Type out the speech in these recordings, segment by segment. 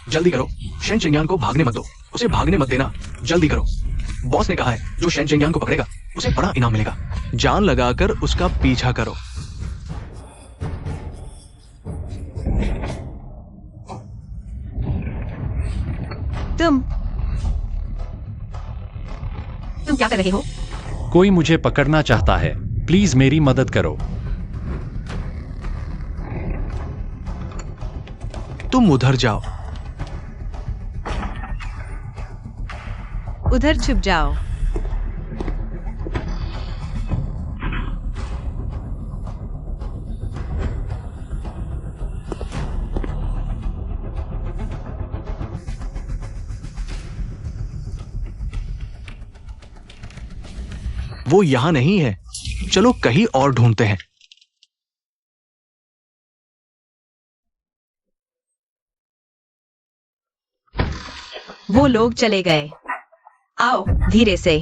जल्दी करो, शेन चिंगयान को भागने मत दो, उसे भागने मत देना, जल्दी करो। बॉस ने कहा है जो शेन चिंगयान को पकड़ेगा उसे बड़ा इनाम मिलेगा। जान लगाकर उसका पीछा करो। तुम क्या कर रहे हो? कोई मुझे पकड़ना चाहता है, प्लीज मेरी मदद करो। तुम उधर जाओ। उधर छुप जाओ। वो यहां नहीं है, चलो कहीं और ढूंढते हैं। वो लोग चले गए। आओ धीरे से।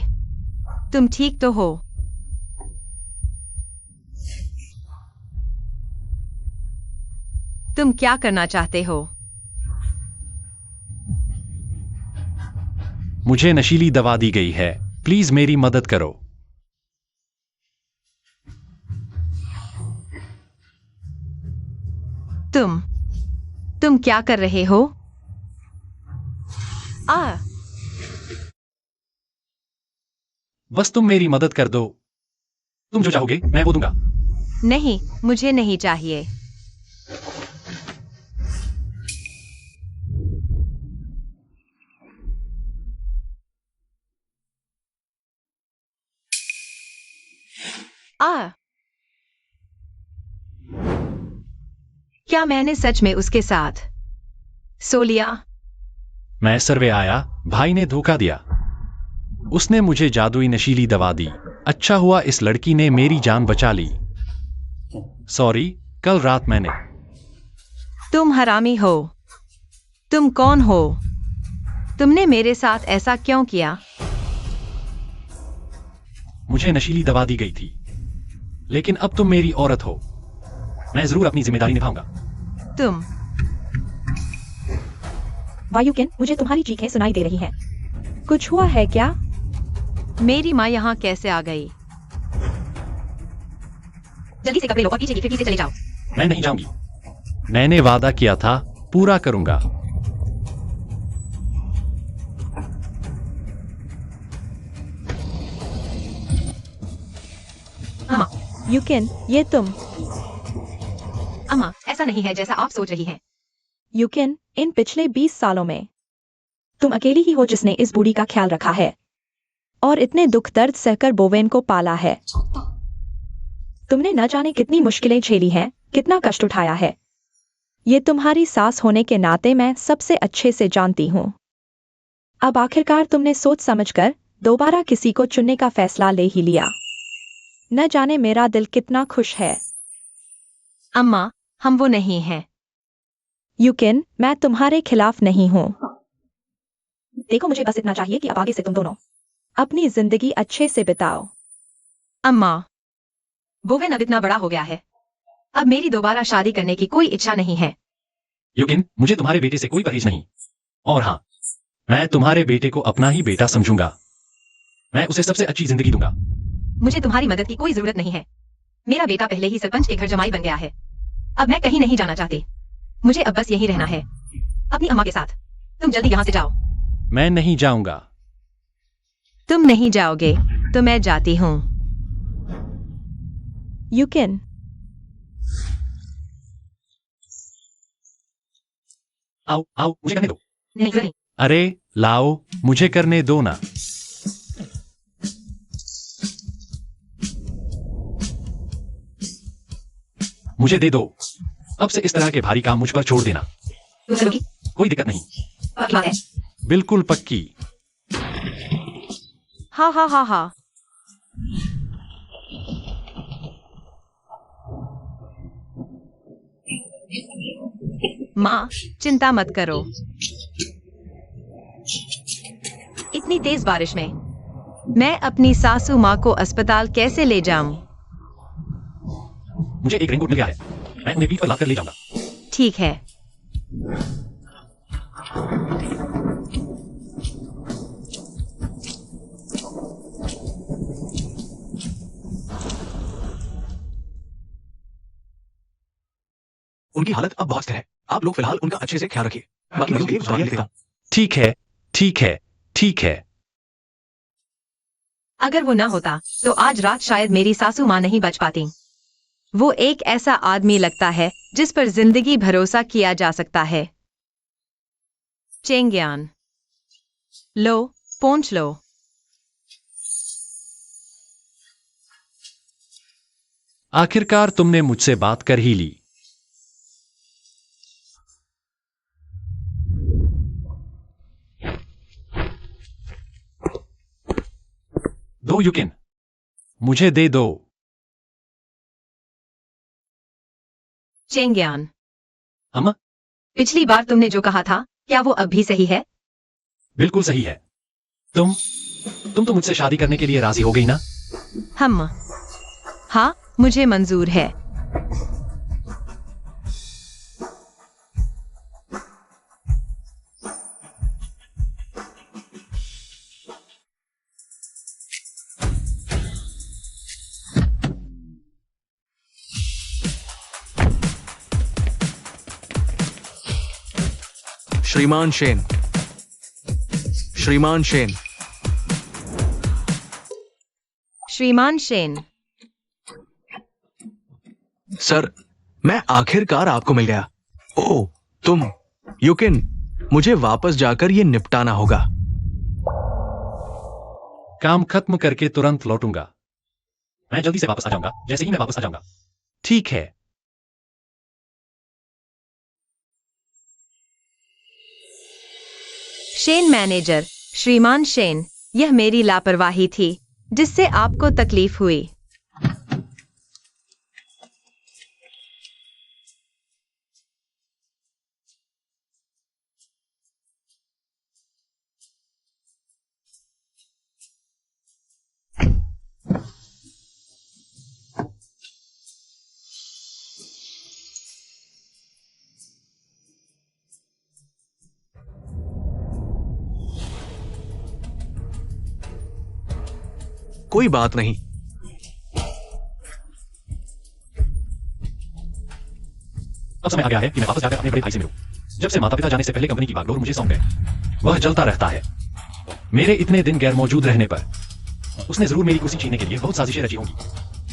तुम ठीक तो हो? तुम क्या करना चाहते हो? मुझे नशीली दवा दी गई है, प्लीज मेरी मदद करो। तुम क्या कर रहे हो? बस तुम मेरी मदद कर दो। तुम जो चाहोगे मैं वो दूंगा। नहीं, मुझे नहीं चाहिए। क्या मैंने सच में उसके साथ सो लिया? मैं सर्वे आया, भाई ने धोखा दिया। उसने मुझे जादुई नशीली दवा दी। अच्छा हुआ इस लड़की ने मेरी जान बचा ली। सॉरी, कल रात मैंने। तुम हरामी हो। तुम कौन हो? तुमने मेरे साथ ऐसा क्यों किया? मुझे नशीली दवा दी गई थी, लेकिन अब तुम मेरी औरत हो। मैं जरूर अपनी जिम्मेदारी निभाऊंगा। तुम वायुकेन, मुझे तुम्हारी चीखें सुनाई दे रही हैं। कुछ हुआ है क्या? मेरी माँ यहाँ कैसे आ गई? जल्दी से कपड़े लो और पीछे की खिड़की से चले जाओ। मैं नहीं जाऊंगी। मैंने वादा किया था, पूरा करूंगा। अम्मा, युकेन, ये तुम। अम्मा, ऐसा नहीं है जैसा आप सोच रही हैं। युकेन, इन पिछले 20 सालों में तुम अकेली ही हो जिसने इस बूढ़ी का ख्याल रखा है और इतने दुख दर्द सहकर बोवेन को पाला है। तुमने न जाने कितनी मुश्किलें झेली हैं, कितना कष्ट उठाया है। ये तुम्हारी सास होने के नाते मैं सबसे अच्छे से जानती हूँ। अब आखिरकार तुमने सोच समझकर दोबारा किसी को चुनने का फैसला ले ही लिया। न जाने मेरा दिल कितना खुश है। अम्मा, हम वो नहीं हैं। युकेन, मैं तुम्हारे खिलाफ नहीं हूँ। देखो, मुझे बस इतना चाहिए कि अब आगे से तुम दोनों अपनी जिंदगी अच्छे से बिताओ। अम्मा, बोवेन अब इतना बड़ा हो गया है। अब मेरी दोबारा शादी करने की कोई इच्छा नहीं है। युकेन, मुझे तुम्हारे बेटे से कोई परहेज नहीं। और हाँ, मैं तुम्हारे बेटे को अपना ही बेटा समझूंगा। मैं उसे सबसे अच्छी जिंदगी दूंगा। मुझे तुम्हारी मदद की कोई जरूरत नहीं है। मेरा बेटा पहले ही सरपंच के घर जमाई बन गया है। अब मैं कहीं नहीं जाना चाहती। मुझे अब बस यहीं रहना है, अपनी अम्मा के साथ। तुम जल्दी यहाँ से जाओ। मैं नहीं जाऊंगा। तुम नहीं जाओगे तो मैं जाती हूँ। युकेन, आओ आओ, मुझे करने दो। नहीं। अरे लाओ, मुझे करने दो ना। मुझे दे दो। अब से इस तरह के भारी काम मुझ पर छोड़ देना। कोई दिक्कत नहीं। पक्की बात है? बिल्कुल पक्की। हाँ हाँ हाँ हाँ। माँ, चिंता मत करो। इतनी तेज बारिश में मैं अपनी सासू माँ को अस्पताल कैसे ले जाऊं? मुझे एक रेनकोट मिल गया है। मैं उन्हें पीठ पर लाकर ले जाऊंगा। ठीक है। उनकी हालत अब बहुत स्थिर है। आप लोग फिलहाल उनका अच्छे से ख्याल रखिए। बाकी मैं भी उसका लेता हूँ। ठीक है, ठीक है, ठीक है। अगर वो ना होता तो आज रात शायद मेरी सासू माँ नहीं बच पाती। वो एक ऐसा आदमी लगता है जिस पर जिंदगी भरोसा किया जा सकता है। चेंग्यान, लो, पहुंच लो। आखिरकार तुमने मुझसे बात कर ही ली। दो युकिन, मुझे दे दो। चेंग्यान, अम्मा, पिछली बार तुमने जो कहा था क्या वो अब भी सही है? बिल्कुल सही है। तुम तो मुझसे शादी करने के लिए राजी हो गई ना? हम, हाँ, मुझे मंजूर है। श्रीमान शेन, श्रीमान शेन, श्रीमान शेन, सर, मैं आखिरकार आपको मिल गया। ओह, तुम, युकिन, मुझे वापस जाकर ये निपटाना होगा। काम खत्म करके तुरंत लौटूंगा। मैं जल्दी से वापस आ जाऊंगा जैसे ही मैं वापस आ जाऊंगा। ठीक है। शेन मैनेजर, श्रीमान शेन, यह मेरी लापरवाही थी जिससे आपको तकलीफ हुई। कोई बात नहीं। अब समय आ गया है कि मैं वापस जाकर अपने बड़े भाई से मिलूं। जब से माता पिता जाने से पहले कंपनी की बागडोर मुझे सौंप गए। वह जलता रहता है। मेरे इतने दिन गैर मौजूद रहने पर उसने जरूर मेरी कुर्सी छीनने के लिए बहुत साजिशें रची होंगी।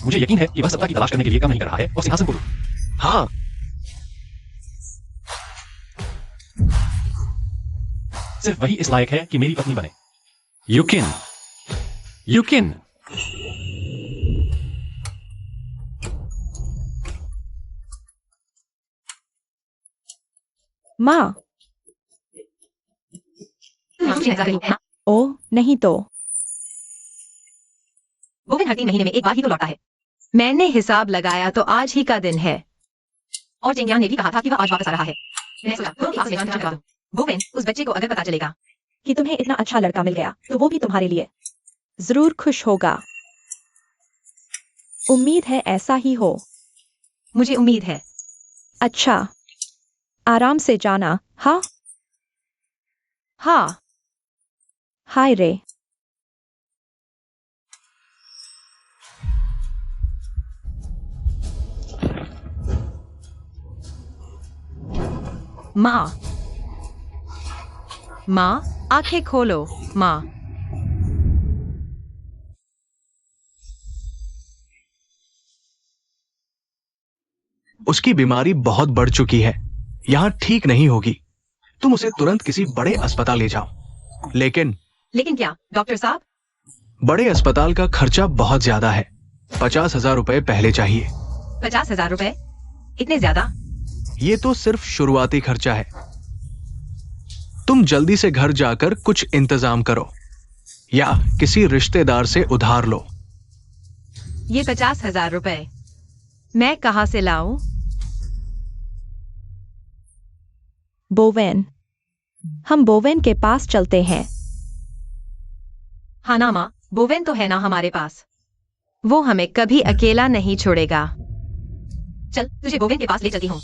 मुझे यकीन है कि वह सत्ता की तलाश करने के लिए कम नहीं कर रहा है और सिंहासन को। हाँ, सिर्फ वही इस लायक है कि मेरी पत्नी बने। युकिन, युकिन, माँ, ओ नहीं तो। बोवेन हर 3 महीने में एक बार ही तो लौटा है। मैंने हिसाब लगाया तो आज ही का दिन है। और चेंग्यान ने भी कहा था कि वह आज वापस आ रहा है। मैंने सोचा तुरंत वापस ले जाना चाहता हूं। बोवेन, उस बच्चे को अगर पता चलेगा कि तुम्हें इतना अच्छा लड़का मिल गया तो वो भी तुम्हारे लिए जरूर खुश होगा। उम्मीद है ऐसा ही हो। मुझे उम्मीद है। अच्छा, आराम से जाना। हाँ, हाँ, हाय रे। माँ, माँ, आंखें खोलो, माँ। उसकी बीमारी बहुत बढ़ चुकी है। यहाँ ठीक नहीं होगी। तुम उसे तुरंत किसी बड़े अस्पताल ले जाओ। लेकिन क्या डॉक्टर साहब? बड़े अस्पताल का खर्चा बहुत ज्यादा है। 50,000 रुपए पहले चाहिए। 50,000 रुपए? इतने ज्यादा? ये तो सिर्फ शुरुआती खर्चा है। तुम जल्दी से घर जाकर कुछ इंतजाम करो या किसी रिश्तेदार से उधार लो। ये 50,000 रुपए मैं कहाँ से लाऊं? बोवेन, हम बोवेन के पास चलते हैं। हाँ ना माँ, बोवेन तो है ना हमारे पास। वो हमें कभी अकेला नहीं छोड़ेगा। चल, तुझे बोवेन के पास ले चलती हूँ।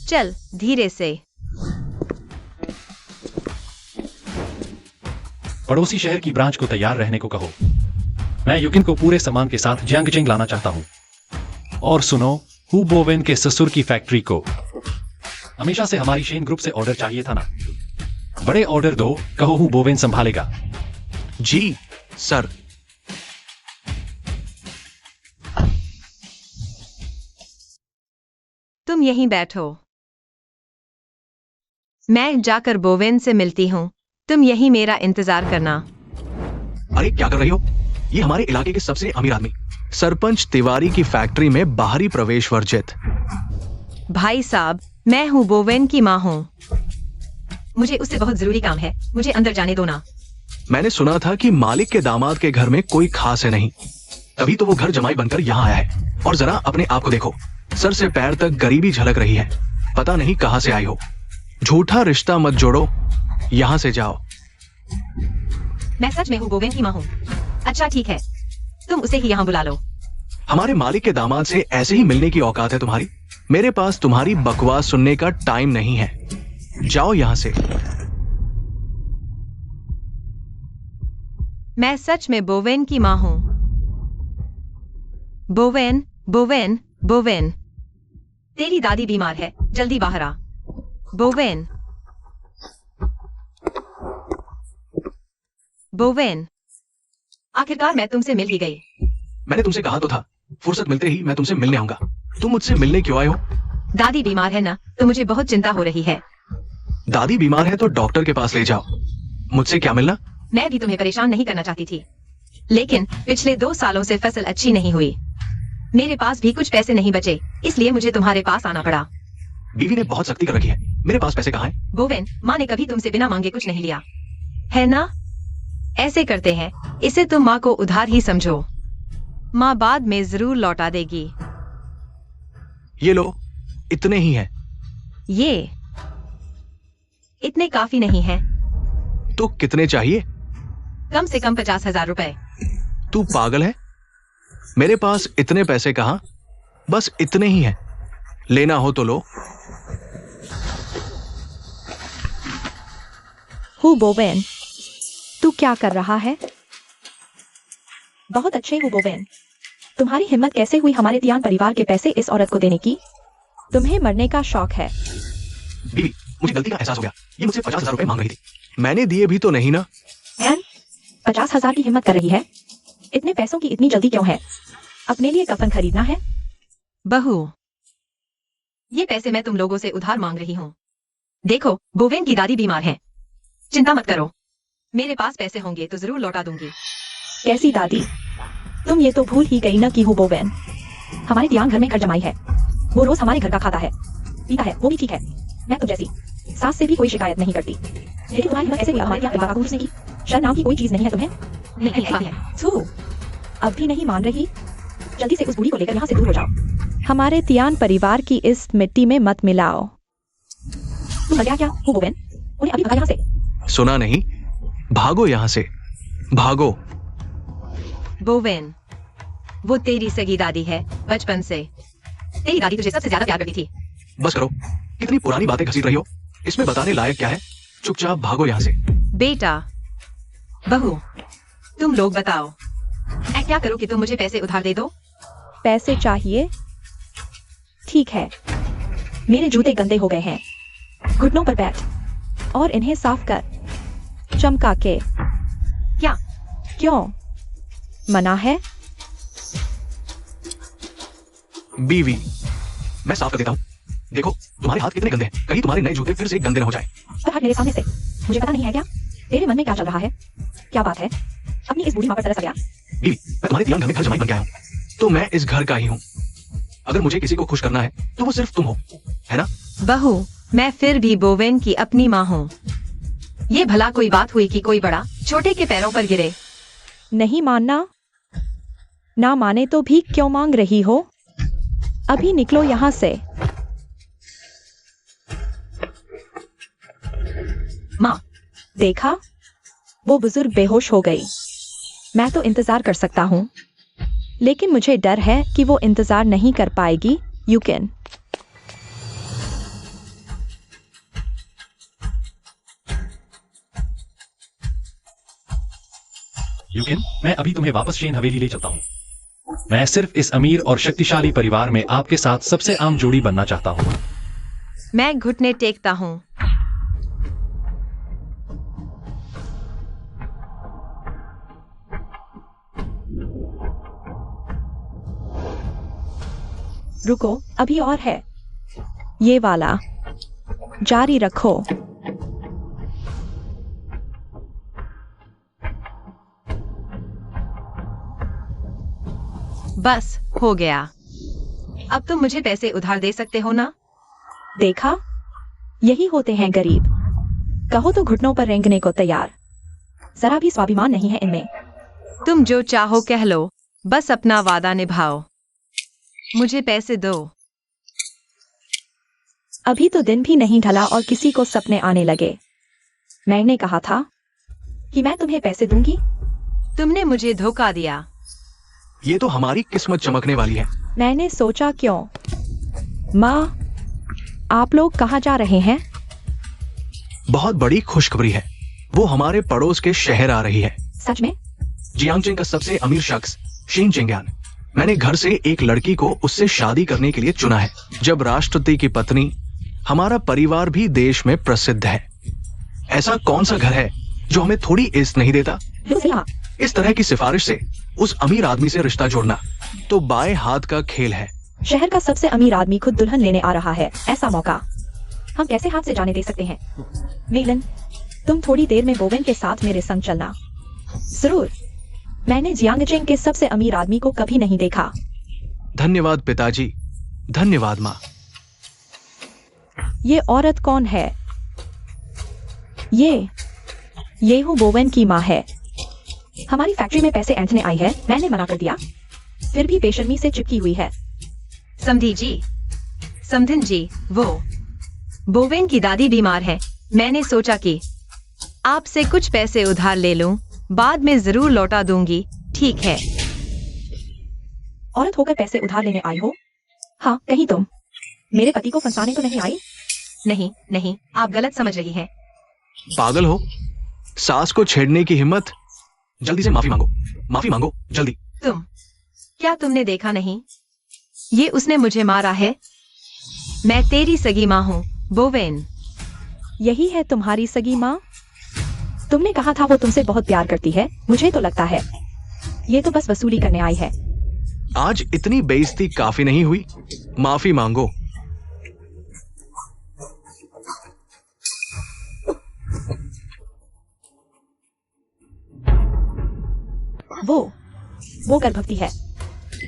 चल, धीरे से। पड़ोसी शहर की ब्रांच को तैयार रहने को कहो। मैं युकिन को पूरे सामान के साथ जियांगचेंग लाना चाहता हूँ। और सुनो, हु बोवेन के ससुर की फैक्ट्री को हमेशा से हमारी शेन ग्रुप से ऑर्डर चाहिए था ना। बड़े ऑर्डर दो, कहो हु बोवेन संभालेगा। जी सर। तुम यहीं बैठो, मैं जाकर बोवेन से मिलती हूँ। तुम यहीं मेरा इंतजार करना। अरे क्या कर रही हो? ये हमारे इलाके के सबसे अमीर आदमी सरपंच तिवारी की फैक्ट्री में बाहरी प्रवेश वर्जित। भाई साहब, मैं हूँ बोवेन की माँ हूँ। मुझे उससे बहुत जरूरी काम है, मुझे अंदर जाने दो ना। मैंने सुना था कि मालिक के दामाद के घर में कोई खास है नहीं, तभी तो वो घर जमाई बनकर यहाँ आया है। और जरा अपने आप को देखो, सर से पैर तक गरीबी झलक रही है। पता नहीं कहां से आई हो। झूठा रिश्ता मत जोड़ो, यहां से जाओ। मैं सच में हूँ बोवेन की माँ हूँ। अच्छा ठीक है, तुम उसे ही यहाँ बुला लो। हमारे मालिक के दामाद से ऐसे ही मिलने की औकात है तुम्हारी? मेरे पास तुम्हारी बकवास सुनने का टाइम नहीं है, जाओ यहां से। मैं सच में बोवेन की माँ हूँ। बोवेन, बोवेन, बोवेन, तेरी दादी बीमार है, जल्दी बाहर आ। बोवेन, बोवेन, आखिरकार मैं तुमसे मिल ही गई। मैंने तुमसे कहा तो था, फुर्सत मिलते ही मैं तुमसे मिलने आऊंगा। तुम मुझसे मिलने क्यों आए हो? दादी बीमार है ना, तो मुझे बहुत चिंता हो रही है। दादी बीमार है तो डॉक्टर के पास ले जाओ, मुझसे क्या मिलना? मैं भी तुम्हें परेशान नहीं करना चाहती थी, लेकिन पिछले 2 सालों से फसल अच्छी नहीं हुई। मेरे पास भी कुछ पैसे नहीं बचे, इसलिए मुझे तुम्हारे पास आना पड़ा। बीवी ने बहुत सख्ती कर रखी है, मेरे पास पैसे कहाँ हैं? बोवेन, माँ ने कभी तुमसे बिना मांगे कुछ नहीं लिया है ना। ऐसे करते हैं, इसे तुम माँ को उधार ही समझो। माँ बाद में जरूर लौटा देगी। ये लो, इतने ही हैं। ये इतने काफी नहीं हैं। तो कितने चाहिए? कम से कम 50,000 रुपए। तू पागल है? मेरे पास इतने पैसे कहाँ, बस इतने ही हैं। लेना हो तो लो। हु बोवेन, तू क्या कर रहा है? बहुत अच्छे हु बोवेन, तुम्हारी हिम्मत कैसे हुई हमारे तियान परिवार के पैसे इस औरत को देने की? तुम्हें मरने का शौक है। बीवी, मुझे गलती का एहसास हो गया। ये मुझसे 50,000 रुपए मांग रही थी, मैंने दिए भी तो नहीं ना। 50,000 की हिम्मत कर रही है? इतने पैसों की इतनी जल्दी क्यों है? अपने लिए कफन खरीदना है? बहू, ये पैसे मैं तुम लोगों से उधार मांग रही हूँ। देखो, बोवेन की दादी बीमार है, चिंता मत करो, मेरे पास पैसे होंगे तो जरूर लौटा दूंगी। कैसी दादी? तुम ये तो भूल ही गई ना कि हु बोवेन हमारे तियान घर में घर जमाई है। वो रोज हमारे घर का खाता है, पीता है, वो भी ठीक है। मैं तो जैसी सास से भी कोई शिकायत नहीं करती, लेकिन तुम्हारी हिम्मत ऐसे हुई हमारे यहाँ परिवार को घुसने की? शर्म नाम की कोई चीज नहीं है तुम्हें? नहीं है। थू, अब भी नहीं मान रही? जल्दी से उस बूढ़ी को लेकर यहाँ से दूर हो जाओ। हमारे तियान परिवार की इस मिट्टी में मत मिलाओ। तुम मर गया क्या हु बोवेन? उन्हें अभी भगा यहाँ से। सुना नहीं? भागो यहाँ से, भागो। बोवेन, वो तेरी सगी दादी है बचपन से। तेरी दादी तुझे सबसे ज्यादा प्यार करती थी। बस करो, कितनी पुरानी बातें घसीट रही हो, इसमें बताने लायक क्या है? चुपचाप भागो यहाँ से। बेटा, बहू, तुम लोग बताओ, मैं क्या करूं कि तुम मुझे पैसे उधार दे दो? पैसे चाहिए? ठीक है, मेरे जूते गंदे हो गए हैं, घुटनों पर बैठ और इन्हें साफ कर, चमका के। क्या? क्यों मना है? बीवी, मैं साफ कर देता हूँ। देखो, तुम्हारे हाथ कितने गंदे हैं, कहीं तुम्हारे नए जूते फिर से गंदे न हो जाए। अब हट मेरे सामने से, मुझे पता नहीं है क्या तेरे मन में क्या चल रहा है? क्या बात है, अपनी इस बूढ़ी माँ पर तरस आ गया? बीवी, मैं तुम्हारे तियान घर में घर जमाई बन गया हूँ, तो मैं इस घर का ही हूँ। अगर मुझे किसी को खुश करना है तो वो सिर्फ तुम हो, है ना? बहू, मैं फिर भी बोवेन की अपनी माँ हूँ। ये भला कोई बात हुई कि कोई बड़ा छोटे के पैरों पर गिरे? नहीं मानना? ना माने तो भी क्यों मांग रही हो? अभी निकलो यहाँ से। माँ, देखा, वो बुजुर्ग बेहोश हो गई। मैं तो इंतजार कर सकता हूँ, लेकिन मुझे डर है कि वो इंतजार नहीं कर पाएगी। युकिन, यूकिन, मैं अभी तुम्हें वापस शेन हवेली ले चलता हूँ। मैं सिर्फ इस अमीर और शक्तिशाली परिवार में आपके साथ सबसे आम जोड़ी बनना चाहता हूँ। मैं घुटने टेकता हूँ। रुको, अभी और है। ये वाला जारी रखो। बस हो गया। अब तुम मुझे पैसे उधार दे सकते हो ना? देखा, यही होते हैं गरीब। कहो तो घुटनों पर रेंगने को तैयार। जरा भी स्वाभिमान नहीं है इनमें। तुम जो चाहो कह लो, बस अपना वादा निभाओ। मुझे पैसे दो। अभी तो दिन भी नहीं ढला और किसी को सपने आने लगे। मैंने कहा था कि मैं तुम्हें पैसे दूंगी। तुमने मुझे धोखा दिया। ये तो हमारी किस्मत चमकने वाली है। मैंने सोचा क्यों। माँ, आप लोग कहाँ जा रहे हैं? बहुत बड़ी खुशखबरी है। वो हमारे पड़ोस के शहर आ रही है। सच में? जियांगचेंग का सबसे अमीर शख्स शीन चिंग्यान। मैंने घर से एक लड़की को उससे शादी करने के लिए चुना है। जब राष्ट्रपति की पत्नी, हमारा परिवार भी देश में प्रसिद्ध है। ऐसा कौन सा घर है जो हमें थोड़ी इज्जत नहीं देता? इस तरह की सिफारिश से उस अमीर आदमी से रिश्ता जोड़ना तो बाएं हाथ का खेल है। शहर का सबसे अमीर आदमी खुद दुल्हन लेने आ रहा है। ऐसा मौका हम कैसे हाथ से जाने दे सकते हैं? मेलन, तुम थोड़ी देर में बोवेन के साथ मेरे संग चलना। जरूर। मैंने जियांगचेंग के सबसे अमीर आदमी को कभी नहीं देखा। धन्यवाद पिताजी। धन्यवाद माँ। ये औरत कौन है? ये हूँ बोवेन की माँ है। हमारी फैक्ट्री में पैसे ऐंठने आई है। मैंने मना कर दिया, फिर भी बेशर्मी से चिपकी हुई है। समधी जी, समधिन जी, वो बोवेन की दादी बीमार है। मैंने सोचा कि आपसे कुछ पैसे उधार ले लूं, बाद में जरूर लौटा दूंगी। ठीक है। औरत होकर पैसे उधार लेने आई हो? हाँ, कहीं तुम मेरे पति को फंसाने तो नहीं आई? नहीं नहीं, आप गलत समझ रही हैं। पागल हो? सास को छेड़ने की हिम्मत? जल्दी से माफी मांगो। माफी मांगो जल्दी। क्या तुमने देखा नहीं? ये उसने मुझे मारा है। मैं तेरी सगी माँ हूँ, बोवेन। यही है तुम्हारी सगी माँ? तुमने कहा था वो तुमसे बहुत प्यार करती है। मुझे तो लगता है ये तो बस वसूली करने आई है। आज इतनी बेइज्जती काफी नहीं हुई? माफी मांगो। वो गर्भवती है।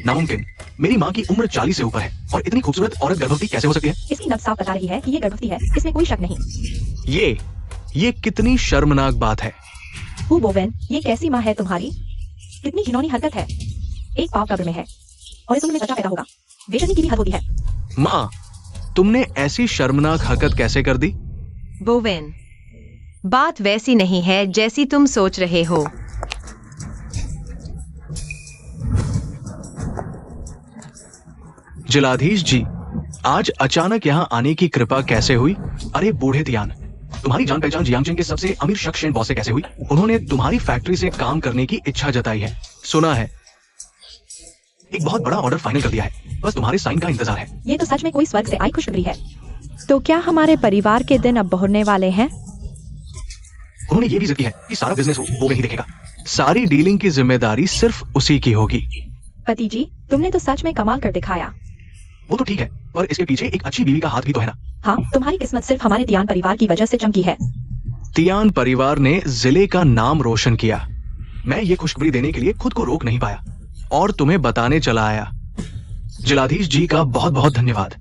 नामुमकिन। मेरी माँ की उम्र 40 से ऊपर है और इतनी खूबसूरत औरत गर्भवती कैसे हो सकती है? इसकी नब्ज साफ बता रही है कि ये गर्भवती है। इसमें कोई शक नहीं। ये कितनी शर्मनाक बात है। बोवेन, ये कैसी माँ है तुम्हारी? कितनी घिनौनी हरकत है। एक पाव कब्र में है और इस उम्र में बच्चा पैदा होगा। बेशर्मी की भी हद होती है। माँ, तुमने ऐसी शर्मनाक हरकत कैसे कर दी? बोवेन, बात वैसी नहीं है जैसी तुम सोच रहे हो। जिलाधीश जी, आज अचानक यहाँ आने की कृपा कैसे हुई? अरे बूढ़े तियान, तुम्हारी जान पहचान जियांगचेंग के सबसे अमीर शख्स शेन बॉस से कैसे हुई? उन्होंने तुम्हारी फैक्ट्री से काम करने की इच्छा जताई है। सुना है एक बहुत बड़ा ऑर्डर फाइनल कर दिया है। बस तुम्हारे साइन का इंतजार है। ये तो सच में कोई स्वर्ग से आई खुशखबरी है। तो क्या हमारे परिवार के दिन अब बहुरने वाले हैं? उन्होंने ये भी जिद की है कि सारा बिजनेस वो नहीं देखेगा। सारी डीलिंग की जिम्मेदारी सिर्फ उसी की होगी। पति जी, तुमने तो सच में कमाल कर दिखाया। वो तो ठीक है, पर इसके पीछे एक अच्छी बीवी का हाथ भी तो है ना। हाँ, तुम्हारी किस्मत सिर्फ हमारे तियान परिवार की वजह से चमकी है। तियान परिवार ने जिले का नाम रोशन किया। मैं ये खुशखबरी देने के लिए खुद को रोक नहीं पाया और तुम्हें बताने चला आया। जिलाधीश जी का बहुत बहुत धन्यवाद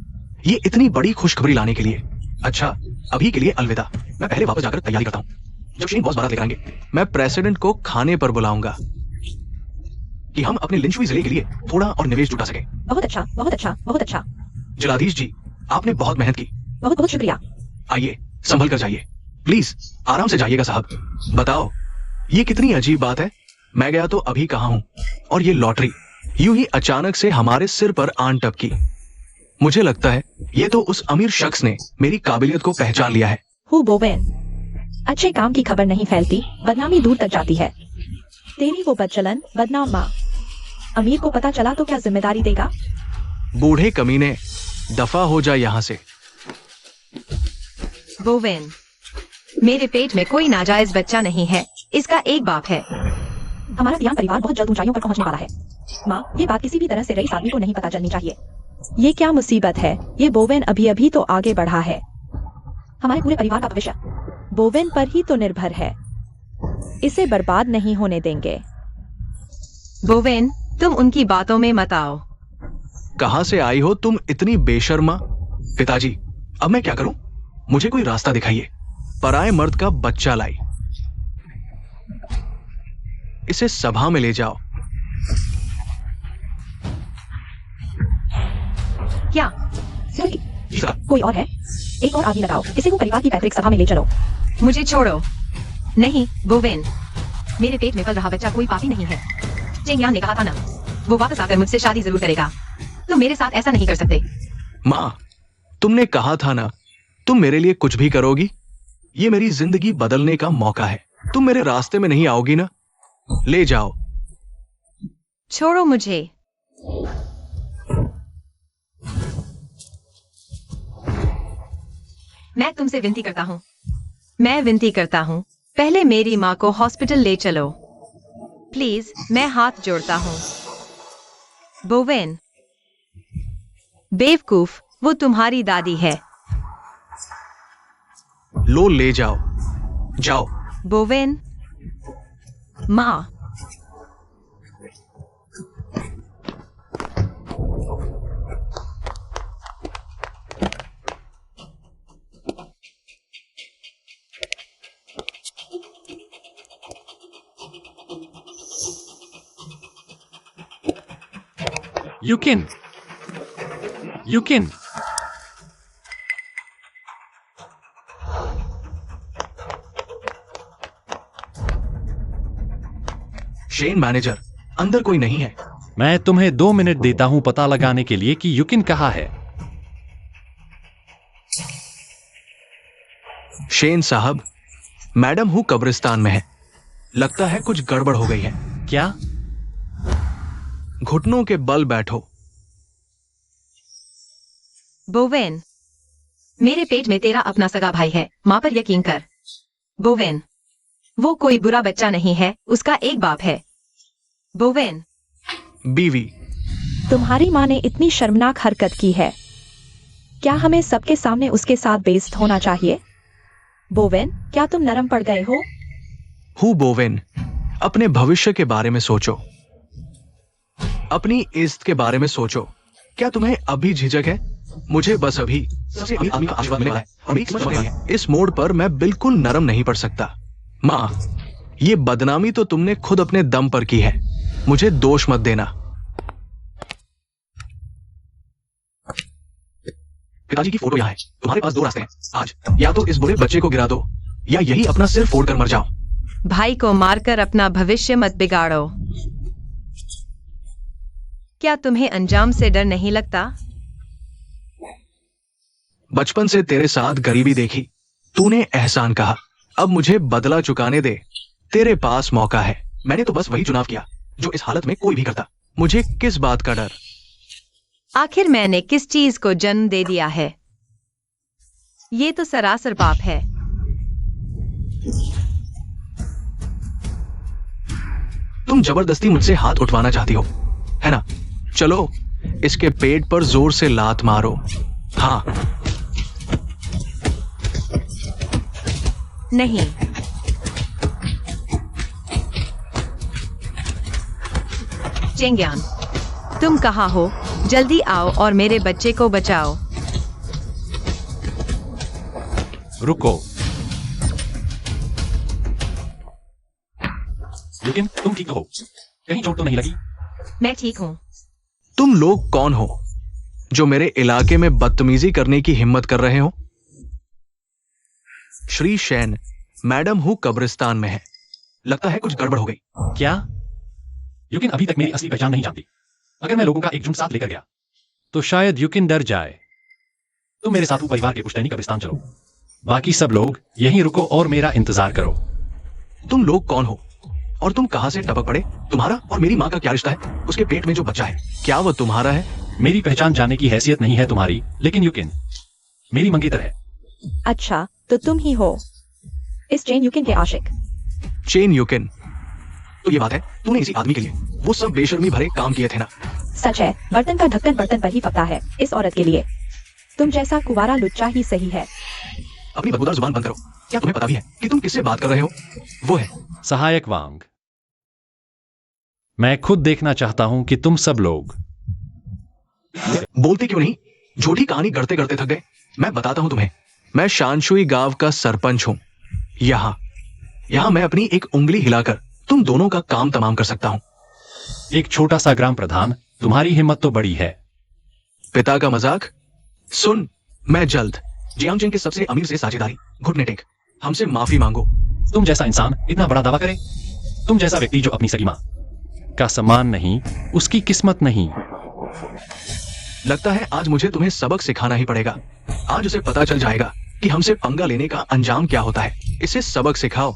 ये इतनी बड़ी खुशखबरी लाने के लिए। अच्छा, अभी के लिए अलविदा। मैं पहले वापस जाकर तैयारी करता हूँ। जब शेन बॉस बारात लेकर आएंगे, मैं प्रेसिडेंट को खाने पर बुलाऊंगा कि हम अपने लिंचुई जिले के लिए थोड़ा और निवेश जुटा सके। बहुत अच्छा, बहुत अच्छा, बहुत अच्छा। जिलाधीश जी, आपने बहुत मेहनत की। बहुत बहुत शुक्रिया। आइए, संभल कर जाइए। प्लीज आराम से जाइएगा साहब। बताओ, ये कितनी अजीब बात है। मैं गया तो अभी कहाँ हूँ और ये लॉटरी यूं ही अचानक से हमारे सिर पर आन टपकी। मुझे लगता है ये तो उस अमीर शख्स ने मेरी काबिलियत को पहचान लिया है। बोवेन, अच्छे काम की खबर नहीं फैलती, बदनामी दूर तक जाती है। तेरी वो बदचलन बदनाम माँ। अमीर को पता चला तो क्या जिम्मेदारी देगा? बूढ़े कमीने, दफा हो जा यहाँ से। बोवेन, मेरे पेट में कोई नाजायज बच्चा नहीं है, इसका एक बाप है। हमारा दियान परिवार बहुत जल्द ऊंचाइयों पर पहुंचने वाला है। माँ, ये बात किसी भी तरह से रईस आदमी को नहीं पता चलनी चाहिए। ये क्या मुसीबत है? ये बोवेन अभी अभी तो आगे बढ़ा है। हमारे पूरे परिवार का भविष्य बोवेन पर ही तो निर्भर है। इसे बर्बाद नहीं होने देंगे। बोवेन, तुम उनकी बातों में मत आओ। कहां से आई हो तुम इतनी बेशर्मा? पिताजी, अब मैं क्या करूं? मुझे कोई रास्ता दिखाइए। पराए मर्द का बच्चा लाई, इसे सभा में ले जाओ। क्या? कोई और है? एक और आदमी लगाओ, इसे वो परिवार की पैतृक सभा में ले चलो। मुझे छोड़ो। नहीं बोवेन, मेरे पेट में पल रहा बच्चा कोई पापी नहीं है। चेंगयान ने कहा था ना, वो वापस आकर मुझसे शादी जरूर करेगा। तुम मेरे साथ ऐसा नहीं कर सकते। माँ, तुमने कहा था ना तुम मेरे लिए कुछ भी करोगी। ये मेरी जिंदगी बदलने का मौका है। तुम मेरे रास्ते में नहीं आओगी ना? ले जाओ। छोड़ो मुझे। मैं तुमसे विनती करता हूँ, मैं विनती करता हूँ, पहले मेरी माँ को हॉस्पिटल ले चलो प्लीज। मैं हाथ जोड़ता हूँ। बोवेन, बेवकूफ, वो तुम्हारी दादी है। लो, ले जाओ, जाओ। बोवेन, माँ। Yukin! Yukin! शेन मैनेजर, अंदर कोई नहीं है। मैं तुम्हें 2 मिनट देता हूं पता लगाने के लिए कि युकिन कहाँ है। शेन साहब, मैडम हूं कब्रिस्तान में है। लगता है कुछ गड़बड़ हो गई है। क्या? घुटनों के बल बैठो। बोवेन, मेरे पेट में तेरा अपना सगा भाई है, माँ पर यकीन कर। बोवेन, वो कोई बुरा बच्चा नहीं है, उसका एक बाप है। बोवेन, बीवी, तुम्हारी माँ ने इतनी शर्मनाक हरकत की है, क्या हमें सबके सामने उसके साथ बेइज्जत होना चाहिए? बोवेन, क्या तुम नरम पड़ गए हो? हूँ बोवेन, अपने भविष्य के बारे में सोचो, अपनी इज्जत के बारे में सोचो। क्या तुम्हें अभी झिझक है? मुझे बस अभी सबसे अमीर आदमी का आशीर्वाद मिला है और अभी समझ गई है। इस मोड़ पर मैं बिल्कुल नरम नहीं पड़ सकता। माँ, ये बदनामी तो तुमने खुद अपने दम पर की है, मुझे दोष मत देना। पिताजी की फोटो यहाँ है। तुम्हारे पास 2 रास्ते हैं आज, या तो इस बुरे बच्चे को गिरा दो या यही अपना सिर फोड़कर मर जाओ। भाई को मारकर अपना भविष्य मत बिगाड़ो। क्या तुम्हें अंजाम से डर नहीं लगता? बचपन से तेरे साथ गरीबी देखी, तूने एहसान कहा, अब मुझे बदला चुकाने दे। तेरे पास मौका है। मैंने तो बस वही चुनाव किया जो इस हालत में कोई भी करता। मुझे किस बात का डर? आखिर मैंने किस चीज को जन्म दे दिया है? ये तो सरासर पाप है। तुम जबरदस्ती मुझसे हाथ उठवाना चाहती हो, है ना? चलो, इसके पेट पर जोर से लात मारो। हाँ। नहीं, चेंगयान, तुम कहाँ हो? जल्दी आओ और मेरे बच्चे को बचाओ। रुको। लेकिन तुम ठीक हो? कहीं चोट तो नहीं लगी? मैं ठीक हूँ। तुम लोग कौन हो जो मेरे इलाके में बदतमीजी करने की हिम्मत कर रहे हो? श्री शैन, मैडम हूं कब्रिस्तान में है। लगता है कुछ गड़बड़ हो गई। क्या? युकिन अभी तक मेरी असली पहचान नहीं जानती। अगर मैं लोगों का एक झुंड साथ लेकर गया तो शायद युकिन डर जाए। तुम मेरे साथ परिवार के पुश्तैनी कब्रिस्तान चलो, बाकी सब लोग यहीं रुको और मेरा इंतजार करो। तुम लोग कौन हो? और तुम कहाँ से टपक पड़े? तुम्हारा और मेरी माँ का क्या रिश्ता है? उसके पेट में जो बच्चा है, क्या वो तुम्हारा है? मेरी पहचान जानने की हैसियत नहीं है तुम्हारी, लेकिन यूकिन मेरी मंगेतर है। अच्छा, तो तुम ही हो इस चेन यूकिन के आशिक। चेन यूकिन? तो ये बात है, तूने इसी आदमी के लिए वो सब बेशर्मी भरे काम किए थे ना? सच है, बर्तन का ढक्कन बर्तन पर ही फंसता है इस औरत के लिए। तुम जैसा कुवारा लुच्चा ही सही है। अपनी बदबूदार जुबान बंद करो। क्या तुम्हें पता भी है कि तुम किससे बात कर रहे हो? वो है सहायक वांग। मैं खुद देखना चाहता हूं कि तुम सब लोग बोलते क्यों नहीं? झूठी कहानी गढ़ते गढ़ते थक गए। मैं बताता हूं तुम्हें, मैं शानशुई गांव का सरपंच हूं। यहाँ मैं अपनी एक उंगली हिलाकर तुम दोनों का काम तमाम कर सकता हूं। एक छोटा सा ग्राम प्रधान, तुम्हारी हिम्मत तो बड़ी है। पिता का मजाक सुन। मैं जल्द जियांगजेन के सबसे अमीर से साझेदारी, घुटने टेक, हमसे माफी मांगो। तुम जैसा इंसान इतना बड़ा दावा करे, तुम जैसा व्यक्ति जो अपनी सगी मां का सम्मान नहीं, उसकी किस्मत नहीं। लगता है आज मुझे तुम्हें सबक सिखाना ही पड़ेगा। आज उसे पता चल जाएगा कि हमसे पंगा लेने का अंजाम क्या होता है। इसे सबक सिखाओ।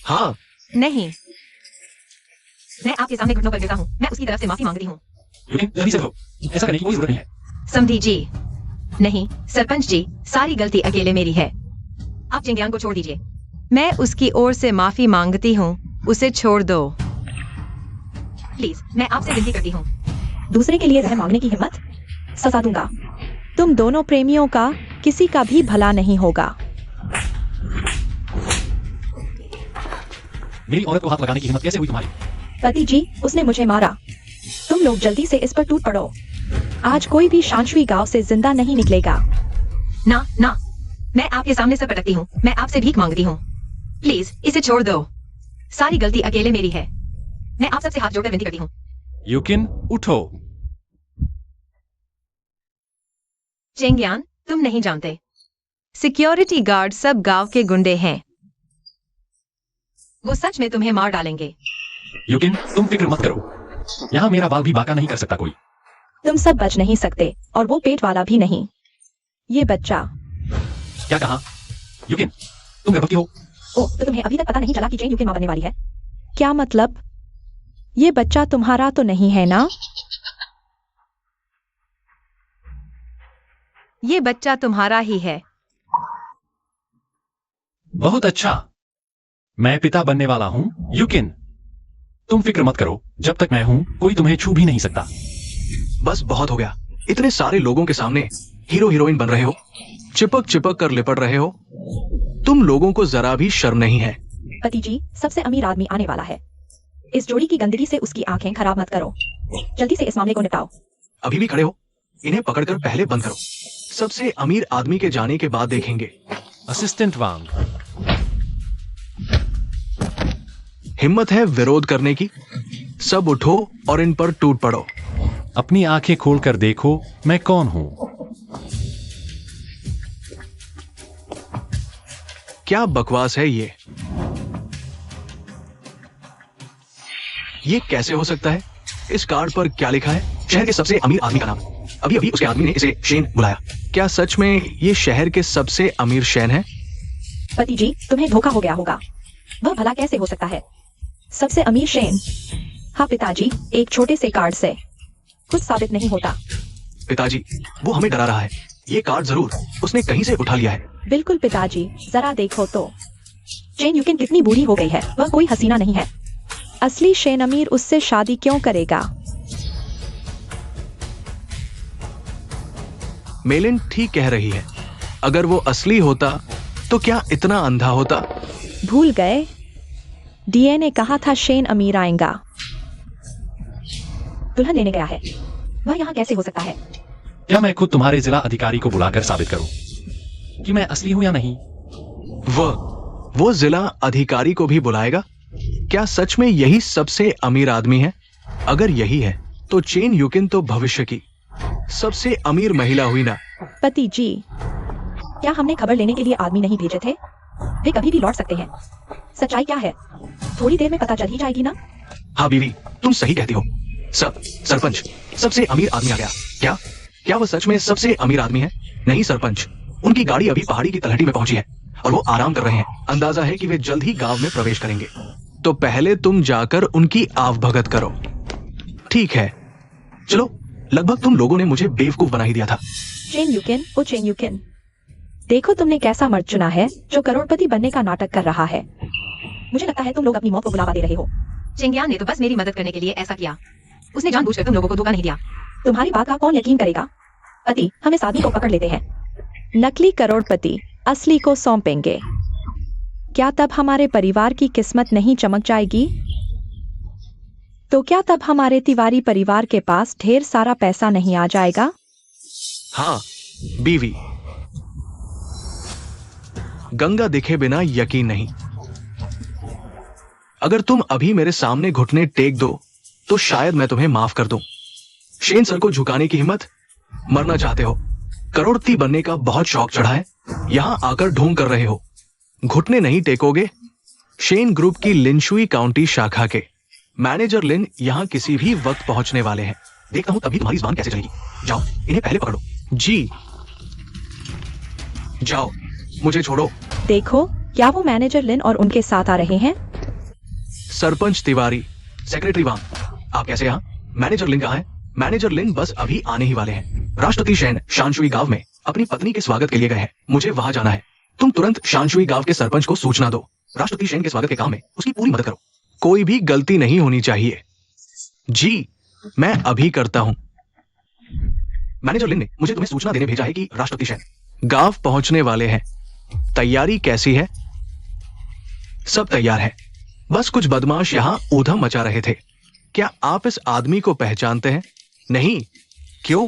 हाँ। नहीं, मैं आपके सामने घुटनों पर गिरता हूँ। मैं उसकी तरफ से माफी मांगती हूँ। लेकिन जल्दी से करो, ऐसा करने की कोई जरूरत नहीं है। समधी जी, नहीं सरपंच जी, सारी गलती अकेले मेरी है। आप जिंगयांग को छोड़ दीजिए। मैं उसकी ओर से माफी मांगती हूँ, उसे छोड़ दो प्लीज। मैं आपसे विनती करती हूँ। दूसरे के लिए रहम मांगने की हिम्मत? सजा दूंगा। तुम दोनों प्रेमियों का किसी का भी भला नहीं होगा। मेरी औरत को हाथ लगाने की हिम्मत कैसे हुई तुम्हारी? पति जी, उसने मुझे मारा। तुम लोग जल्दी से इस पर टूट पड़ो। आज कोई भी शांशुई गांव से जिंदा नहीं निकलेगा। ना ना, मैं आपके सामने सर पटकती हूँ। मैं आपसे भीख मांगती हूँ, प्लीज इसे छोड़ दो। सारी गलती अकेले मेरी है। मैं आप सबसे हाथ जोड़कर विनती करती हूँ। यूकिन उठो। चेंगयान, तुम नहीं जानते, सिक्योरिटी गार्ड सब गांव के गुंडे हैं। वो सच में तुम्हें मार डालेंगे। यूकिन तुम फिक्र मत करो, यहाँ मेरा बाल भी बाका नहीं कर सकता कोई। तुम सब बच नहीं सकते, और वो पेट वाला भी नहीं। ये बच्चा। क्या कहा? यूकिन तुम गर्भवती हो? ओह, तो तुम्हें अभी तक पता नहीं चला कि चेन यूकिन मां बनने वाली है? क्या मतलब? ये बच्चा तुम्हारा तो नहीं है ना? ये बच्चा तुम्हारा ही है। बहुत अच्छा, मैं पिता बनने वाला हूँ। यूकिन तुम फिक्र मत करो, जब तक मैं हूँ कोई तुम्हें छू भी नहीं सकता। बस बहुत हो गया। इतने सारे लोगों के सामने हीरो हीरोइन बन रहे हो, चिपक चिपक कर लिपट रहे हो। तुम लोगों को जरा भी शर्म नहीं है। पति जी, सबसे अमीर आदमी आने वाला है। इस जोड़ी की गंदगी से उसकी आंखें खराब मत करो। जल्दी से इस मामले को निपटाओ। अभी भी खड़े हो? इन्हें पकड़कर पहले बंद करो। सबसे अमीर आदमी के जाने के बाद देखेंगे। असिस्टेंट वांग, हिम्मत है विरोध करने की? सब उठो और इन पर टूट पड़ो। अपनी आंखें खोलकर देखो मैं कौन हूँ। क्या बकवास है ये? ये कैसे हो सकता है? इस कार्ड पर क्या लिखा है? शहर के सबसे अमीर आदमी का नाम। अभी अभी उसके आदमी ने इसे शेन बुलाया। क्या सच में ये शहर के सबसे अमीर शेन है? पति जी, तुम्हें धोखा हो गया होगा। वह भला कैसे हो सकता है? सबसे अमीर शेन? हाँ पिताजी, एक छोटे से कार्ड से कुछ साबित नहीं होता। पिताजी, वो हमें डरा रहा है। ये कार्ड जरूर उसने कहीं से उठा लिया है। बिल्कुल पिताजी, जरा देखो तो। चेन यूकिन कितनी बूढ़ी हो गई है। वह कोई हसीना नहीं है। असली शेन अमीर उससे शादी क्यों करेगा? मेलिन ठीक कह रही है। अगर वो असली होता तो क्या इतना अंधा होता? भूल गए? डीए ने कहा था शेन अमीर आएगा। दुल्हन लेने गया है। वह यहाँ कैसे हो सकता है? क्या मैं खुद तुम्हारे जिला अधिकारी को बुलाकर साबित करूं कि मैं असली हूं या नहीं? वो जिला अधिकारी को भी बुलाएगा? क्या सच में यही सबसे अमीर आदमी है? अगर यही है तो चेन यूकिन तो भविष्य की सबसे अमीर महिला हुई ना? पति जी, क्या हमने खबर लेने के लिए आदमी नहीं भेजे थे? वे कभी भी लौट सकते हैं। सच्चाई क्या है, थोड़ी देर में पता चल ही जाएगी ना? हाँ बीवी, तुम सही कहती हो। सरपंच, सबसे अमीर आदमी आ गया। क्या वो सच में सबसे अमीर आदमी है? नहीं सरपंच, उनकी गाड़ी अभी पहाड़ी की तलहटी में पहुंची है और वो आराम कर रहे हैं। अंदाजा है कि वे जल्द ही गांव में प्रवेश करेंगे। तो पहले तुम जाकर उनकी आवभगत करो। ठीक है, चलो। लगभग तुम लोगों ने मुझे बेवकूफ बना ही दिया था। चेन यूकिन, ओ चेन यूकिन, देखो तुमने कैसा मर्द चुना है जो करोड़पति बनने का नाटक कर रहा है। मुझे लगता है तुम लोग अपनी मौत को बुलावा दे रहे हो। चेंगियान ने तो बस मेरी मदद करने के लिए ऐसा किया। उसने जानबूझकर तुम लोगों को धोखा नहीं दिया। तुम्हारी बात का कौन यकीन करेगा? अति, हम इस आदमी को पकड़ लेते हैं। नकली करोड़पति असली को सौंपेंगे। क्या तब हमारे परिवार की किस्मत नहीं चमक जाएगी? तो क्या तब हमारे तिवारी परिवार के पास ढेर सारा पैसा नहीं आ जाएगा? हाँ, बीवी। गंगा दिखे बिना यकीन नहीं। अगर तुम अभी मेरे सामने घुटने टेक दो तो शायद मैं तुम्हें माफ कर दूं। शेन सर को झुकाने की हिम्मत? मरना चाहते हो? करोड़पति बनने का बहुत शौक चढ़ा है, यहां आकर ढोंग कर रहे हो। घुटने नहीं टेकोगे? शेन ग्रुप की लिनशुई काउंटी शाखा के मैनेजर लिन यहां किसी भी वक्त पहुंचने वाले हैं। देखता हूं तभी तुम्हारी जुबान कैसे चलेगी। जाओ, इन्हें पहले पकड़ो। जी, जाओ, मुझे छोड़ो। देखो, क्या वो मैनेजर लिन और उनके साथ आ रहे हैं? सरपंच तिवारी, सेक्रेटरी वांग, आप कैसे यहाँ? मैनेजर लिन कहाँ है? मैनेजर लिन बस अभी आने ही वाले हैं। राष्ट्रपति शेन शानशुई गांव में अपनी पत्नी के स्वागत के लिए गए हैं। मुझे वहां जाना है। तुम तुरंत शानशुई गांव के सरपंच को सूचना दो। राष्ट्रपति शेन के स्वागत के काम में उसकी पूरी मदद करो। कोई भी गलती नहीं होनी चाहिए। जी, मैं अभी करता हूं। मैनेजर लिन ने मुझे तुम्हें सूचना देने भेजा है कि राष्ट्रपति शेन गांव पहुंचने वाले हैं। तैयारी कैसी है? सब तैयार है, बस कुछ बदमाश यहां ऊधम मचा रहे थे। क्या आप इस आदमी को पहचानते हैं? नहीं? क्यों?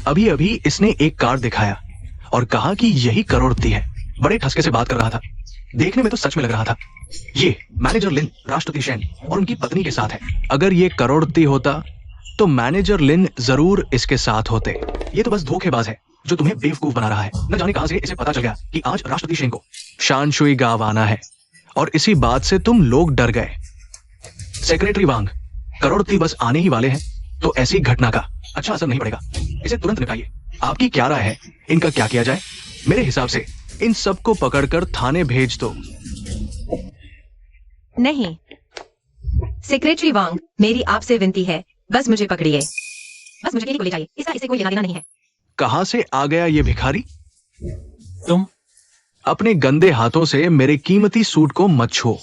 अभी अभी इसने एक कार्ड दिखाया और कहा कि यही करोड़पति है। बड़े ठसके से बात कर रहा था। देखने में तो सच में लग रहा था। ये मैनेजर लिन राष्ट्रपति शेन और उनकी पत्नी के साथ है। अगर ये करोड़पति होता तो मैनेजर लिन जरूर इसके साथ होते। ये तो बस धोखेबाज है जो तुम्हें बेवकूफ बना रहा है। न जाने कहां से इसे पता चल गया कि आज राष्ट्रपति शेन को शानशुई गांव आना है और इसी बात से तुम लोग डर गए। सेक्रेटरी वांग, करोड़पति बस आने ही वाले हैं तो ऐसी घटना का अच्छा असर नहीं पड़ेगा। इसे तुरंत निपटाइए। आपकी क्या राय है? इनका क्या किया जाए? मेरे हिसाब से इन सबको पकड़कर थाने भेज दो। नहीं, सेक्रेटरी वांग, मेरी आपसे विनती है, बस मुझे पकड़िए। बस मुझे अकेले को ले जाइए। इसका इसे कोई लेना देना नहीं है। कहां से आ गया ये भिखारी? तुम अपने गंदे हाथों से मेरे कीमती सूट को मत छुओ।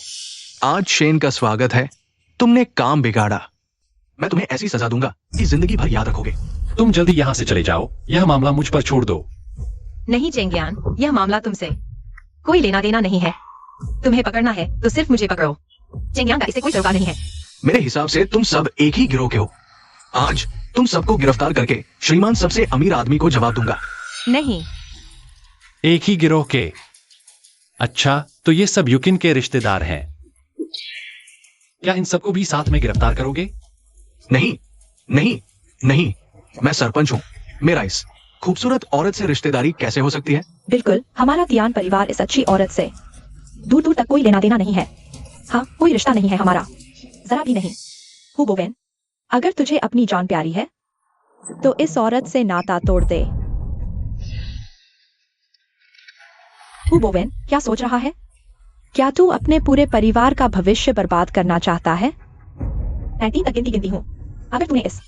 आज शेन का स्वागत है, तुमने काम बिगाड़ा। मैं तुम्हें ऐसी सजा दूंगा कि जिंदगी भर याद रखोगे। तुम जल्दी यहाँ से चले जाओ। यह मामला मुझ पर छोड़ दो। नहीं चेंगियान, यह मामला तुमसे कोई लेना देना नहीं है। तुम्हें पकड़ना है तो सिर्फ मुझे पकड़ो। चेंगियान का इसे कोई सरोकार नहीं है। मेरे हिसाब से तुम सब एक ही गिरोह के हो। आज तुम सबको गिरफ्तार करके श्रीमान सबसे अमीर आदमी को जवाब दूंगा। नहीं, एक ही गिरोह के? अच्छा, तो ये सब युकिन के रिश्तेदार हैं। क्या इन सबको भी साथ में गिरफ्तार करोगे? नहीं, नहीं, नहीं। मैं सरपंच हूँ। मेरा इस खूबसूरत औरत से रिश्तेदारी कैसे हो सकती है? बिल्कुल, हमारा तियान परिवार इस अच्छी औरत से दूर दूर तक कोई लेना देना नहीं है। हाँ, कोई रिश्ता नहीं है हमारा, जरा भी नहीं। हु बोवेन, अगर तुझे अपनी जान प्यारी है तो इस औरत से नाता तोड़ दे। हु बोवेन, क्या सोच रहा है? क्या तू अपने पूरे परिवार का भविष्य बर्बाद करना चाहता है? 19 तक गिनती हूँ। अगर तूने इस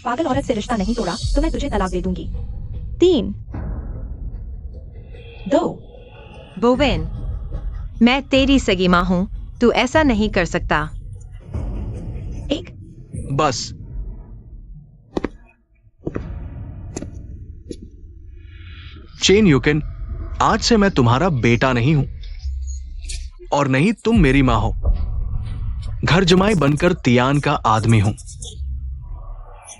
पागल औरत से रिश्ता नहीं तोड़ा तो मैं तुझे तलाक दे दूंगी। 3, 2, बोवेन, मैं तेरी सगी माँ हूँ। तू ऐसा नहीं कर सकता। 1। बस। चेन यूकिन, आज से मैं तुम्हारा बेटा नहीं हूं और नहीं तुम मेरी मां हो। घर जमाई बनकर तियान का आदमी हूं।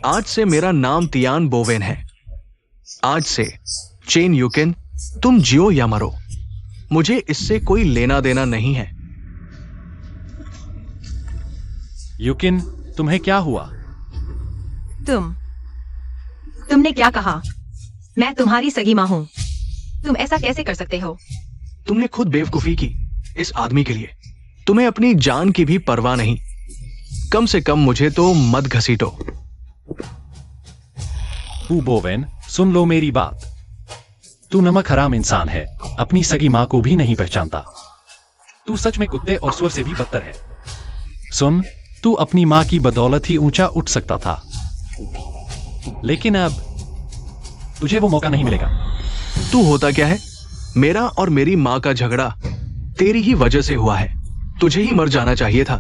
आज से मेरा नाम तियान बोवेन है। आज से चेन यूकिन, तुम जियो या मरो, मुझे इससे कोई लेना देना नहीं है। युकिन, तुम्हें क्या हुआ? तुमने क्या कहा? मैं तुम्हारी सगी माँ हूँ। तुम ऐसा कैसे कर सकते हो? तुमने खुद बेवकूफी की इस आदमी के लिए। तुम्हें अपनी जान की भी परवाह नहीं। कम से कम मुझे तो मत घसीटो। हु बोवेन, सुन लो मेरी बात। तू नमक हराम इंसान है, अपनी सगी माँ को भी नहीं पहचानता। तू सच में कुत्ते और सुअर से भी बदतर है। सुन, तू अपनी माँ की बदौलत ही ऊंचा उठ सकता था, लेकिन अब तुझे वो मौका नहीं मिलेगा। तू होता क्या है? मेरा और मेरी माँ का झगड़ा तेरी ही वजह से हुआ है। तुझे ही मर जाना चाहिए था।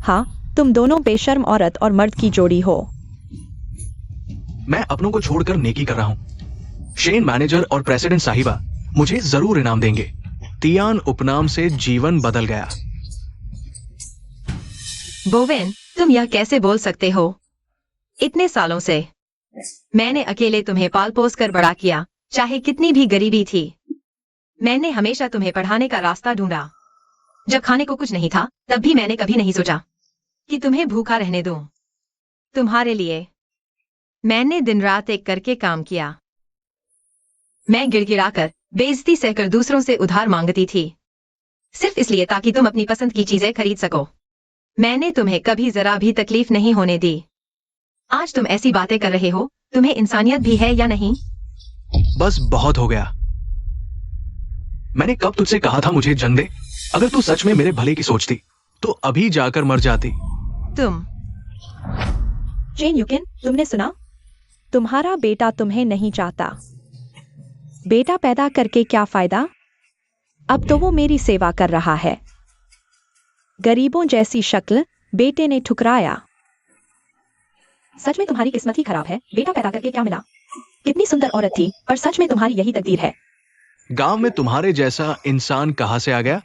हाँ, तुम दोनों बेशर्म औरत और मर्द की जोड़ी हो। मैं अपनों को छोड़कर नेकी कर रहा हूँ। शेन मैनेजर और प्रेसिडेंट साहिबा मुझे जरूर इनाम देंगे। तियान उपनाम से जीवन बदल गया। बोवेन, तुम यह कैसे बोल सकते हो? इतने सालों से मैंने अकेले तुम्हें पाल पोस कर बड़ा किया, चाहे कितनी भी गरीबी थी। मैंने हमेशा तुम्हें पढ़ाने का रास्ता ढूंढा। जब खाने को कुछ नहीं था, तब भी मैंने कभी नहीं सोचा कि तुम्हें भूखा रहने दूं। तुम्हारे लिए मैंने दिन रात एक करके काम किया। मैं गिड़गिड़ाकर, बेइज्जती सहकर दूसरों से उधार मांगती थी, सिर्फ इसलिए ताकि तुम अपनी पसंद की चीजें खरीद सको। मैंने तुम्हें कभी जरा भी तकलीफ नहीं होने दी। आज तुम ऐसी बातें कर रहे हो, तुम्हें इंसानियत भी है या नहीं? बस बहुत हो गया। मैंने कब तुझसे कहा था मुझे जन्म दे? अगर तू सच में मेरे भले की सोचती तो अभी जाकर मर जाती। तुम जेन यूकिन, तुमने सुना? तुम्हारा बेटा तुम्हें नहीं चाहता। बेटा पैदा करके क्या फायदा? अब तो वो मेरी सेवा कर रहा है। गरीबों जैसी शक्ल बेटे ने ठुकराया। सच में तुम्हारी किस्मत ही खराब है। बेटा पैदा करके क्या मिला? कितनी सुंदर औरत थी, पर सच में तुम्हारी यही तकदीर है। गांव में तुम्हारे जैसा इंसान कहां से आ गया?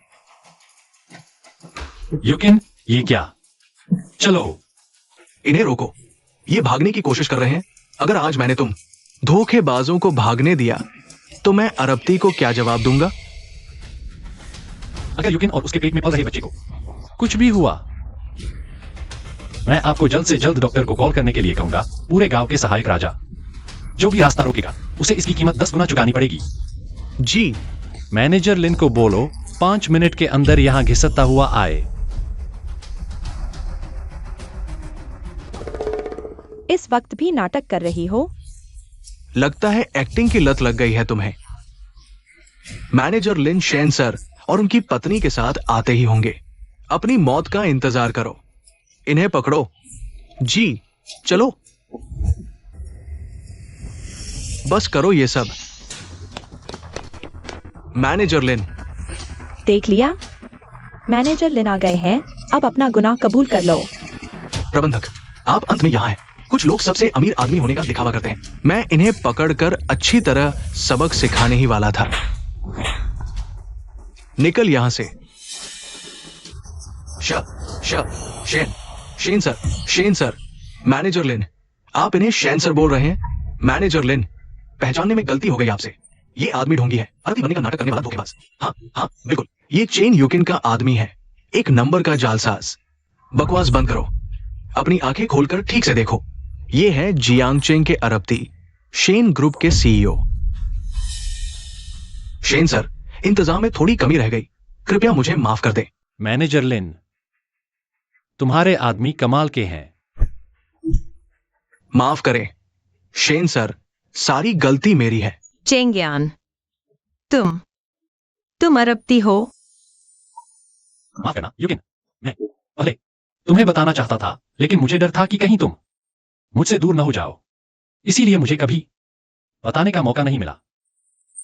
युकिन, ये क्या? चलो, इन्हें रोको। ये भागने की कोशिश कर रहे हैं। अगर आज मैंने तुम धोखेबाजों को भागने दिया तो मैं अरबती को क्या जवाब दूंगा? अगर युकिन और उसके पेट में पल रहे बच्चे को कुछ भी हुआ, मैं आपको जल्द से जल्द डॉक्टर को कॉल करने के लिए कहूंगा। पूरे गांव के सहायक राजा जो भी रास्ता रोकेगा, उसे इसकी कीमत 10 गुना चुकानी पड़ेगी। जी। मैनेजर लिन को बोलो 5 मिनट के अंदर यहां घिसता हुआ आए। इस वक्त भी नाटक कर रही हो? लगता है एक्टिंग की लत लग गई है तुम्हें। मैनेजर लिन शेन सर और उनकी पत्नी के साथ आते ही होंगे। अपनी मौत का इंतजार करो। इन्हें पकड़ो। जी, चलो। बस करो ये सब। मैनेजर लिन। देख लिया? मैनेजर लिन आ गए हैं। अब अपना गुनाह कबूल कर लो। प्रबंधक, आप अंत में यहां हैं। कुछ लोग सबसे अमीर आदमी होने का दिखावा करते हैं। मैं इन्हें पकड़कर अच्छी तरह सबक सिखाने ही वाला था। निकल यहां से। Shane sir. मैनेजर लिन, आप इन्हें शेन सर बोल रहे हैं? मैनेजर लिन, पहचानने में गलती हो गई आपसे। ये आदमी ढोंगी है, अरबी बनने का नाटक करने वाला धोखेबाज। हाँ, बिल्कुल। ये चेन यूकिन का आदमी है, एक नंबर का जालसाज। बकवास बंद करो। अपनी आंखें खोलकर ठीक से देखो। ये है जियांगचेंग के अरबती, शेन ग्रुप के सीईओ। शेन सर, इंतजाम में थोड़ी कमी रह गई, कृपया मुझे माफ कर दें। मैनेजर लिन, तुम्हारे आदमी कमाल के हैं। माफ करें शेन सर, सारी गलती मेरी है। चेंग्यान, तुम अरबती हो? माफ करना युकिन, मैं पहले तुम्हें बताना चाहता था, लेकिन मुझे डर था कि कहीं तुम मुझसे दूर न हो जाओ, इसीलिए मुझे कभी बताने का मौका नहीं मिला।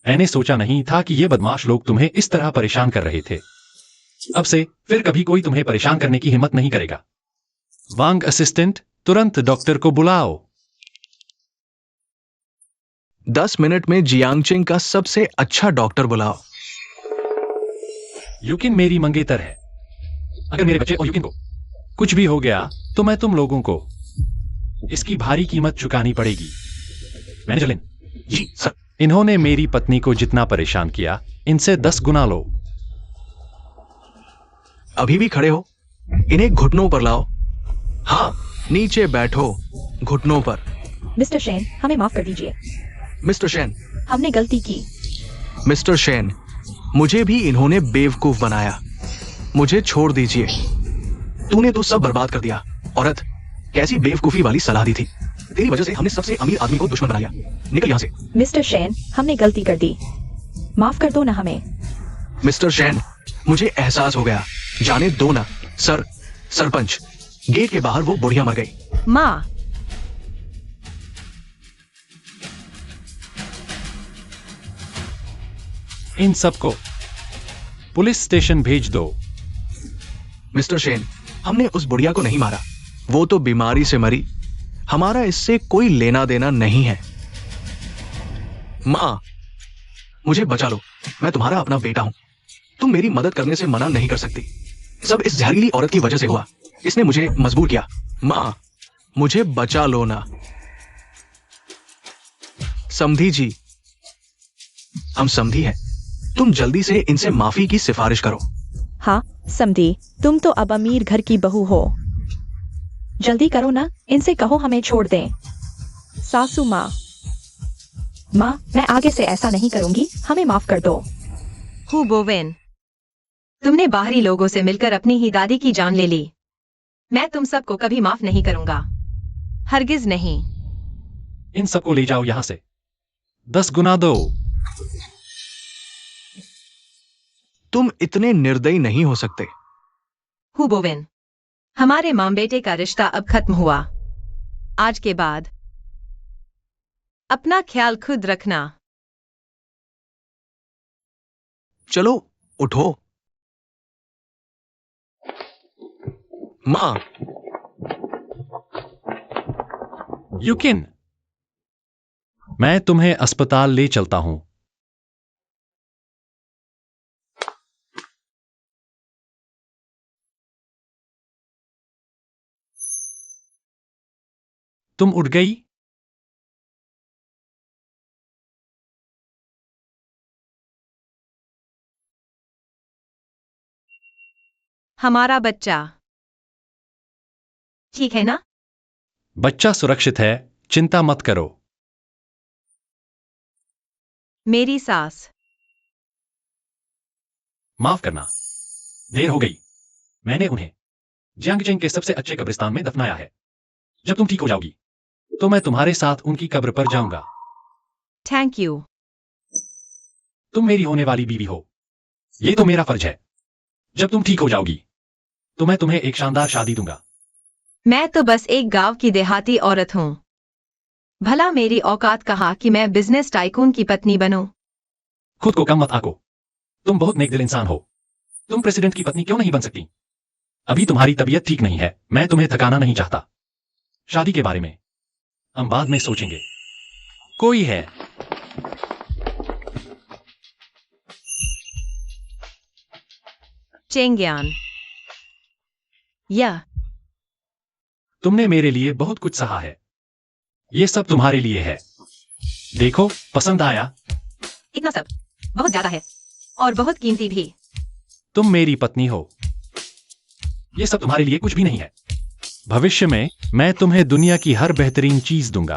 मैंने सोचा नहीं था कि ये बदमाश लोग तुम्हें इस तरह परेशान कर रहे थे। अब से फिर कभी कोई तुम्हें परेशान करने की हिम्मत नहीं करेगा। वांग असिस्टेंट, तुरंत डॉक्टर को बुलाओ। 10 मिनट में जियांगचेंग का सबसे अच्छा डॉक्टर बुलाओ। युकिन मेरी मंगेतर है। अगर मेरे बच्चे और युकिन को कुछ भी हो गया तो मैं तुम लोगों को इसकी भारी कीमत चुकानी पड़ेगी। मैनेजर लिन। जी सर। इन्होंने मेरी पत्नी को जितना परेशान किया, इनसे 10 गुना लो। अभी भी खड़े हो? इन्हें घुटनों पर लाओ। हाँ, नीचे बैठो, घुटनों पर। मिस्टर शेन, हमें माफ कर दीजिए। Mister Shane. हमने गलती की। मिस्टर शेन, मुझे भी इन्होंने बेवकूफ बनाया। मुझे छोड़ दीजिए। तूने तो सब बर्बाद कर दिया। औरत, कैसी बेवकूफी वाली सलाह दी थी। तेरी वजह से हमने सबसे अमीर आदमी को दुश्मन बनाया। निकल यहां से। मिस्टर शेन, हमने गलती कर दी, माफ कर दो ना हमें। मिस्टर शेन, मुझे एहसास हो गया। जाने दो ना सर। सरपंच, गेट के बाहर वो बुढ़िया मर गई। माँ, इन सबको पुलिस स्टेशन भेज दो। मिस्टर शेन, हमने उस बुढ़िया को नहीं मारा। वो तो बीमारी से मरी। हमारा इससे कोई लेना देना नहीं है। माँ, मुझे बचा लो। मैं तुम्हारा अपना बेटा हूं। तुम मेरी मदद करने से मना नहीं कर सकती। सब इस जहरीली औरत की वजह से हुआ। इसने मुझे मजबूर किया। माँ, मुझे बचा लो ना। समधी जी, हम समधी हैं। तुम जल्दी से इनसे माफी की सिफारिश करो। हाँ समधी, तुम तो अब अमीर घर की बहू हो। जल्दी करो ना, इनसे कहो हमें छोड़ दें। सासू माँ, माँ मैं आगे से ऐसा नहीं करूंगी, हमें माफ कर दो। हु बोवेन, तुमने बाहरी लोगों से मिलकर अपनी ही दादी की जान ले ली। मैं तुम सबको कभी माफ नहीं करूंगा, हरगिज नहीं। इन सबको ले जाओ यहां से। 10 गुना दो। तुम इतने निर्दयी नहीं हो सकते। हु बोवेन, हमारे मां बेटे का रिश्ता अब खत्म हुआ। आज के बाद अपना ख्याल खुद रखना। चलो उठो। माँ, युकिन, मैं तुम्हें अस्पताल ले चलता हूं। तुम उठ गई? हमारा बच्चा ठीक है ना? बच्चा सुरक्षित है, चिंता मत करो। मेरी सास, माफ करना, देर हो गई। मैंने उन्हें जियांगजेंग के सबसे अच्छे कब्रिस्तान में दफनाया है। जब तुम ठीक हो जाओगी तो मैं तुम्हारे साथ उनकी कब्र पर जाऊंगा। Thank you. तुम मेरी होने वाली बीवी हो, ये तो मेरा फर्ज है। जब तुम ठीक हो जाओगी तो मैं तुम्हें एक शानदार शादी दूंगा। मैं तो बस एक गांव की देहाती औरत हूं। भला मेरी औकात कहा कि मैं बिजनेस टाइकून की पत्नी बनूं। खुद को कम मत आको। तुम बहुत नेक दिल इंसान हो। तुम प्रेसिडेंट की पत्नी क्यों नहीं बन सकती? अभी तुम्हारी तबीयत ठीक नहीं है, मैं तुम्हें थकाना नहीं चाहता। शादी के बारे में हम बाद में सोचेंगे। कोई है? चेंग्यान, यह तुमने मेरे लिए बहुत कुछ सहा है। ये सब तुम्हारे लिए है। देखो, पसंद आया? इतना सब बहुत ज्यादा है और बहुत कीमती भी। तुम मेरी पत्नी हो, ये सब तुम्हारे लिए कुछ भी नहीं है। भविष्य में मैं तुम्हें दुनिया की हर बेहतरीन चीज दूंगा।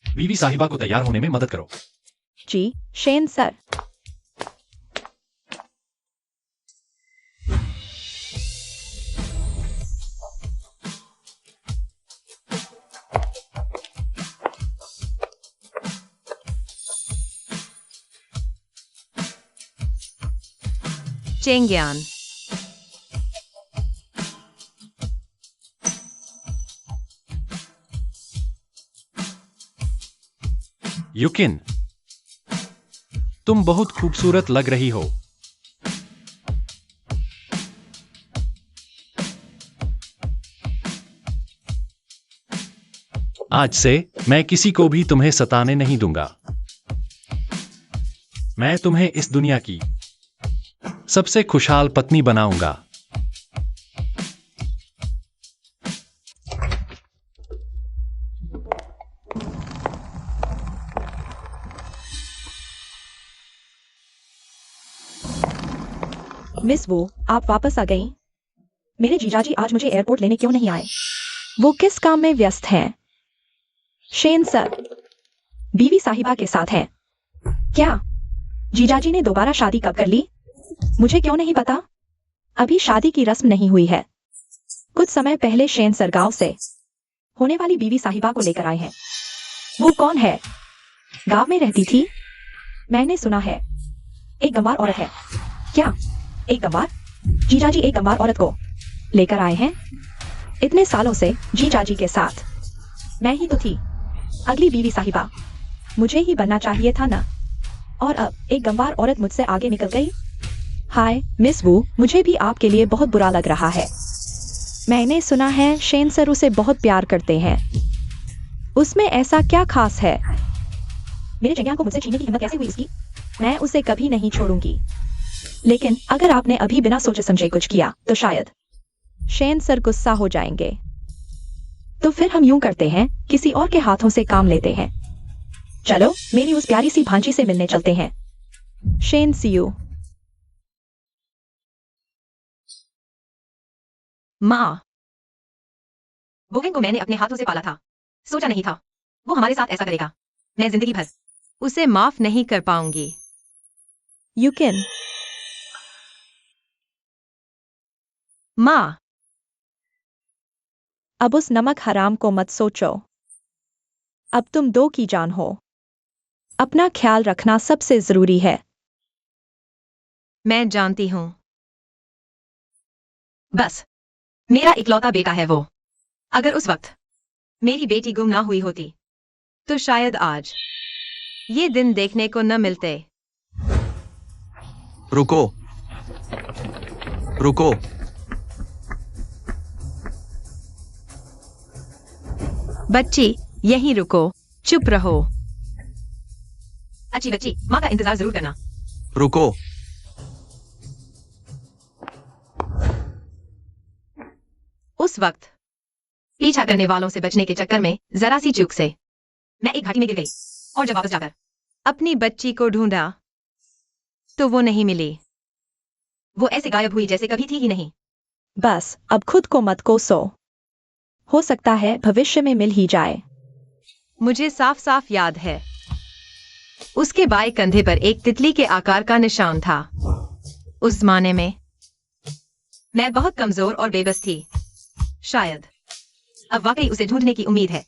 बीवी साहिबा को तैयार होने में मदद करो। जी शेन सर। चेंग्यान, युकिन, तुम बहुत खूबसूरत लग रही हो। आज से मैं किसी को भी तुम्हें सताने नहीं दूंगा। मैं तुम्हें इस दुनिया की सबसे खुशहाल पत्नी बनाऊंगा। मिस वो, आप वापस आ गई। मेरे जीजाजी आज मुझे एयरपोर्ट लेने क्यों नहीं आए? वो किस काम में व्यस्त हैं? शेन सर बीवी साहिबा के साथ हैं क्या? जीजाजी ने दोबारा शादी कब कर ली? मुझे क्यों नहीं पता? अभी शादी की रस्म नहीं हुई है। कुछ समय पहले शेन सर गांव से होने वाली बीवी साहिबा को लेकर आए हैं। वो कौन है? गांव में रहती थी? मैंने सुना है एक गंवार औरत है। क्या? एक गंवार? जीजाजी एक गंवार औरत को लेकर आए हैं? इतने सालों से जीजाजी के साथ मैं ही तो थी अगली बीवी साहिबा। मुझे ही बनना चाहिए था ना। और अब एक गंवार औरत मुझसे आगे निकल गई। हाय मिस वू, मुझे भी आपके लिए बहुत बुरा लग रहा है। मैंने सुना है शेन सर उसे बहुत प्यार करते हैं। उसमें ऐसा क्या खास है? मेरे चंग्यान को मुझसे छीनने की हिम्मत कैसे हुई इसकी? मैं उसे कभी नहीं छोड़ूंगी। लेकिन अगर आपने अभी बिना सोचे समझे कुछ किया तो शायद शेन सर गुस्सा हो जाएंगे। तो फिर हम यूं करते हैं, किसी और के हाथों से काम लेते हैं। चलो मेरी उस प्यारी सी भांजी से मिलने चलते हैं। Shane see you. माँ, बोवेन को मैंने अपने हाथों से पाला था। सोचा नहीं था वो हमारे साथ ऐसा करेगा। मैं जिंदगी भर उसे माफ नहीं कर पाऊंगी। You can. माँ, अब उस नमक हराम को मत सोचो। अब तुम दो की जान हो। अपना ख्याल रखना सबसे जरूरी है। मैं जानती हूँ। बस मेरा इकलौता बेटा है वो। अगर उस वक्त मेरी बेटी गुम ना हुई होती तो शायद आज ये दिन देखने को न मिलते। रुको, रुको। बच्ची यहीं रुको, चुप रहो। अच्छी बच्ची, माँ का इंतजार जरूर करना। रुको। उस वक्त पीछा करने वालों से बचने के चक्कर में जरा सी चूक से मैं एक घाटी में गिर गई और जब वापस जाकर अपनी बच्ची को ढूंढा तो वो नहीं मिली। वो ऐसे गायब हुई जैसे कभी थी ही नहीं। बस अब खुद को मत कोसो। हो सकता है भविष्य में मिल ही जाए। मुझे साफ साफ याद है उसके बाएं कंधे पर एक तितली के आकार का निशान था। उस जमाने में मैं बहुत कमजोर और बेबस थी। शायद अब वाकई उसे ढूंढने की उम्मीद है।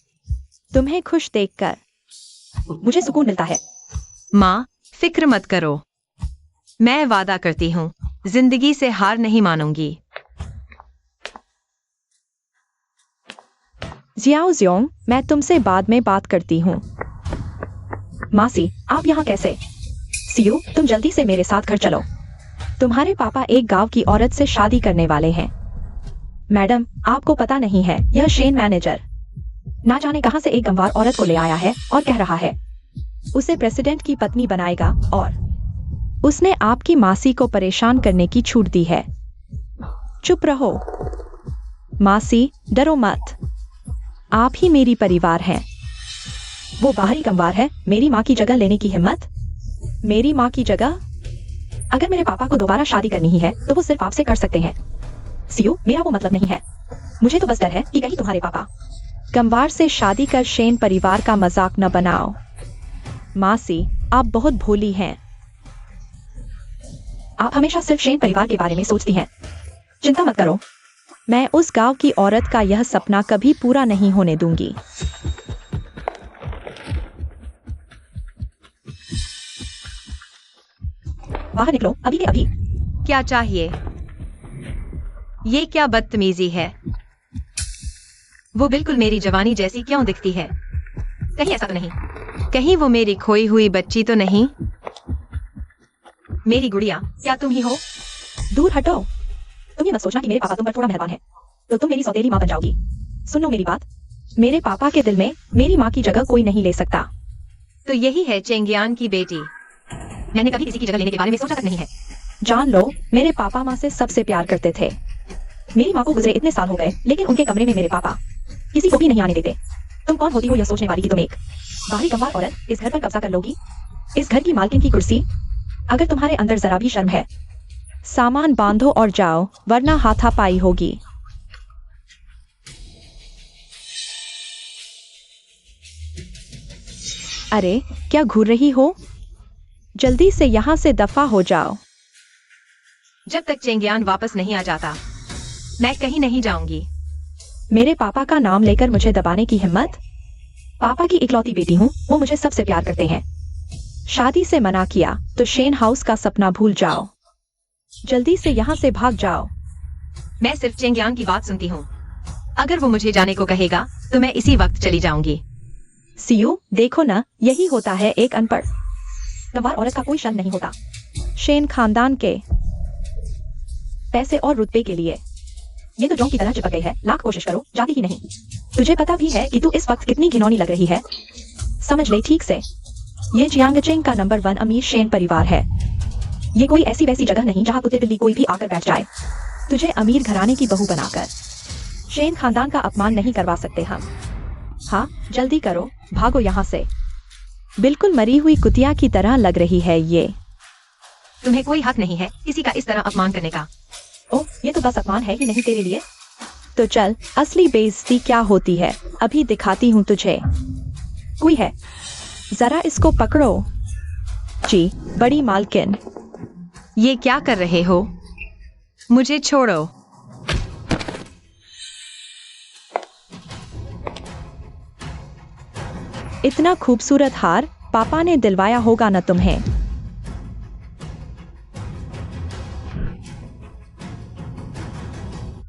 तुम्हें खुश देखकर मुझे सुकून मिलता है। माँ, फिक्र मत करो। मैं वादा करती हूँ जिंदगी से हार नहीं मानूंगी। जियाओ जियोंग, मैं तुमसे बाद में बात करती हूँ। मासी, आप यहाँ कैसे? सियू, तुम जल्दी से मेरे साथ घर चलो। तुम्हारे पापा एक गांव की औरत से शादी करने वाले हैं। मैडम, आपको पता नहीं है, यह शेन मैनेजर ना जाने कहां से एक गंवार औरत को ले आया है और कह रहा है उसे प्रेसिडेंट की पत्नी बनाएगा और उसने आपकी मासी को परेशान करने की छूट दी है। चुप रहो। मासी, डरो मत। आप ही मेरी परिवार हैं। वो बाहरी गंवार है, मेरी माँ की जगह लेने की हिम्मत? मेरी माँ की जगह? अगर मेरे पापा को दोबारा शादी करनी ही है तो वो सिर्फ आपसे कर सकते हैं। सियू, मेरा वो मतलब नहीं है। मुझे तो बस डर है कि कहीं तुम्हारे पापा गंवार से शादी कर शेन परिवार का मजाक न बनाओ। मासी, आप बहुत भोली हैं। आप हमेशा सिर्फ शेन परिवार के बारे में सोचती हैं। चिंता मत करो, मैं उस गांव की औरत का यह सपना कभी पूरा नहीं होने दूंगी। बाहर निकलो, अभी के अभी। क्या चाहिए? ये क्या बदतमीजी है? वो बिल्कुल मेरी जवानी जैसी क्यों दिखती है? कहीं ऐसा तो नहीं? कहीं वो मेरी खोई हुई बच्ची तो नहीं? मेरी गुड़िया, क्या तुम ही हो? दूर हटो। तुम ये मत सोचना कि मेरे पापा तुम पर थोड़ा मेहरबान है तो तुम मेरी सौतेली माँ बन जाओगी। सुन लो मेरी बात, मेरे पापा के दिल में मेरी माँ की जगह कोई नहीं ले सकता। तो यही है चेंगियान की बेटी। मैंने कभी किसी की जगह लेने के बारे में सोचा तक नहीं है। जान लो, मेरे पापा माँ से सबसे प्यार करते थे। मेरी माँ को गुजरे इतने साल हो गए लेकिन उनके कमरे में मेरे पापा किसी को भी नहीं आने देते। तुम कौन होती हो यह सोचने वाली कि तुम एक बाहरी गंवार औरत इस घर पर कब्जा कर लोगी? इस घर की मालकिन की कुर्सी? अगर तुम्हारे अंदर जरा भी शर्म है, सामान बांधो और जाओ, वरना हाथापाई होगी। अरे, क्या घूर रही हो? जल्दी से यहाँ से दफा हो जाओ। जब तक चेंगियान वापस नहीं आ जाता मैं कहीं नहीं जाऊंगी। मेरे पापा का नाम लेकर मुझे दबाने की हिम्मत? पापा की इकलौती बेटी हूँ, वो मुझे सबसे प्यार करते हैं। शादी से मना किया तो शेन हाउस का सपना भूल जाओ। जल्दी से यहाँ से भाग जाओ। मैं सिर्फ चेंगियांग की बात सुनती हूँ। अगर वो मुझे जाने को कहेगा तो मैं इसी वक्त चली जाऊंगी। सियू, देखो ना, यही होता है एक अनपढ़ गंवार औरत का कोई शर्म नहीं होता। शेन खानदान के पैसे और रुतबे के लिए ये तो जोंक की तरह चिपक गई है। लाख कोशिश करो, जाती ही नहीं। तुझे पता भी है कि तू इस वक्त कितनी घिनौनी लग रही है। समझ ले ठीक से, ये जियांगचेंग का नंबर 1 अमीर शेन परिवार है। ये कोई ऐसी वैसी जगह नहीं जहाँ कुत्ते बिल्ली कोई भी आकर बैठ जाए। तुझे अमीर घराने की बहू बनाकर शेन खानदान का अपमान नहीं करवा सकते हम। हाँ, जल्दी करो, भागो यहाँ से। बिल्कुल मरी हुई कुतिया की तरह लग रही है ये। तुम्हें कोई हक नहीं है किसी का इस तरह अपमान करने का। ओह, ये तो बस अपमान है ही नहीं तेरे लिए। तो चल, असली बेइज्जती क्या होती है अभी दिखाती हूँ तुझे। कोई है, जरा इसको पकड़ो। जी, बड़ी मालकिन। ये क्या कर रहे हो? मुझे छोड़ो। इतना खूबसूरत हार पापा ने दिलवाया होगा न तुम्हें।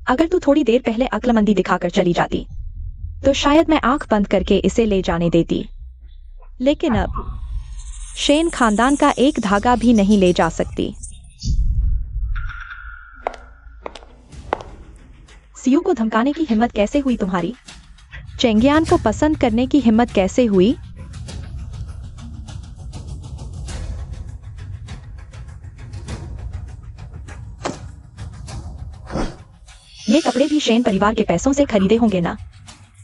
अगर तू थोड़ी देर पहले अक्लमंदी दिखाकर चली जाती तो शायद मैं आंख बंद करके इसे ले जाने देती, लेकिन अब शेन खानदान का एक धागा भी नहीं ले जा सकती। सियू को धमकाने की हिम्मत कैसे हुई तुम्हारी? चेंगियान को पसंद करने की हिम्मत कैसे हुई? ये कपड़े भी शेन परिवार के पैसों से खरीदे होंगे ना?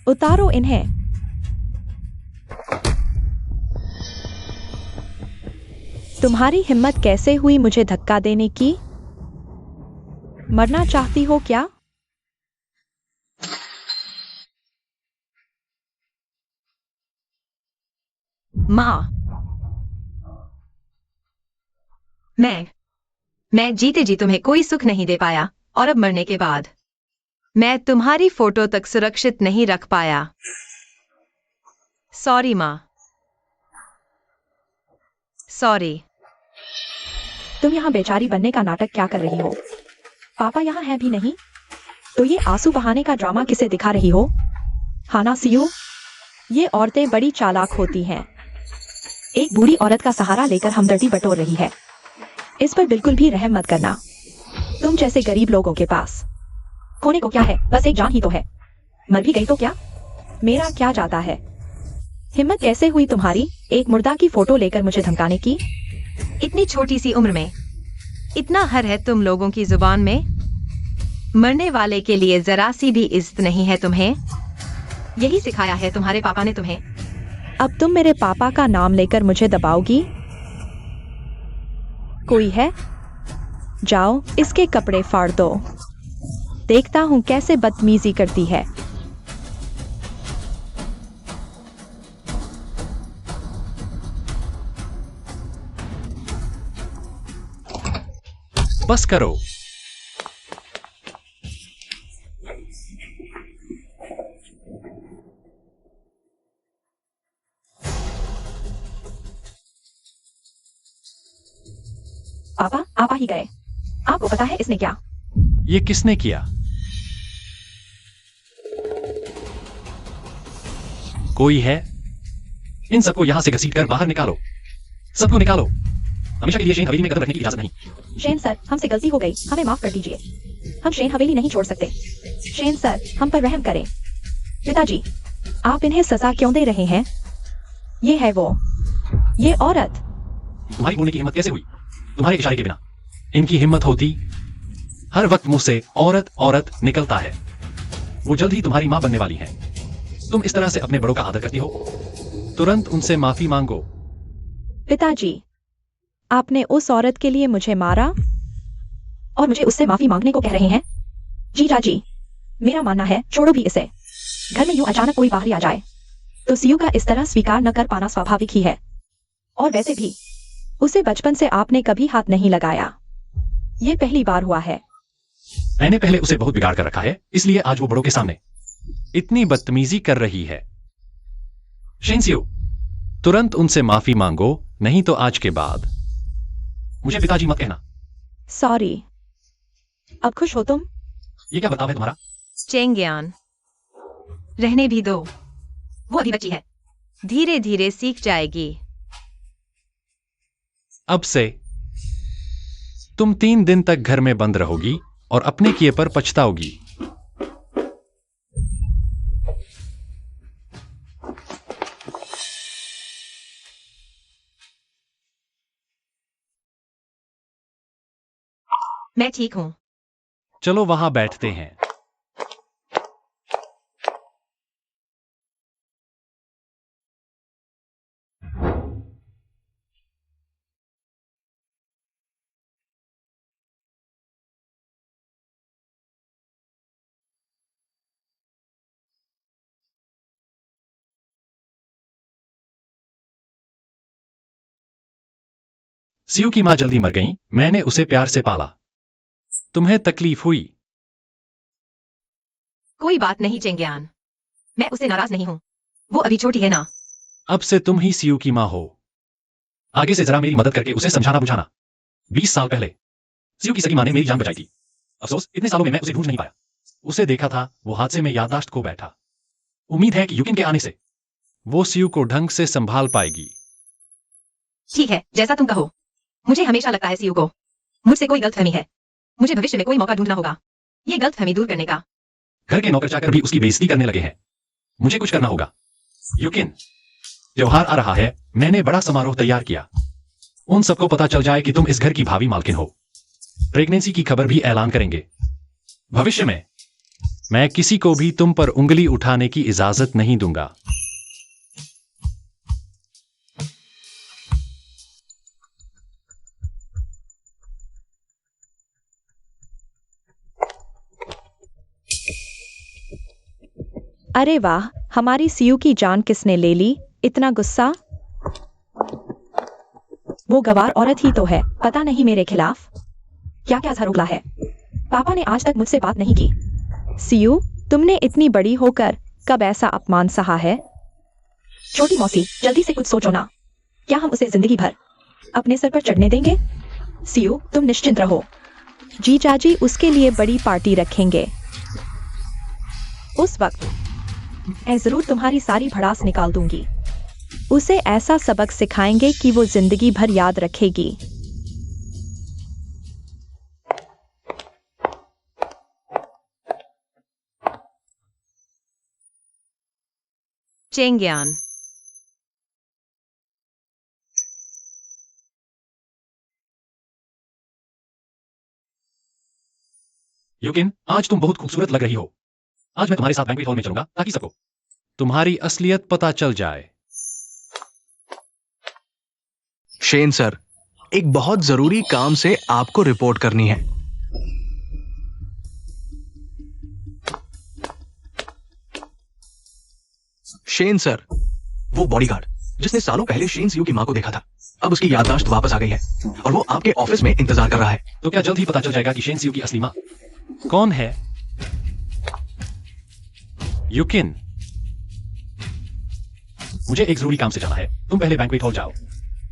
उतारो इन्हें। तुम्हारी हिम्मत कैसे हुई मुझे धक्का देने की? मरना चाहती हो क्या? माँ, मैं जीते जी तुम्हें कोई सुख नहीं दे पाया, और अब मरने के बाद मैं तुम्हारी फोटो तक सुरक्षित नहीं रख पाया। सॉरी माँ, सॉरी। तुम यहाँ बेचारी बनने का नाटक क्या कर रही हो? पापा यहाँ है भी नहीं, तो ये आंसू बहाने का ड्रामा किसे दिखा रही हो? हाना सियू, ये औरतें बड़ी चालाक होती हैं। एक बूढ़ी औरत का सहारा लेकर हमदर्दी बटोर रही है। इस पर बिल्कुल भी रहम मत करना। तुम जैसे गरीब लोगों के पास खोने को क्या है, बस एक जान ही तो है। मर भी गई तो क्या, मेरा क्या जाता है। हिम्मत कैसे हुई तुम्हारी एक मुर्दा की फोटो लेकर मुझे धमकाने की? इतनी छोटी सी उम्र में इतना हर है तुम लोगों की जुबान में। मरने वाले के लिए जरा सी भी इज्जत नहीं है तुम्हें। यही सिखाया है तुम्हारे पापा ने तुम्हें। अब तुम मेरे पापा का नाम लेकर मुझे दबाओगी? कोई है? जाओ, इसके कपड़े फाड़ दो। देखता हूं कैसे बदतमीजी करती है। बस करो। पापा, आप आ ही गए। आपको पता है इसने क्या? ये किसने किया? कोई है? इन सबको यहां से घसीट कर बाहर निकालो। सबको निकालो। हमेशा के लिए शेन हवेली में कदम रखने की इजाजत नहीं। शेन सर, हमसे गलती हो गई, हमें माफ कर दीजिए। हम शेन हवेली नहीं छोड़ सकते। शेन सर, हम पर रहम करें। पिताजी, आप इन्हें सजा क्यों दे रहे हैं? ये है वो, ये औरत। तुम्हारी बोलने की हिम्मत कैसे हुई? तुम्हारे इशारे के बिना। इनकी हिम्मत होती, हर वक्त मुंह से औरत औरत निकलता है। वो जल्द ही तुम्हारी मां बनने वाली है। तुम इस तरह से अपने बड़ों का आदर करती हो? तुरंत उनसे माफी मांगो। पिताजी, आपने उस औरत के लिए मुझे मारा और मुझे उससे माफी मांगने को कह रहे हैं? जीजा जी, मेरा मानना है छोड़ो भी इसे। घर में यूं अचानक कोई बाहरी आ जाए तो सियू का इस तरह स्वीकार न कर पाना स्वाभाविक ही है। और वैसे भी उसे बचपन से आपने कभी हाथ नहीं लगाया, ये पहली बार हुआ है। मैंने पहले उसे बहुत बिगाड़ कर रखा है, इसलिए आज वो बड़ों के सामने इतनी बदतमीजी कर रही है। शेनसियो, तुरंत उनसे माफी मांगो, नहीं तो आज के बाद मुझे पिताजी मत कहना। सॉरी। अब खुश हो तुम? ये क्या बर्ताव है तुम्हारा? चेंगयान, रहने भी दो, वो अभी बच्ची है, धीरे धीरे सीख जाएगी। अब से तुम 3 दिन तक घर में बंद रहोगी और अपने किए पर पछताओगी। मैं ठीक हूँ। चलो वहां बैठते हैं। सियू की मां जल्दी मर गई। मैंने उसे प्यार से पाला। तुम्हें तकलीफ हुई? कोई बात नहीं चेंगयान, मैं उससे नाराज नहीं हूँ, वो अभी छोटी है ना। अब से तुम ही सियू की मां हो। आगे से जरा मेरी मदद करके उसे समझाना बुझाना। 20 साल पहले सियू की सगी मां ने मेरी जान बचाई थी। अफसोस इतने सालों में मैं उसे ढूंढ नहीं पाया। उसे देखा था, वो हादसे में याददाश्त खो बैठा। उम्मीद है कि युकिन के आने से वो सियू को ढंग से संभाल पाएगी। ठीक है, जैसा तुम कहो। मुझे हमेशा लगता है सियू को मुझसे कोई गलतफहमी है। मुझे भविष्य में कोई मौका ढूंढना होगा ये गलतफहमी दूर करने का। घर के नौकर चाकर भी उसकी बेइज्जती करने लगे हैं। मुझे कुछ करना होगा। युकिन, त्योहार आ रहा है। मैंने बड़ा समारोह तैयार किया। उन सबको पता चल जाए कि तुम इस घर की भावी मालकिन हो। प्रेगनेंसी की खबर भी ऐलान करेंगे। भविष्य में मैं किसी को भी तुम पर उंगली उठाने की इजाजत नहीं दूंगा। अरे वाह, हमारी सियू की जान किसने ले ली? इतना गुस्सा? वो गवार औरत ही तो है, पता नहीं मेरे खिलाफ क्या क्या झरोखला है। पापा ने आज तक मुझसे बात नहीं की। सियू, तुमने इतनी बड़ी होकर कब ऐसा अपमान सहा है? छोटी मौसी, जल्दी से कुछ सोचो ना। क्या हम उसे जिंदगी भर अपने सर पर चढ़ने देंगे? सियू, तुम निश्चिंत रहो। जीजाजी उसके लिए बड़ी पार्टी रखेंगे। उस वक्त मैं जरूर तुम्हारी सारी भड़ास निकाल दूंगी। उसे ऐसा सबक सिखाएंगे कि वो जिंदगी भर याद रखेगी। चेंगयान, युकिन, आज तुम बहुत खूबसूरत लग रही हो। आज मैं तुम्हारे साथ बैंक्वेट हॉल में चलूंगा ताकि सबको तुम्हारी असलियत पता चल जाए। शेन सर, एक बहुत जरूरी काम से आपको रिपोर्ट करनी है। शेन सर, वो बॉडीगार्ड जिसने सालों पहले शेन सियू की मां को देखा था, अब उसकी याददाश्त वापस आ गई है और वो आपके ऑफिस में इंतजार कर रहा है। तो क्या जल्द ही पता चल जाएगा कि शेन सियू की असली मां कौन है? युकिन, मुझे एक जरूरी काम से जाना है। तुम पहले बैंक्वेट हॉल जाओ,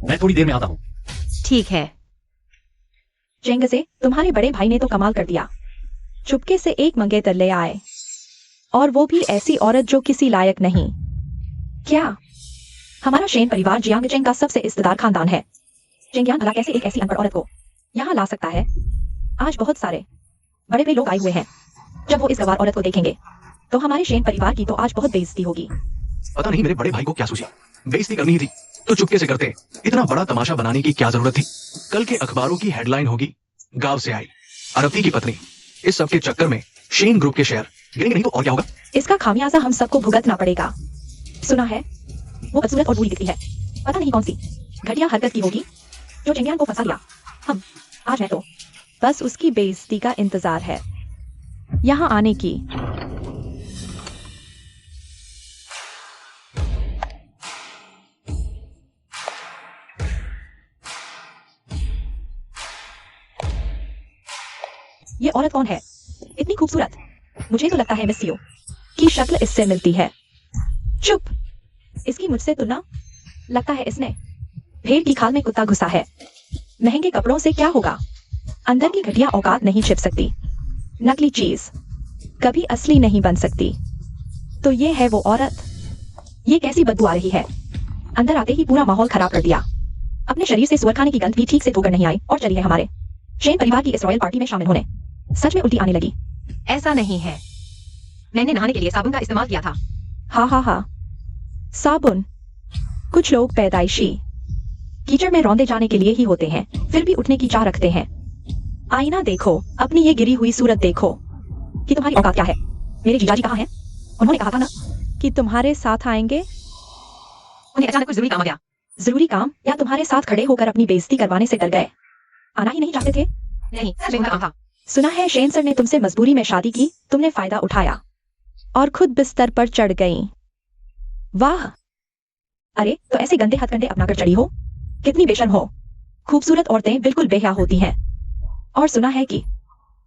मैं थोड़ी देर में आता हूं। ठीक है। चेंगसे, तुम्हारे बड़े भाई ने तो कमाल कर दिया। चुपके से एक मंगेतर ले आए, और वो भी ऐसी औरत जो किसी लायक नहीं। क्या हमारा शेन परिवार जियांगचेंग का सबसे इज्जतदार खानदान है। चेंगयान भला कैसे एक ऐसी अनपढ़ औरत को यहाँ ला सकता है? आज बहुत सारे बड़े बड़े लोग आए हुए हैं। जब वो इस गवार औरत को देखेंगे तो हमारे शेन परिवार की तो आज बहुत बेइज्जती होगी। पता नहीं मेरे बड़े भाई को क्या सूझी, बेइज्जती करनी ही थी तो चुपके से करते। इतना बड़ा तमाशा बनाने की क्या जरूरत थी? कल के अखबारों की हेडलाइन होगी, गांव से आई अरबती की पत्नी। इस सब के चक्कर में शेन ग्रुप के शेयर गिरेंगे नहीं तो और क्या होगा? इसका खामियाजा हम सबको भुगतना पड़ेगा। सुना है वो बदसूरत और बुरी दिखती है, पता नहीं कौन सी घटिया हरकत की होगी जो चेंगयान को फंसा लिया। हम आज मैं तो बस उसकी बेइज्जती का इंतजार है यहाँ आने की। ये औरत कौन है? इतनी खूबसूरत। मुझे तो लगता है मिस सियो की शक्ल इससे मिलती है। चुप, इसकी मुझसे तुलना? लगता है इसने भेड़ की खाल में कुत्ता घुसा है। महंगे कपड़ों से क्या होगा? अंदर की घटिया औकात नहीं छिप सकती। नकली चीज कभी असली नहीं बन सकती। तो ये है वो औरत। ये कैसी बदबू आ रही है। अंदर आते ही पूरा माहौल खराब कर दिया। अपने शरीर से सुअर खाने की गंध भी ठीक से धोकर नहीं आई और चली है हमारे शेन परिवार की इस रॉयल पार्टी में शामिल होने। सच में उल्टी आने लगी। ऐसा नहीं है, मैंने नहाने के लिए साबुन का इस्तेमाल किया था। हाँ, साबुन। कुछ लोग पैदाइशी कीचड़ में रौंदे जाने के लिए ही होते हैं, फिर भी उठने की चाह रखते हैं। आईना देखो, अपनी ये गिरी हुई सूरत देखो कि तुम्हारी औकात क्या है। मेरे जीजाजी कहाँ हैं? उन्होंने कहा था ना कि तुम्हारे साथ आएंगे। उन्हें अचानक कुछ जरूरी काम आ गया। जरूरी काम या तुम्हारे साथ खड़े होकर अपनी बेइज्जती करवाने से डर गए? आना ही नहीं चाहते थे? नहीं, सच में उनका काम था। सुना है शेन सर ने तुमसे मजबूरी में शादी की, तुमने फायदा उठाया और खुद बिस्तर पर चढ़ गई। वाह, अरे तो ऐसे गंदे हथकंडे अपनाकर चढ़ी हो? कितनी बेशर्म हो। खूबसूरत औरतें बिल्कुल बेहया होती हैं। और सुना है कि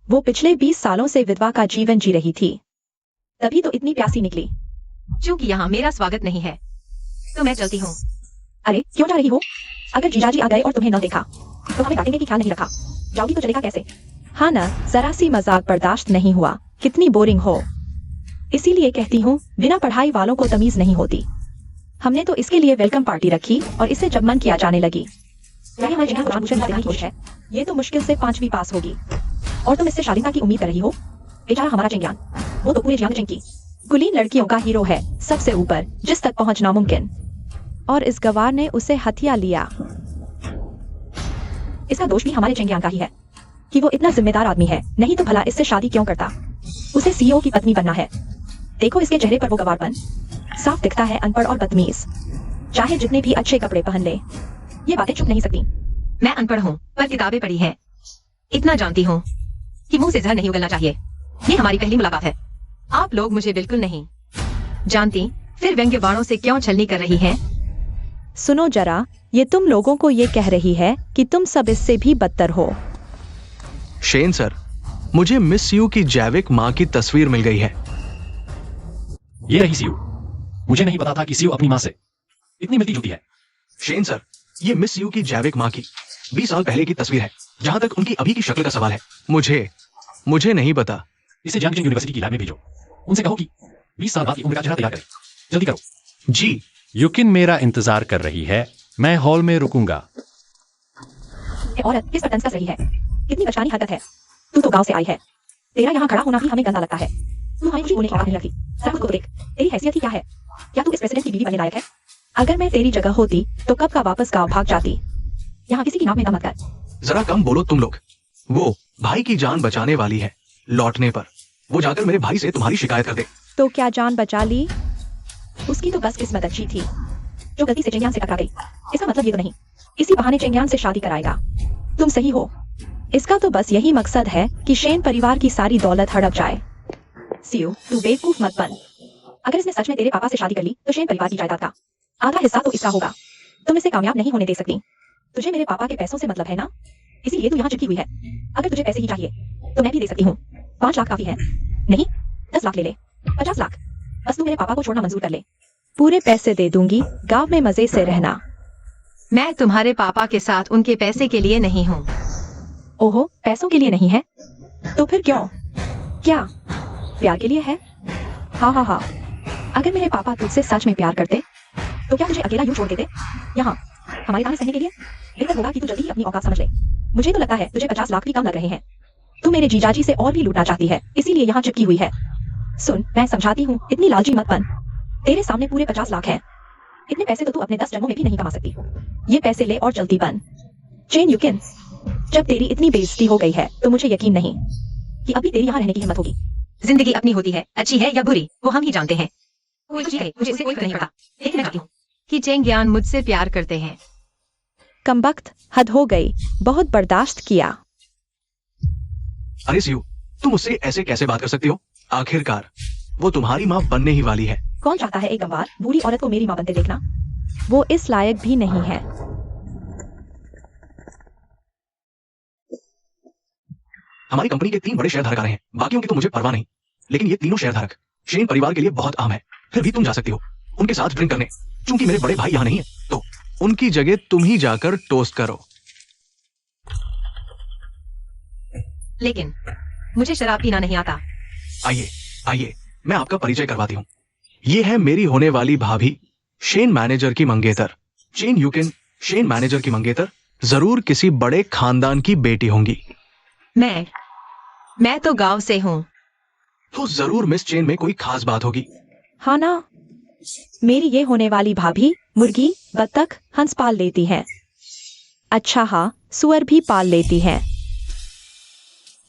वो पिछले 20 सालों से विधवा का जीवन जी रही थी, तभी तो इतनी प्यासी निकली। क्योंकि यहाँ मेरा स्वागत नहीं है, तो मैं चलती हूँ। अरे क्यों जा रही हो? अगर जीजाजी आ गए और तुम्हें न देखा तो हमें डांटेंगे कि ख्याल नहीं रखा। जाओगी तो चलेगा कैसे? हाँ ना, जरा सी मजाक बर्दाश्त नहीं हुआ। कितनी बोरिंग हो। इसीलिए कहती हूँ, बिना पढ़ाई वालों को तमीज नहीं होती। हमने तो इसके लिए वेलकम पार्टी रखी और इसे जब मन किया जाने लगी। ये तो मुश्किल से 5वीं पास होगी और तुम इससे शालीनता की उम्मीद कर रही हो। बेचारा हमारा चेंगियान, वो तो पूरे जियांग चेंग की कुलीन लड़कियों का हीरो है, सबसे ऊपर जिस तक पहुंच नामुमकिन। और इस गवार ने उसे हथिया लिया। इसका दोष भी हमारे चेंगियान का ही है कि वो इतना जिम्मेदार आदमी है, नहीं तो भला इससे शादी क्यों करता। उसे सीईओ की पत्नी बनना है। देखो इसके चेहरे पर वो गवारपन साफ दिखता है, अनपढ़ और बदतमीज। चाहे जितने भी अच्छे कपड़े पहन ले, ये बातें छुप नहीं सकती। मैं अनपढ़ हूँ पर किताबें पढ़ी हैं। इतना जानती हूँ कि मुंह से जहर नहीं उगलना चाहिए। ये हमारी पहली मुलाकात है। आप लोग मुझे बिल्कुल नहीं जानती, फिर व्यंग्य बाणों से क्यों छलनी कर रही हैं? सुनो जरा, ये तुम लोगों को ये कह रही है कि तुम सब इससे भी बदतर हो। शेन सर, मुझे मिस यू की जैविक माँ की तस्वीर मिल गई है। ये रही सीयू। मुझे नहीं पता था कि सीयू अपनी माँ से इतनी मिलती जुलती है। शेन सर, ये मिस यू की जैविक माँ की 20 साल पहले की तस्वीर है। जहां तक उनकी अभी की शक्ल का सवाल है, मुझे नहीं पता। इसे जंगजिंग यूनिवर्सिटी की लैब में भेजो। उनसे कहो कि 20 साल बाद की उम्र का चेहरा तैयार करें। जल्दी करो। जी। युकिन मेरा इंतजार कर रही है। मैं हॉल में रुकूंगा। ये औरत किस पर तंज कस रही है? कितनी बचकानी हरकत है। तू तो गांव से आई है, तेरा यहाँ खड़ा होना भी हमें गंदा लगता है। तू हमें खुशी होने की बात नहीं रखती। सब खुद को देख, तेरी हैसियत ही क्या है? क्या तू इस प्रेसिडेंट की बीवी बनने लायक है? अगर मैं तेरी जगह होती तो कब का वापस गांव भाग जाती। यहाँ किसी की नाक में दम मत कर। जरा कम बोलो तुम लोग। वो भाई की जान बचाने वाली है। लौटने पर वो जाकर मेरे भाई से तुम्हारी शिकायत कर दे। तो क्या जान बचा ली? उसकी तो बस किस्मत अच्छी थी जो गलती से चेंगियान से टकरा गई। इसका मतलब ये तो नहीं इसी बहाने चेंगियान से शादी कराएगा। तुम सही हो। इसका तो बस यही मकसद है कि शेन परिवार की सारी दौलत हड़प जाए। सीयू, तू बेवकूफ मत बन। अगर इसने सच में तेरे पापा से शादी कर ली तो शेन परिवार की जायदाद का आधा हिस्सा तो इसका होगा। तुम इसे कामयाब नहीं होने दे सकती। तुझे मेरे पापा के पैसों से मतलब है ना, इसीलिए तू यहाँ चिपकी हुई है। अगर तुझे पैसे ही चाहिए तो मैं भी दे सकती हूँ। 5 लाख काफी है। नहीं, 10 लाख ले ले, 50 लाख। बस तू मेरे पापा को छोड़ना मंजूर कर ले। पूरे पैसे दे दूंगी, गांव में मजे से रहना। मैं तुम्हारे पापा के साथ उनके पैसे के लिए नहीं हूँ। ओहो, पैसों के लिए नहीं है तो फिर क्यों? क्या प्यार के लिए है? हाँ। अगर मेरे पापा तुझसे सच में प्यार करते तो क्या मुझे अकेला यूं छोड़ देते यहाँ हमारे ताने सहने के लिए? बेहतर होगा कि तू जल्दी ही अपनी औकात समझ ले। मुझे तो लगता है तुझे 50 लाख भी कम लग रहे हैं। तू मेरे जीजाजी से और भी लूटना चाहती है, इसीलिए यहाँ चिपकी हुई है। सुन, मैं समझाती हूँ, इतनी लालची मत बन। तेरे सामने पूरे 50 लाख हैं। इतने पैसे तो तू अपने 10 जन्मों में भी नहीं कमा सकती। ये पैसे ले और जल्दी बन। चेन युकिन, जब तेरी इतनी बेइज्जती हो गई है तो मुझे यकीन नहीं कि अभी तेरी यहाँ रहने की हिम्मत होगी। जिंदगी अपनी होती है, अच्छी है या बुरी वो हम ही जानते हैं। कोई कुछ कहे, मुझे इससे कोई फर्क नहीं पड़ता। लेकिन मैं चाहती हूँ कि चेंगियान मुझसे प्यार करते हैं। कमबख्त, हद हो गई। बहुत बर्दाश्त किया। अरे सीयू, तुम मुझसे ऐसे कैसे बात कर सकती हो? आखिरकार वो तुम्हारी माँ बनने ही वाली है। कौन चाहता है एक गंवार बूढ़ी औरत को मेरी माँ बनते देखना? वो इस लायक भी नहीं है। हमारी कंपनी के 3 बड़े शेयरधारक आ रहे हैं। बाकियों की तो मुझे परवाह नहीं, लेकिन ये तीनों शेयरधारक शेन परिवार के लिए बहुत अहम है। फिर भी तुम जा सकती हो उनके साथ ड्रिंक करने। चूंकि मेरे बड़े भाई यहाँ नहीं है तो उनकी जगह तुम ही जाकर टोस्ट करो। लेकिन मुझे शराब पीना नहीं आता। आइए आइए, मैं आपका परिचय करवाती हूँ। ये है मेरी होने वाली भाभी, शेन मैनेजर की मंगेतर। शेन यूकिन, शेन मैनेजर की मंगेतर जरूर किसी बड़े खानदान की बेटी होंगी। मैं तो गांव से हूँ। तो जरूर मिस चेन में कोई खास बात होगी। हाँ ना, मेरी ये होने वाली भाभी मुर्गी, बत्तख, हंस पाल लेती है। अच्छा हाँ, सुअर भी पाल लेती है।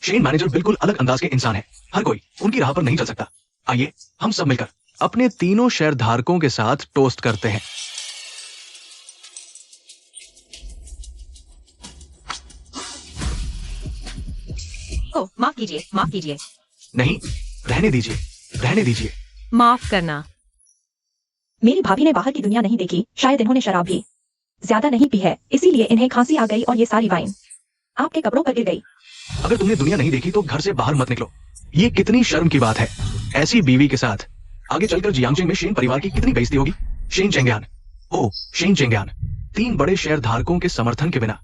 शेन मैनेजर बिल्कुल अलग अंदाज के इंसान है। हर कोई उनकी राह पर नहीं चल सकता। आइए हम सब मिलकर अपने तीनों शेयर धारकों के साथ टोस्ट करते हैं। ओ, माफ कीजिए, माफ कीजिए। नहीं, रहने दीजिए, रहने दीजिए। माफ करना। मेरी भाभी ने बाहर की दुनिया नहीं देखी, शायद इन्होंने शराब भी ज्यादा नहीं पी है, इसीलिए इन्हें खांसी आ गई और ये सारी वाइन आपके कपड़ों पर गिर गई। अगर तुमने दुनिया नहीं देखी तो घर से बाहर मत निकलो। ये कितनी शर्म की बात है। ऐसी बीवी के साथ आगे चलकर जियांगजिंग में शेन परिवार की कितनी बेइज्जती होगी। शेन चेंगियान, ओ शेन चेंगियान, 3 बड़े शेयर धारकों के समर्थन के बिना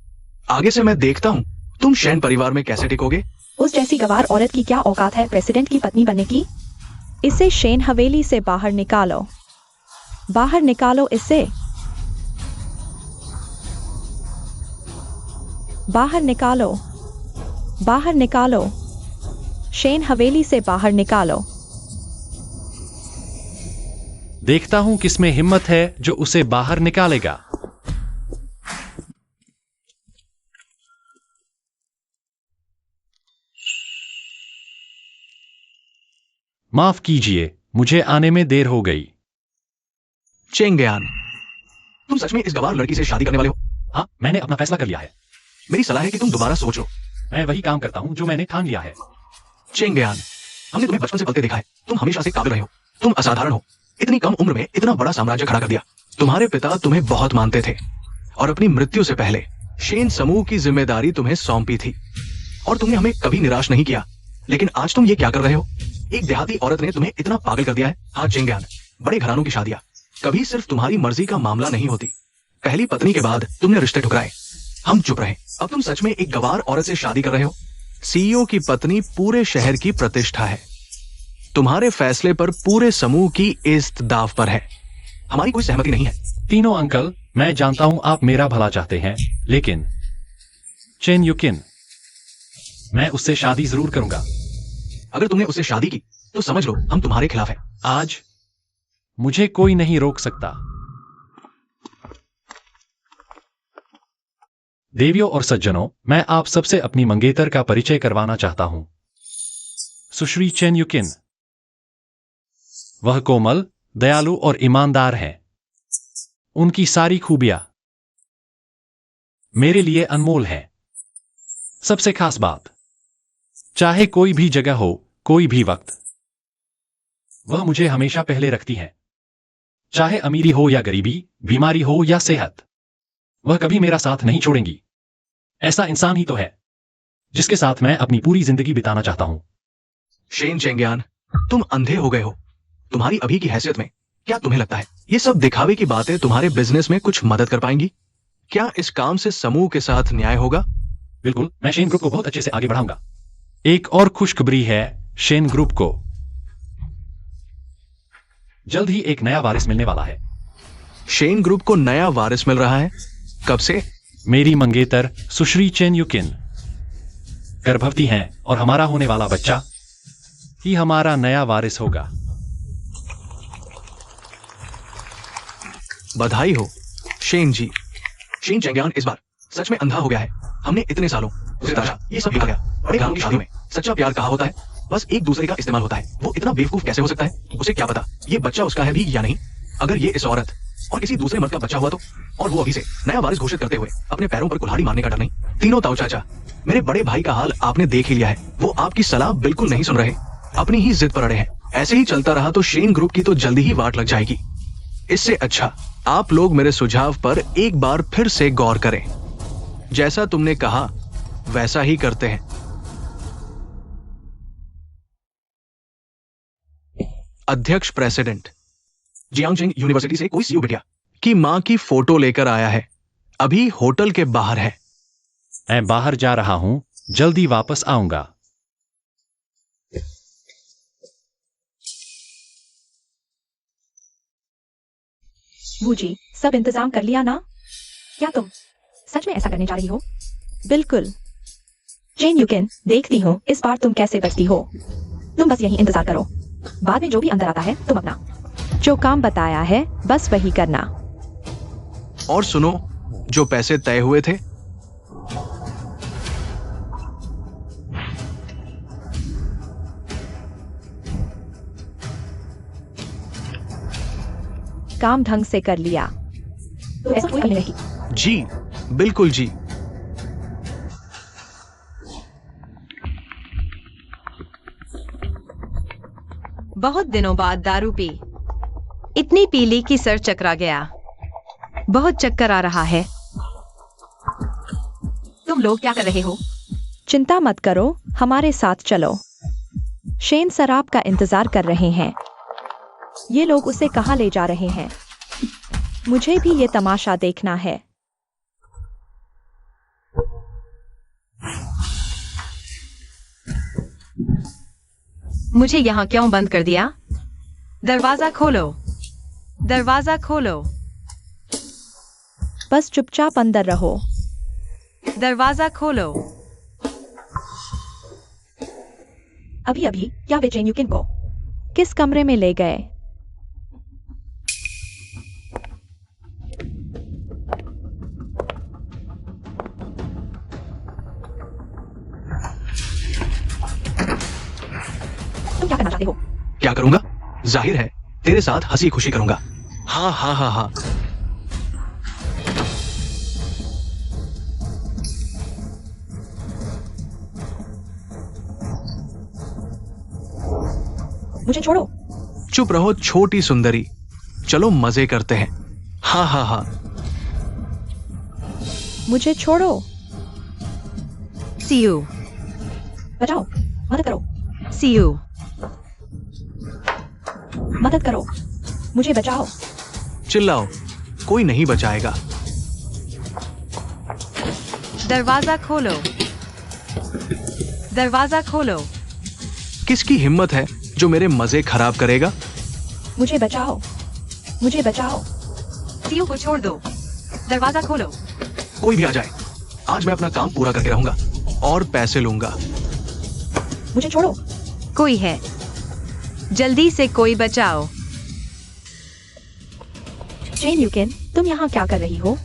आगे से मैं देखता हूँ तुम शेन परिवार में कैसे टिकोगे। उस जैसी गवार औरत की क्या औकात है प्रेसिडेंट की पत्नी बनने की। इसे शेन हवेली से बाहर निकालो, बाहर निकालो इसे, बाहर निकालो, बाहर निकालो, शेन हवेली से बाहर निकालो। देखता हूं किसमें हिम्मत है जो उसे बाहर निकालेगा। माफ कीजिए, मुझे आने में देर हो गई। चेंगियान, तुम सच में इस गवार लड़की से शादी करने वाले हो? हाँ, मैंने अपना फैसला कर लिया है। मेरी सलाह है कि तुम दोबारा सोच लो। मैं वही काम करता हूं जो मैंने ठान लिया है। चेंगियान, हमने तुम्हें बचपन से पलते देखा है। तुम हमेशा से काबिल रहे हो। तुम असाधारण हो। इतनी कम उम्र में इतना बड़ा साम्राज्य खड़ा कर दिया। तुम्हारे पिता तुम्हें बहुत मानते थे और अपनी मृत्यु से पहले शेन समूह की जिम्मेदारी तुम्हें सौंपी थी और तुमने हमें कभी निराश नहीं किया। लेकिन आज तुम ये क्या कर रहे हो? एक देहाती औरत ने तुम्हें इतना पागल कर दिया है। हाँ चेंगियान, बड़े घरानों की शादियां कभी सिर्फ तुम्हारी मर्जी का मामला नहीं होती। पहली पत्नी के बाद तुमने रिश्ते ठुकराए, हम चुप रहे। अब तुम सच में एक गवार औरत से शादी कर रहे हो। सीईओ की पत्नी पूरे शहर की प्रतिष्ठा है। तुम्हारे फैसले पर पूरे समूह की इज्जत दांव पर है। हमारी कोई सहमति नहीं है। तीनों अंकल, मैं जानता हूं आप मेरा भला चाहते हैं, लेकिन चेन युकिन, मैं उससे शादी जरूर करूंगा। अगर तुमने उससे शादी की तो समझ लो हम तुम्हारे खिलाफ हैं। आज मुझे कोई नहीं रोक सकता। देवियों और सज्जनों, मैं आप सबसे अपनी मंगेतर का परिचय करवाना चाहता हूं। सुश्री चेन युकिन। वह कोमल, दयालु और ईमानदार हैं। उनकी सारी खूबियां मेरे लिए अनमोल हैं। सबसे खास बात, चाहे कोई भी जगह हो, कोई भी वक्त, वह मुझे हमेशा पहले रखती है। चाहे अमीरी हो या गरीबी, बीमारी हो या सेहत, वह कभी मेरा साथ नहीं छोड़ेंगी। ऐसा इंसान ही तो है जिसके साथ मैं अपनी पूरी जिंदगी बिताना चाहता हूं। शेन चेंगियान, तुम अंधे हो गए हो। तुम्हारी अभी की हैसियत में क्या तुम्हें लगता है ये सब दिखावे की बातें तुम्हारे बिजनेस में कुछ मदद कर पाएंगी? क्या इस काम से समूह के साथ न्याय होगा? बिल्कुल, मैं शेन ग्रुप को बहुत अच्छे से आगे बढ़ाऊंगा। एक और खुशखबरी है शेन ग्रुप को, जल्द ही एक नया वारिस मिलने वाला है। शेन ग्रुप को नया वारिस मिल रहा है? कब से? मेरी मंगेतर सुश्री चेन युकिन गर्भवती हैं और हमारा होने वाला बच्चा ही हमारा नया वारिस होगा। बधाई हो शेन जी। शेन चेंगियान इस बार सच में अंधा हो गया है। हमने इतने सालों उसे तराशा, ये सब देखा गया। बड़े घरों की शादियों में सच्चा प्यार कहाँ होता है? बस एक दूसरे का इस्तेमाल होता है। वो इतना बेवकूफ कैसे हो सकता है? उसे क्या पता ये बच्चा उसका है भी या नहीं। अगर ये इस औरत और किसी दूसरे मर्द का बच्चा हुआ तो? और वो अभी से नया वारिस घोषित करते हुए अपने पैरों पर कुल्हाड़ी मारने का डर नहीं। तीनों ताऊ चाचा, मेरे बड़े भाई का हाल आपने देख ही लिया है। वो आपकी सलाह बिल्कुल नहीं सुन रहे, अपनी ही जिद पर अड़े हैं। ऐसे ही चलता रहा तो शेन ग्रुप की तो जल्दी ही वाट लग जाएगी। इससे अच्छा आप लोग मेरे सुझाव पर एक बार फिर से गौर करें। जैसा तुमने कहा वैसा ही करते हैं। अध्यक्ष प्रेसिडेंट, जियांगजिंग यूनिवर्सिटी से कोई सीईओ बिटिया की मां की फोटो लेकर आया है। अभी होटल के बाहर है। मैं बाहर जा रहा हूं, जल्दी वापस आऊंगा। बूजी, सब इंतजाम कर लिया ना? क्या तुम सच में ऐसा करने जा रही हो? बिल्कुल। जेन यूकिन, देखती हूँ इस बार तुम कैसे बचती हो। तुम बस यहीं इंतजार करो। बाद में जो भी अंदर आता है तुम अपना जो काम बताया है बस वही करना। और सुनो, जो पैसे तय हुए थे, काम ढंग से कर लिया तो ऐसा कोई कमी नहीं। जी बिल्कुल जी। बहुत दिनों बाद दारू पी, इतनी पीली कि सर चकरा गया। बहुत चक्कर आ रहा है। तुम लोग क्या कर रहे हो? चिंता मत करो, हमारे साथ चलो। शेन शराब का इंतजार कर रहे हैं। ये लोग उसे कहाँ ले जा रहे हैं? मुझे भी ये तमाशा देखना है। मुझे यहाँ क्यों बंद कर दिया? दरवाजा खोलो, दरवाजा खोलो, बस चुपचाप अंदर रहो। दरवाजा खोलो। अभी अभी क्या वे जेन यूकिन को किस कमरे में ले गए? तुम क्या करना चाहते हो? क्या करूंगा? जाहिर है तेरे साथ हंसी खुशी करूंगा। हाँ हाँ हाँ हाँ। मुझे छोड़ो। चुप रहो छोटी सुंदरी, चलो मजे करते हैं। हाँ हाँ हाँ। मुझे छोड़ो। See you, बचाओ, मदद करो, see you। मदद करो, मुझे बचाओ। चिल्लाओ, कोई नहीं बचाएगा। दरवाजा खोलो, दरवाजा खोलो। किसकी हिम्मत है जो मेरे मजे खराब करेगा? मुझे बचाओ, मुझे बचाओ। See you को छोड़ दो, दरवाजा खोलो। कोई भी आ जाए, आज मैं अपना काम पूरा करके रहूंगा और पैसे लूंगा। मुझे छोड़ो। कोई है, जल्दी से कोई बचाओ। जेन यूकिन, तुम यहाँ क्या कर रही हो?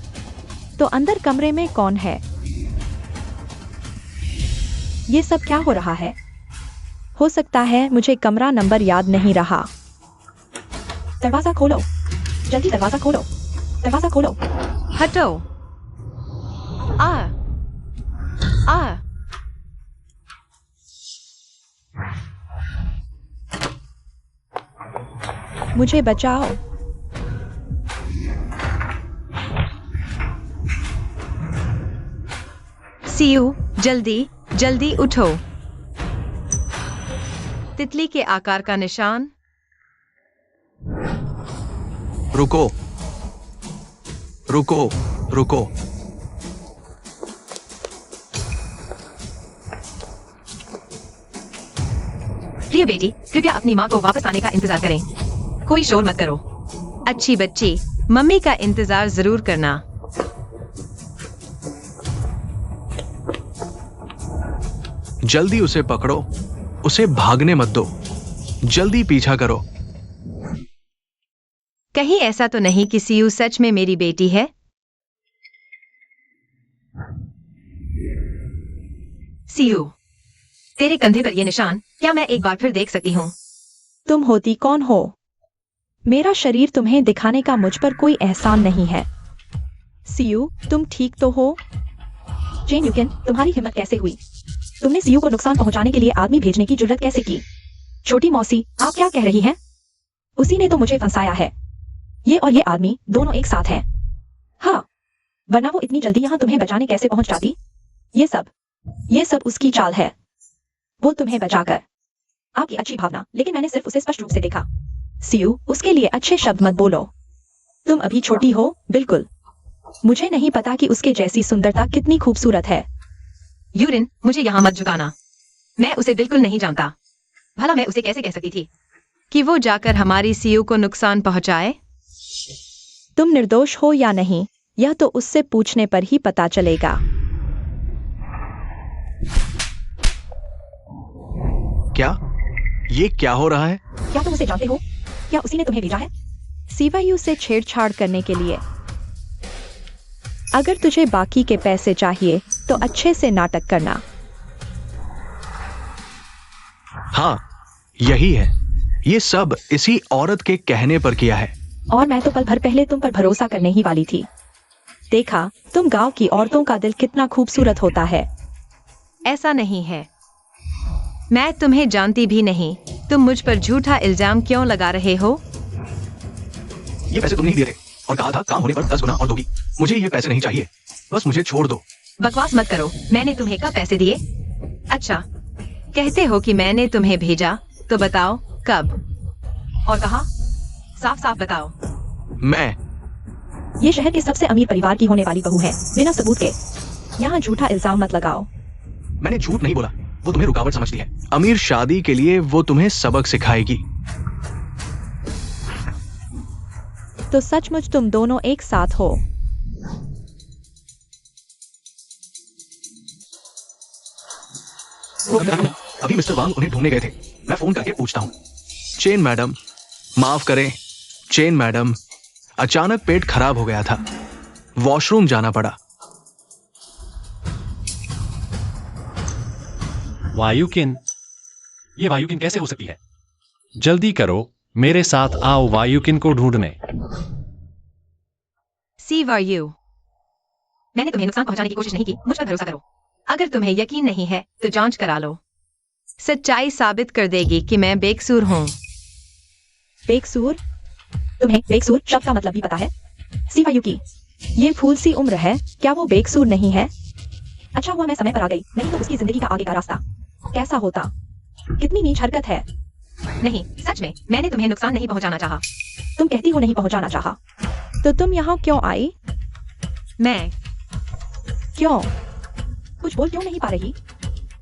तो अंदर कमरे में कौन है? ये सब क्या हो रहा है? हो सकता है मुझे कमरा नंबर याद नहीं रहा। दरवाजा खोलो, जल्दी दरवाजा खोलो, दरवाजा खोलो। हटो। आ आ मुझे बचाओ। See you, जल्दी जल्दी उठो। तितली के आकार का निशान। रुको रुको रुको। प्रिय बेटी, कृपया अपनी माँ को वापस आने का इंतजार करें। कोई शोर मत करो। अच्छी बच्ची, मम्मी का इंतजार जरूर करना। जल्दी उसे पकड़ो, उसे भागने मत दो, जल्दी पीछा करो। कहीं ऐसा तो नहीं कि सीयू सच में मेरी बेटी है? सीयू, तेरे कंधे पर ये निशान क्या मैं एक बार फिर देख सकती हूँ? तुम होती कौन हो? मेरा शरीर तुम्हें दिखाने का मुझ पर कोई एहसान नहीं है। सीयू, तुम ठीक तो हो? जेन यूकिन, तुम्हारी हिम्मत कैसे हुई? तुमने सीयू को नुकसान पहुंचाने के लिए आदमी भेजने की जुर्रत कैसे की? छोटी मौसी, आप क्या कह रही हैं? उसी ने तो मुझे फंसाया है। ये और ये आदमी दोनों एक साथ हैं। हाँ, वरना वो इतनी जल्दी यहाँ तुम्हें बचाने कैसे पहुंच जाती? ये सब उसकी चाल है। वो तुम्हें बचाकर। आपकी अच्छी भावना, लेकिन मैंने सिर्फ उसे स्पष्ट रूप से देखा। सीयू, उसके लिए अच्छे शब्द मत बोलो। तुम अभी छोटी हो, बिल्कुल। मुझे नहीं पता कि उसके जैसी सुंदरता कितनी खूबसूरत है। यूरिन, मुझे यहाँ मत झुकाना। मैं उसे बिल्कुल नहीं जानता। भला मैं उसे कैसे कह सकती थी कि वो जाकर हमारी सीयू को नुकसान पहुंचाए? तुम निर्दोष हो या नहीं, यह तो उससे पूछने पर ही पता चलेगा। क्या ये क्या हो रहा है? क्या तुम उसे जानते हो? क्या उसी ने तुम्हें भेजा है? सीवायू से छेड़छाड़ करने के लिए। अगर तुझे बाकी के पैसे चाहिए तो अच्छे से नाटक करना। हाँ, यही है। ये सब इसी औरत के कहने पर किया है। और मैं तो पल भर पहले तुम पर भरोसा करने ही वाली थी। देखा, तुम गांव की औरतों का दिल कितना खूबसूरत होता है। ऐसा नहीं है। मैं तुम्हें जानती भी नहीं। तुम मुझ पर झूठा इल्जाम क्यों लगा रहे हो? ये पैसे तुमने ही दिए थे और कहा था काम होने पर 10 गुना और दोगी। मुझे ये पैसे नहीं चाहिए, बस मुझे छोड़ दो। बकवास मत करो। मैंने तुम्हें कब पैसे दिए? अच्छा, कहते हो कि मैंने तुम्हें भेजा, तो बताओ कब और कहाँ? साफ साफ बताओ। मैं ये शहर के सबसे अमीर परिवार की होने वाली बहू है, बिना सबूत के। यहाँ झूठा इल्जाम मत लगाओ। मैंने झूठ नहीं बोला, वो तुम्हें रुकावट समझती है। अमीर शादी के लिए वो तुम्हें सबक सिखाएगी। तो सचमुच तुम दोनों एक साथ हो? अभी मिस्टर वांग उन्हें ढूंढने गए थे। मैं फोन करके पूछता हूँ। चेन मैडम, माफ करें। चेन मैडम, अचानक पेट खराब हो गया था, वॉशरूम जाना पड़ा। वायुकिन, ये वायुकिन कैसे हो सकती है? जल्दी करो, मेरे साथ आओ वायुकिन को ढूंढने। सीवायू, मैंने तुम्हें नुकसान पहुंचाने की कोशिश नहीं की। मुझ पर भरोसा करो। अगर तुम्हें यकीन नहीं है तो जांच करा लो। सच्चाई साबित कर देगी कि मैं बेकसूर हूँ। बेकसूर? तुम्हें बेकसूर शब्द का मतलब भी पता है? सीवायू की ये फूल सी उम्र है, क्या वो बेकसूर नहीं है? अच्छा हुआ मैं समय पर आ गई, नहीं तो उसकी जिंदगी का आगे का रास्ता कैसा होता? कितनी नीच हरकत है। नहीं, सच में मैंने तुम्हें नुकसान नहीं पहुंचाना चाहा। तुम कहती हो नहीं पहुंचाना चाहा, तो तुम यहाँ क्यों आई? मैं क्यों? कुछ बोल क्यों नहीं पा रही?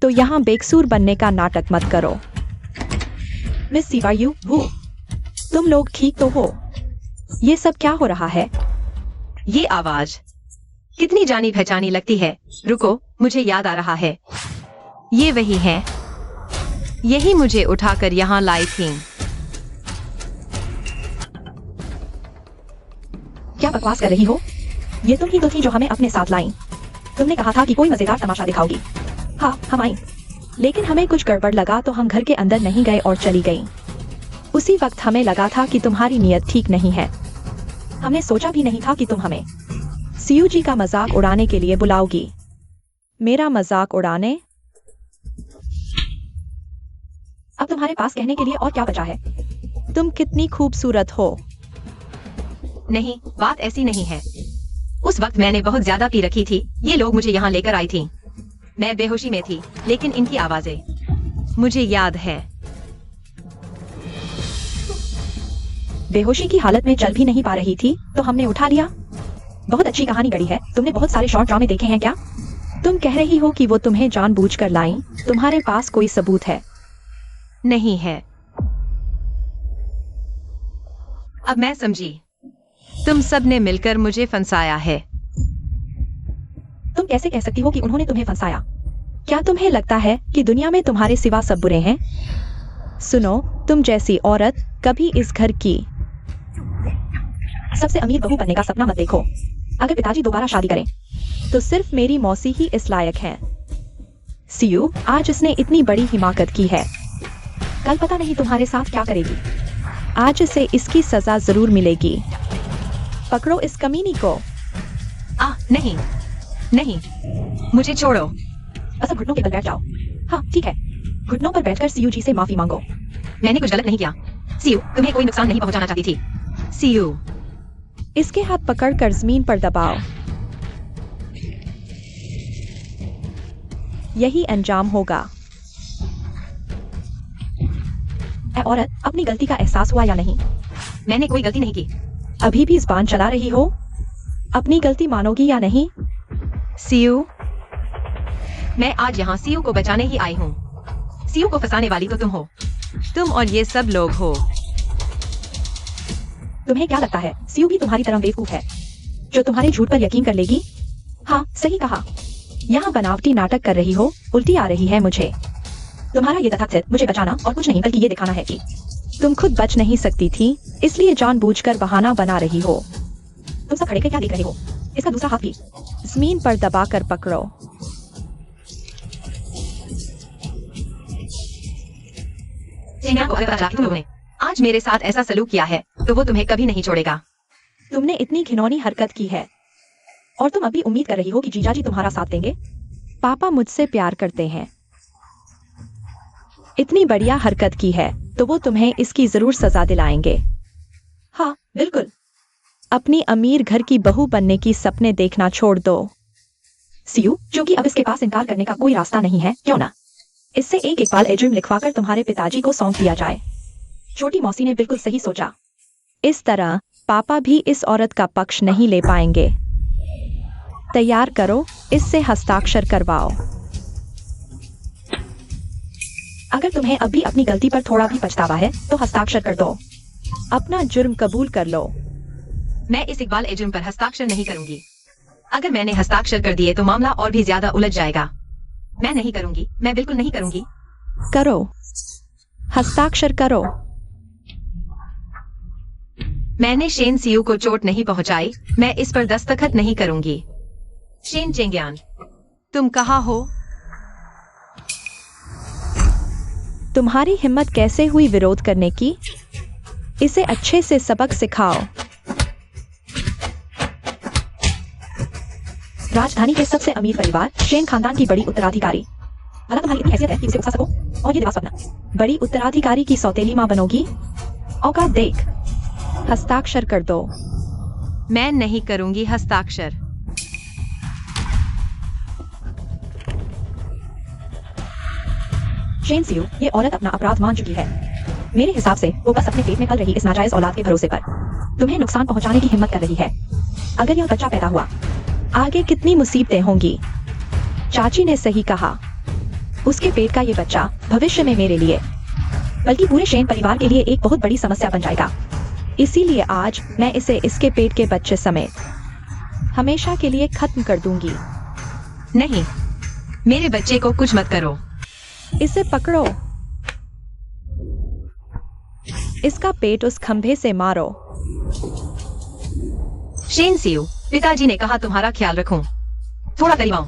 तो यहाँ बेकसूर बनने का नाटक मत करो। मिस सीवायू, वो तुम लोग ठीक तो हो? ये सब क्या हो रहा है? ये आवाज कितनी जानी पहचानी लगती है। रुको, मुझे याद आ रहा है। ये वही है, यही मुझे उठाकर यहाँ लाई थी। क्या बकवास कर रही हो? ये तुम ही तो थी जो हमें अपने साथ लाई। तुमने कहा था कि कोई मजेदार तमाशा दिखाओगी। हाँ, हम आई, लेकिन हमें कुछ गड़बड़ लगा तो हम घर के अंदर नहीं गए और चली गई। उसी वक्त हमें लगा था कि तुम्हारी नीयत ठीक नहीं है। हमने सोचा भी नहीं था कि तुम हमें सीयू जी का मजाक उड़ाने के लिए बुलाओगी। मेरा मजाक उड़ाने? अब तुम्हारे पास कहने के लिए और क्या बचा है? तुम कितनी खूबसूरत हो। नहीं, बात ऐसी नहीं है। उस वक्त मैंने बहुत ज्यादा पी रखी थी। ये लोग मुझे यहाँ लेकर आई थी। मैं बेहोशी में थी, लेकिन इनकी आवाजें मुझे याद है। बेहोशी की हालत में चल भी नहीं पा रही थी तो हमने उठा लिया। बहुत अच्छी कहानी गढ़ी है। तुमने बहुत सारे शॉर्ट ड्रामे देखे हैं क्या? तुम कह रही हो कि वो तुम्हें जानबूझकर लाई। तुम्हारे पास कोई सबूत है? नहीं है। अब मैं समझी। तुम सब ने मिलकर मुझे फंसाया है। तुम कैसे कह सकती हो कि उन्होंने तुम्हें फंसाया? क्या तुम्हें लगता है कि दुनिया में तुम्हारे सिवा सब बुरे हैं? सुनो, तुम जैसी औरत कभी इस घर की सबसे अमीर बहू बनने का सपना मत देखो। अगर पिताजी दोबारा शादी करें तो सिर्फ मेरी मौसी ही इस लायक है। सीयू, आज इसने इतनी बड़ी हिमाकत की है, कल पता नहीं तुम्हारे साथ क्या करेगी। आज इसे इसकी सजा जरूर मिलेगी। पकड़ो इस कमीनी को। नहीं नहीं, मुझे छोड़ो। बस अब घुटनों के बल बैठ जाओ। हाँ ठीक है, घुटनों पर बैठकर सीयू जी से माफी मांगो। मैंने कुछ गलत नहीं किया। सीयू, तुम्हें कोई नुकसान नहीं पहुंचाना चाहती थी। सीयू, इसके हाथ पकड़कर जमीन पर दबाओ। यही अंजाम होगा। ऐ औरत, अपनी गलती का एहसास हुआ या नहीं? मैंने कोई गलती नहीं की। अभी भी ज़बान चला रही हो? अपनी गलती मानोगी या नहीं? सीयू, मैं आज यहाँ सीयू को बचाने ही आई हूँ। सीयू को फंसाने वाली तो तुम हो। तुम और ये सब लोग हो। तुम्हें क्या लगता है सियू भी तुम्हारी तरह बेवकूफ है जो तुम्हारे झूठ पर यकीन कर लेगी? हाँ, सही कहा। यहाँ बनावटी नाटक कर रही हो, उल्टी आ रही है मुझे। तुम्हारा ये तथाकथित मुझे बचाना और कुछ नहीं बल्कि ये दिखाना है कि तुम खुद बच नहीं सकती थी, इसलिए जानबूझकर बहाना बना रही हो। तुम सब खड़े कर क्या देख रहे हो? इसका दूसरा हाथ भी जमीन पर दबाकर पकड़ो। चेंगियान को अगर पता चला कि तुम लोगों ने आज मेरे साथ ऐसा सलूक किया है तो वो तुम्हें कभी नहीं छोड़ेगा। तुमने इतनी घिनौनी हरकत की है और तुम अभी उम्मीद कर रही हो कि जीजाजी तुम्हारा साथ देंगे? पापा मुझसे प्यार करते हैं। इतनी बढ़िया हरकत की है तो वो तुम्हें इसकी जरूर सजा दिलाएंगे। हाँ, बिल्कुल। अपनी अमीर घर की बहू बनने की सपने देखना छोड़ दो। सियू, क्योंकि अब इसके पास इनकार करने का कोई रास्ता नहीं है, क्यों ना इससे एक बाल एड्रीम लिखवाकर तुम्हारे पिताजी को सौंप दिया जाए। छोटी मौसी ने बिल्कुल सही सोचा। इस तरह पापा भी इस औरत का पक्ष नहीं ले पाएंगे। तैयार करो, इससे हस्ताक्षर करवाओ। अगर तुम्हें अभी अपनी गलती पर थोड़ा भी पछतावा है तो हस्ताक्षर कर दो। अपना जुर्म कबूल कर लो। मैं इस इकबाल एजुम पर हस्ताक्षर नहीं करूंगी। अगर मैंने हस्ताक्षर कर दिए तो मामला और भी ज्यादा उलझ जाएगा। मैं नहीं करूंगी, मैं बिल्कुल नहीं करूंगी। करो, हस्ताक्षर करो। मैंने शेन सियू को चोट नहीं पहुंचाई, मैं इस पर दस्तखत नहीं करूंगी। शेन चेंगियान, तुम कहाँ हो? तुम्हारी हिम्मत कैसे हुई विरोध करने की? इसे अच्छे से सबक सिखाओ। राजधानी के सबसे अमीर परिवार शेन खानदान की बड़ी उत्तराधिकारी। भला तुम्हारी इतनी हैसियत है कि उसे उकसा सको? और ये दिमाग सपना बड़ी उत्तराधिकारी की सौतेली मां बनोगी? औकात देख। हस्ताक्षर कर दो। मैं नहीं करूंगी हस्ताक्षर। शेन सियू, ये औरत अपना अपराध मान चुकी है। मेरे हिसाब से वो बस अपने पेट में पल रही इस नाजायज औलाद के भरोसे पर तुम्हें नुकसान पहुंचाने की हिम्मत कर रही है। अगर यह बच्चा पैदा हुआ, आगे कितनी मुसीबतें होंगी। चाची ने सही कहा। उसके पेट का ये बच्चा भविष्य में मेरे लिए, बल्कि पूरे शेन परिवार के लिए एक बहुत बड़ी समस्या बन जाएगा। इसीलिए आज मैं इसे इसके पेट के बच्चे समेत हमेशा के लिए खत्म कर दूंगी। नहीं, मेरे बच्चे को कुछ मत करो। इसे पकड़ो। इसका पेट उस खंभे से मारो। शेन सियू, पिताजी ने कहा तुम्हारा ख्याल रखूं। थोड़ा करीब आओ।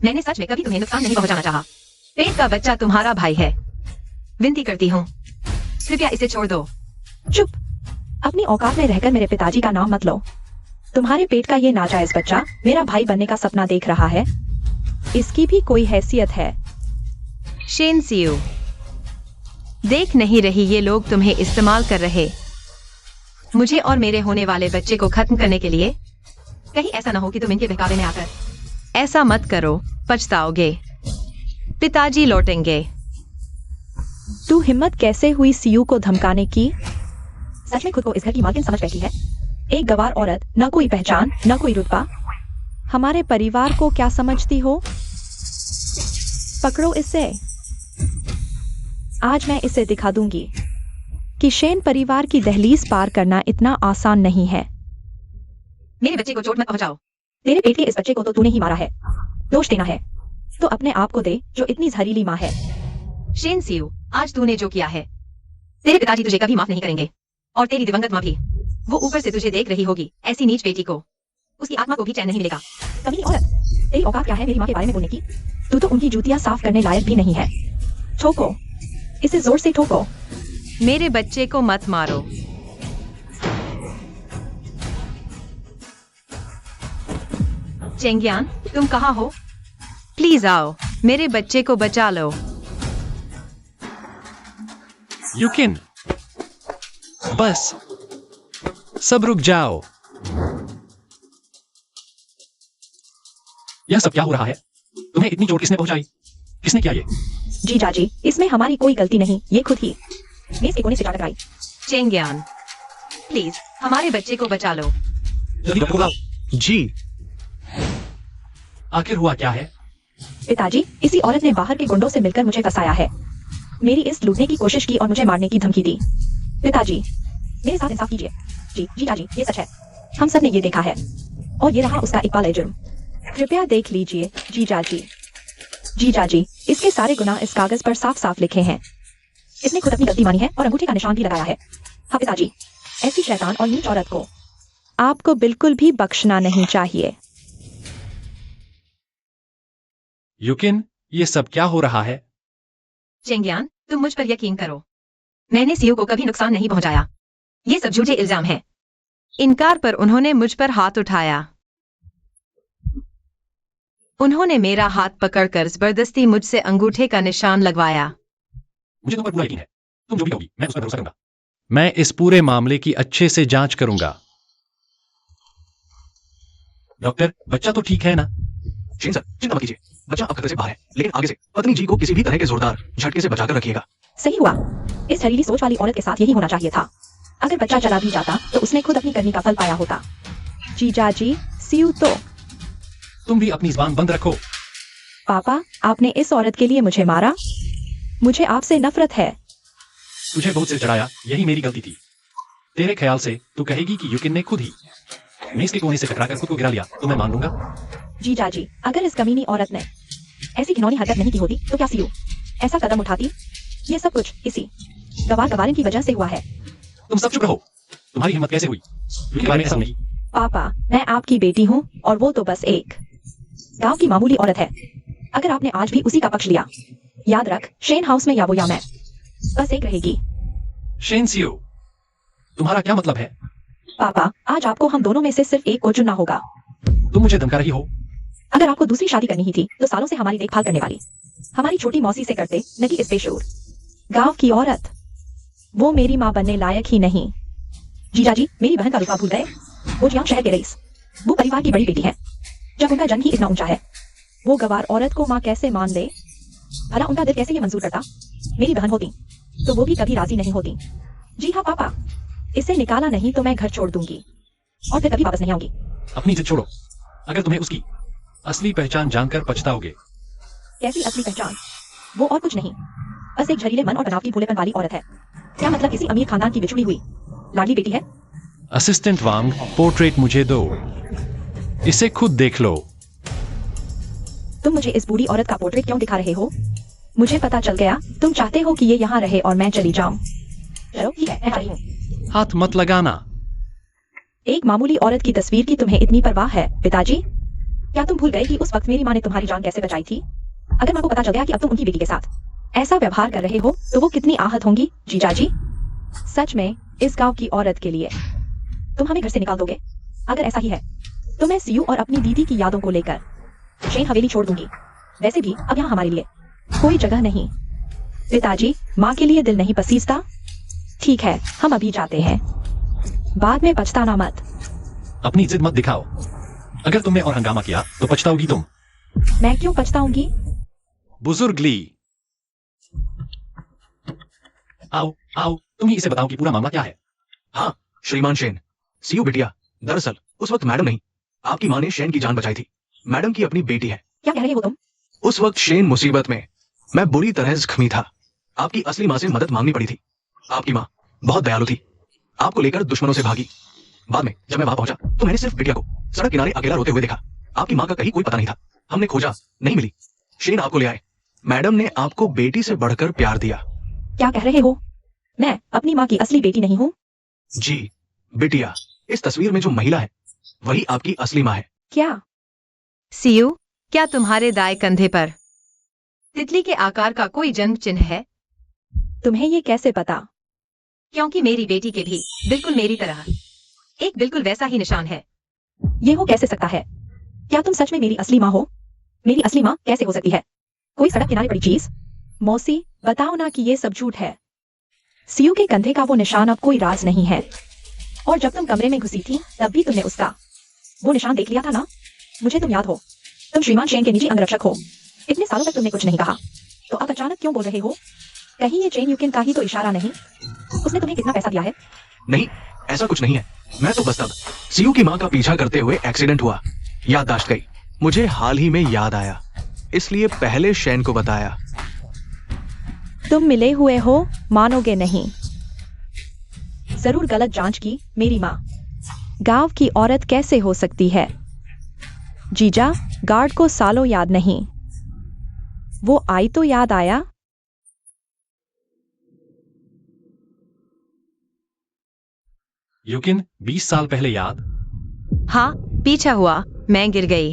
मैंने सच में कभी तुम्हें नुकसान नहीं पहुंचाना चाहा। पेट का बच्चा तुम्हारा भाई है। विनती करती हूँ, कृपया इसे छोड़ दो। चुप। अपनी औकात में रहकर मेरे पिताजी का नाम मत लो। तुम्हारे पेट का ये नाजायज बच्चा मेरा भाई बनने का सपना देख रहा है। इसकी भी कोई हैसियत है? शेन सियू, देख नहीं रही ये लोग तुम्हें इस्तेमाल कर रहे, मुझे और मेरे होने वाले बच्चे को खत्म करने के लिए। कहीं ऐसा ना हो कि तुम इनके बहकावे में आकर ऐसा मत करो, पछताओगे। पिताजी लौटेंगे। तू हिम्मत कैसे हुई सियू को धमकाने की? सच में खुद को इस घर की मालकिन समझ बैठी है। एक गवार औरत, न कोई पहचान, न कोई रुतबा। हमारे परिवार को क्या समझती हो? पकड़ो इसे। आज मैं इसे दिखा दूंगी कि शेन परिवार की दहलीज पार करना इतना आसान नहीं है। मेरे बच्चे को चोट मत पहुंचाओ। तेरे पेट के इस बच्चे को तो तूने ही मारा है। दोष देना है तो अपने आप को दे जो इतनी जहरीली माँ है। शेन सियू, आज तूने जो किया है, तेरे पिताजी तुझे कभी माफ नहीं करेंगे। और तेरी दिवंगत माँ भी। वो ऊपर से तुझे देख रही होगी। ऐसी नीच बेटी को, उसकी आत्मा को भी चैन नहीं मिलेगा। कमीनी औरत, तेरी औकात क्या है मेरी माँ के बारे में बोलने की? तू तो उनकी जूतियां साफ करने लायक भी नहीं है। ठोको, इसे जोर से ठोको। मेरे बच्चे को मत मारो। चेंगियान, तुम कहाँ हो? प्लीज आओ, मेरे बच्चे को बचा लो। युकिन, बस सब रुक जाओ। यह सब क्या हो रहा है? तुम्हें इतनी चोट किसने पहुंचाई? किसने किया ये? जीजाजी, इसमें हमारी कोई गलती नहीं, ये खुद ही मेज के कोने से जा टकराई। चेंगियान, प्लीज हमारे बच्चे को बचा लो। जल्दी डॉक्टर को बुलाओ। जी। आखिर हुआ क्या है? पिताजी, इसी औरत ने बाहर के गुंडों से मिलकर मुझे फंसाया है। मेरी इस लूटने की कोशिश की और मुझे मारने की धमकी दी। पिताजी, मेरे साथ इंसाफ कीजिए। जी जीजा जी, ये सच है। हम सब ने ये देखा है। और ये रहा उसका इकबाल जुर्म। कृपया देख लीजिए जीजा जी। जीजा जी, इसके सारे गुनाह इस कागज पर साफ साफ लिखे हैं। इसने खुद अपनी गलती मानी है और अंगूठे का निशान भी लगाया है। हाँ पिताजी, ऐसी शैतान और नीच औरत को आपको बिल्कुल भी बख्शना नहीं चाहिए। युकिन, ये सब क्या हो रहा है? चेंगियान, तुम मुझ पर यकीन करो। मैंने सीयू को कभी नुकसान नहीं पहुंचाया। ये सब झूठे इल्जाम हैं। इनकार पर उन्होंने मुझ पर हाथ उठाया। उन्होंने मेरा हाथ पकड़कर जबरदस्ती मुझसे अंगूठे का निशान लगवाया। मुझे तुम पर पूरा यकीन है। तुम जो भी कहोगी, मैं उस पर भरोसा करूंगा। मैं इस पूरे मामले की अच्छे से जांच करूंगा। डॉक्टर, बच्चा तो ठीक है ना? शेन सर, चिंता मत कीजिए। बच्चा अब खतरे से बाहर है, लेकिन आगे से पत्नी जी को किसी भी तरह के जोरदार झटके से बचाकर रखिएगा। सही हुआ। इस जहरीली सोच वाली औरत के साथ यही होना चाहिए था। अगर बच्चा चला भी जाता तो उसने खुद अपनी करनी का फल पाया होता। जीजा जी, सीयू तो। तुम भी अपनी जुबान बंद रखो। पापा, आपने इस औरत के लिए मुझे मारा। मुझे आपसे नफरत है। तुझे बहुत सिर चढ़ाया, यही मेरी गलती थी। तेरे ख्याल से तू कहेगी कि युकिन ने खुद ही मेज के कोने से टकराकर खुद को गिरा लिया तो मैं मान लूंगा। जीजा जी, अगर इस कमीनी औरत ने ऐसी घिनौनी हरकत नहीं की होती तो क्या सीयू ऐसा कदम उठाती? ये सब कुछ इसी गवारिन की वजह से हुआ है। तुम सब चुप रहो। तुम्हारी हिम्मत कैसे हुई? युकिन के बारे में ऐसा नहीं। पापा, मैं आपकी बेटी हूँ और वो तो बस एक गांव की मामूली औरत है। अगर आपने आज भी उसी का पक्ष लिया, याद रख, शेन हाउस में या वो या मैं, बस एक रहेगी। शेन सीयू, तुम्हारा क्या मतलब है? पापा, आज आपको हम दोनों में से सिर्फ एक को चुनना होगा। तुम मुझे धमका रही हो? अगर आपको दूसरी शादी करनी ही थी तो सालों से हमारी देखभाल करने वाली हमारी छोटी मौसी से करते, न कि इस बेशूर गांव की औरत। वो मेरी माँ बनने लायक ही नहीं। जीजा जी, मेरी बहन का रुतबा भूल गए? वो जियांग शहर के रईस, वो परिवार की बड़ी बेटी है। जब उनका जन्म ही इतना ऊंचा है, वो गवार औरत को माँ कैसे मान ले? भला उनका दिल कैसे ये मंजूर करता? मेरी बहन होती तो वो भी कभी राजी नहीं होती। जी हाँ पापा, इसे निकाला नहीं तो मैं घर छोड़ दूंगी और फिर कभी वापस नहीं आऊंगी। अपनी जिद छोड़ो। अगर तुम्हें उसकी असली पहचान जानकर पछताओगे। कैसी असली पहचान? वो और कुछ नहीं, बस एक झरीले मन और बनावटी भोलेपन वाली औरत है। क्या मतलब किसी अमीर खानदान की बिछुड़ी हुई लाडली बेटी है? असिस्टेंट वांग, पोर्ट्रेट मुझे दो। इसे खुद देख लो। तुम मुझे इस बूढ़ी औरत का पोर्ट्रेट क्यों दिखा रहे हो? मुझे पता चल गया, तुम चाहते हो कि ये यहाँ रहे और मैं चली जाऊं। चलो ठीक है, मैं आ रही हूँ। हाथ मत लगाना। एक मामूली औरत की तस्वीर की तुम्हें इतनी परवाह है पिताजी? क्या तुम भूल गए कि उस वक्त मेरी माँ ने तुम्हारी जान कैसे बचाई थी? अगर माँ को पता चल गया कि अब तुम उनकी बेटी के साथ ऐसा व्यवहार कर रहे हो तो वो कितनी आहत होंगी। जीजा जी, सच में इस गांव की औरत के लिए तुम हमें घर से निकाल दोगे? अगर ऐसा ही है तो मैं सीयू और अपनी दीदी की यादों को लेकर शेन हवेली छोड़ दूंगी। वैसे भी अब यहाँ हमारे लिए कोई जगह नहीं। पिताजी, माँ के लिए दिल नहीं पसीजता? ठीक है, हम अभी जाते हैं, बाद में पछताना मत। अपनी जिद मत दिखाओ। अगर तुमने और हंगामा किया तो पछताओगी तुम। मैं क्यों पछताऊंगी? बुजुर्ग ली, आओ आओ, तुम ही इसे बताओ कि पूरा मामला क्या है। हाँ श्रीमान शेन, सीयू बिटिया, दरअसल उस वक्त मैडम नहीं, आपकी माँ ने शेन की जान बचाई थी। मैडम की अपनी बेटी है। क्या कह रहे हो तुम? उस वक्त शेन मुसीबत में, मैं बुरी तरह जख्मी था। आपकी असली माँ से मदद मांगनी पड़ी थी। आपकी माँ बहुत दयालु थी, आपको लेकर दुश्मनों से भागी। बाद में जब मैं वहां पहुंचा तो मैंने सिर्फ बिटिया को सड़क किनारे अकेला रोते हुए देखा। आपकी माँ का कहीं कोई पता नहीं था। हमने खोजा, नहीं मिली। शेन आपको ले आए। मैडम ने आपको बेटी से बढ़कर प्यार दिया। क्या कह रहे हो? मैं अपनी माँ की असली बेटी नहीं हूँ? जी बिटिया, इस तस्वीर में जो महिला है वही आपकी असली माँ है। क्या? सीयू, क्या तुम्हारे दाएं कंधे पर तितली के आकार का कोई जन्म चिन्ह है? तुम्हें ये कैसे पता? क्योंकि मेरी बेटी के भी बिल्कुल मेरी तरह एक बिल्कुल वैसा ही निशान है। ये हो कैसे सकता है? क्या तुम सच में मेरी असली माँ हो? मेरी असली माँ कैसे हो सकती है? कोई सड़क किनारे पड़ी चीज? मौसी, बताओ ना कि ये सब झूठ है। सीयू के कंधे का वो निशान अब कोई राज नहीं है। और जब तुम कमरे में घुसी थी तब भी तुमने उसका वो निशान देख लिया था ना? मुझे तुम याद हो, तुम श्रीमान शेन के निजी अंगरक्षक हो। इतने सालों तक तुमने कुछ नहीं कहा, तो अब अचानक क्यों बोल रहे हो? कहीं ये चेन युकिन का ही तो इशारा नहीं? उसने तुम्हें कितना पैसा दिया है? नहीं, ऐसा कुछ नहीं है। मैं तो बस तब सीयू की माँ का पीछा करते हुए एक्सीडेंट हुआ, याददाश्त गई। मुझे हाल ही में याद आया, इसलिए पहले शेन को बताया। तुम मिले हुए हो, मानोगे नहीं। जरूर गलत जांच की मेरी माँ। गांव की औरत कैसे हो सकती है? जीजा, गार्ड को सालों याद नहीं। वो आई तो याद आया। युकिन 20 साल पहले याद? हाँ, पीछा हुआ, मैं गिर गई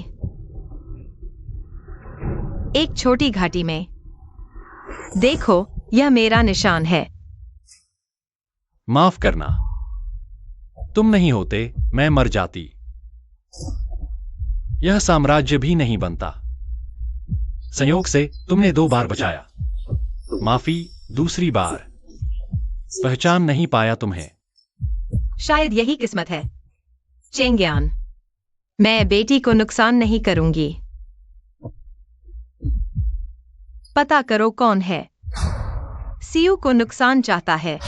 एक छोटी घाटी में। देखो, यह मेरा निशान है। माफ करना, तुम नहीं होते मैं मर जाती। यह साम्राज्य भी नहीं बनता। संयोग से तुमने 2 बार बचाया। माफी दूसरी बार। पहचान नहीं पाया तुम्हें। शायद यही किस्मत है। चेंग्यान, मैं बेटी को नुकसान नहीं करूंगी। पता करो कौन है। सीयू को नुकसान चाहता है।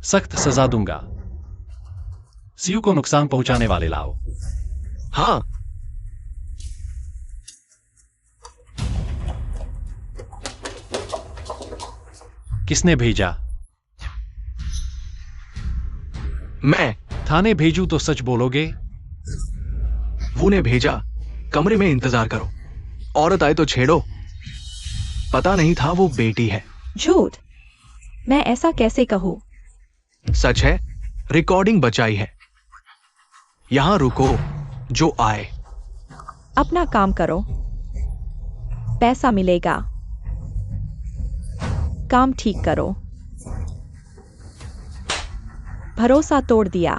सख्त सजा दूंगा। सीयू को नुकसान पहुंचाने वाले लाओ। हाँ, किसने भेजा? मैं। थाने भेजू तो सच बोलोगे? वो ने भेजा। कमरे में इंतजार करो। औरत आए तो छेड़ो। पता नहीं था वो बेटी है। झूठ। मैं ऐसा कैसे कहूँ? सच है, रिकॉर्डिंग बचाई है। यहां रुको, जो आए। अपना काम करो, पैसा मिलेगा। काम ठीक करो। भरोसा तोड़ दिया।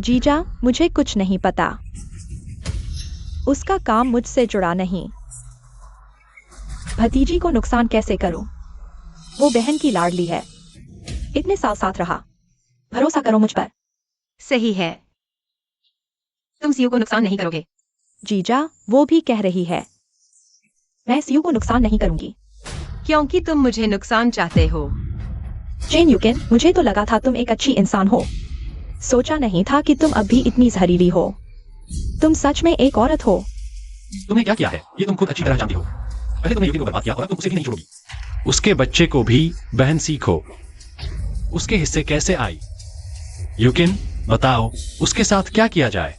जीजा, मुझे कुछ नहीं पता। उसका काम मुझसे जुड़ा नहीं। भतीजी को नुकसान कैसे करूं? वो बहन की लाडली है। इतने साल साथ रहा। भरोसा करो मुझ पर। सही है। तुम सीयू को नुकसान नहीं करोगे। जीजा, वो भी कह रही है। मैं सीयू को नुकसान नहीं करूंगी। क्योंकि तुम मुझे नुकसान चाहते हो। चेन युकिन, मुझे तो लगा था तुम एक अच्छी इंसान हो। सोचा नहीं था कि तुम अब भी इतनी जहरीली हो। तुम सच में एक औरत हो। तुमने क्या किया है ये तुम खुद अच्छी तरह जानती हो। पहले तुमने युकिन को बर्बाद किया और अब तुम उसे भी नहीं छोड़ोगी। उसके बच्चे को भी बहन सीखो। उसके हिस्से कैसे आई? युकिन, बताओ उसके साथ क्या किया जाए?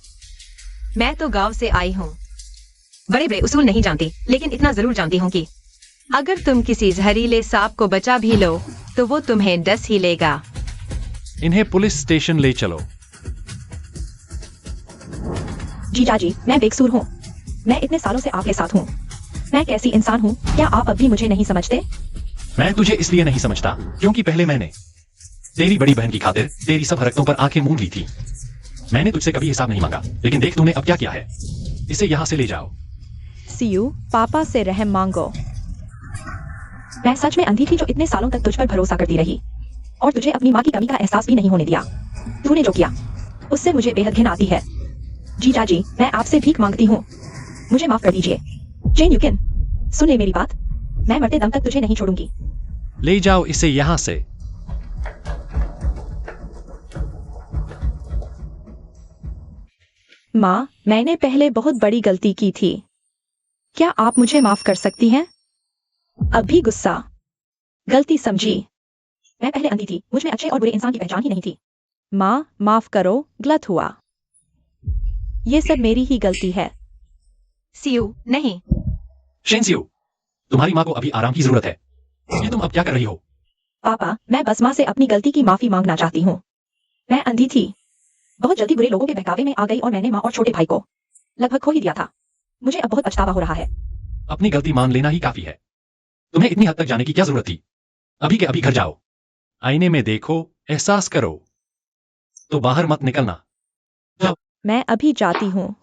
मैं तो गांव से आई हूँ। बड़े बड़े उसूल नहीं जानती, लेकिन इतना जरूर जानती हूँ कि अगर तुम किसी जहरीले सांप को बचा भी लो तो वो तुम्हें डस ही लेगा। इन्हें पुलिस स्टेशन ले चलो। जीजा जी, मैं बेकसूर हूँ। मैं इतने सालों से आपके साथ हूँ। मैं कैसी इंसान हूँ, क्या आप अब भी मुझे नहीं समझते? मैं तुझे इसलिए नहीं समझता क्योंकि पहले मैंने तेरी बड़ी बहन की खातिर तेरी सब हरकतों पर आंखें मूंद ली थी। मैंने तुझसे कभी हिसाब नहीं मांगा, लेकिन देख तूने अब क्या किया है। इसे यहां से ले जाओ। सीयू, पापा से रहम मांगो। मैं सच में अंधी थी जो इतने सालों तक तुझ पर भरोसा करती रही और तुझे अपनी माँ की कमी का एहसास भी नहीं होने दिया। तूने जो किया उससे मुझे बेहद घिन आती है। जीजा जी, मैं आपसे भीख मांगती हूँ, मुझे माफ कर दीजिए। चेन युकिन, सुन ले मेरी बात। मैं मरते दम तक तुझे नहीं छोड़ूंगी। ले जाओ इसे यहां से। माँ, मैंने पहले बहुत बड़ी गलती की थी। क्या आप मुझे माफ कर सकती हैं? अभी गुस्सा, गलती समझी। मैं पहले अंधी थी, मुझ में अच्छे और बुरे इंसान की पहचान ही नहीं थी। माँ, माफ करो, गलत हुआ। ये सब मेरी ही गलती है। सीयू, नहीं। शेंसियो, तुम्हारी माँ को अभी आराम की जरूरत है। ये तुम अब क्या कर रही हो? पापा, मैं बस माँ से अपनी गलती की माफी मांगना चाहती हूँ। मैं अंधी थी, बहुत जल्दी बुरे लोगों के बहकावे में आ गई और मैंने माँ और छोटे भाई को लगभग खो ही दिया था। मुझे अब बहुत पछतावा हो रहा है। अपनी गलती मान लेना ही काफी है। तुम्हें इतनी हद तक जाने की क्या जरूरत थी? अभी के अभी घर जाओ, आईने में देखो, एहसास करो, तो बाहर मत निकलना। मैं अभी जाती हूँ।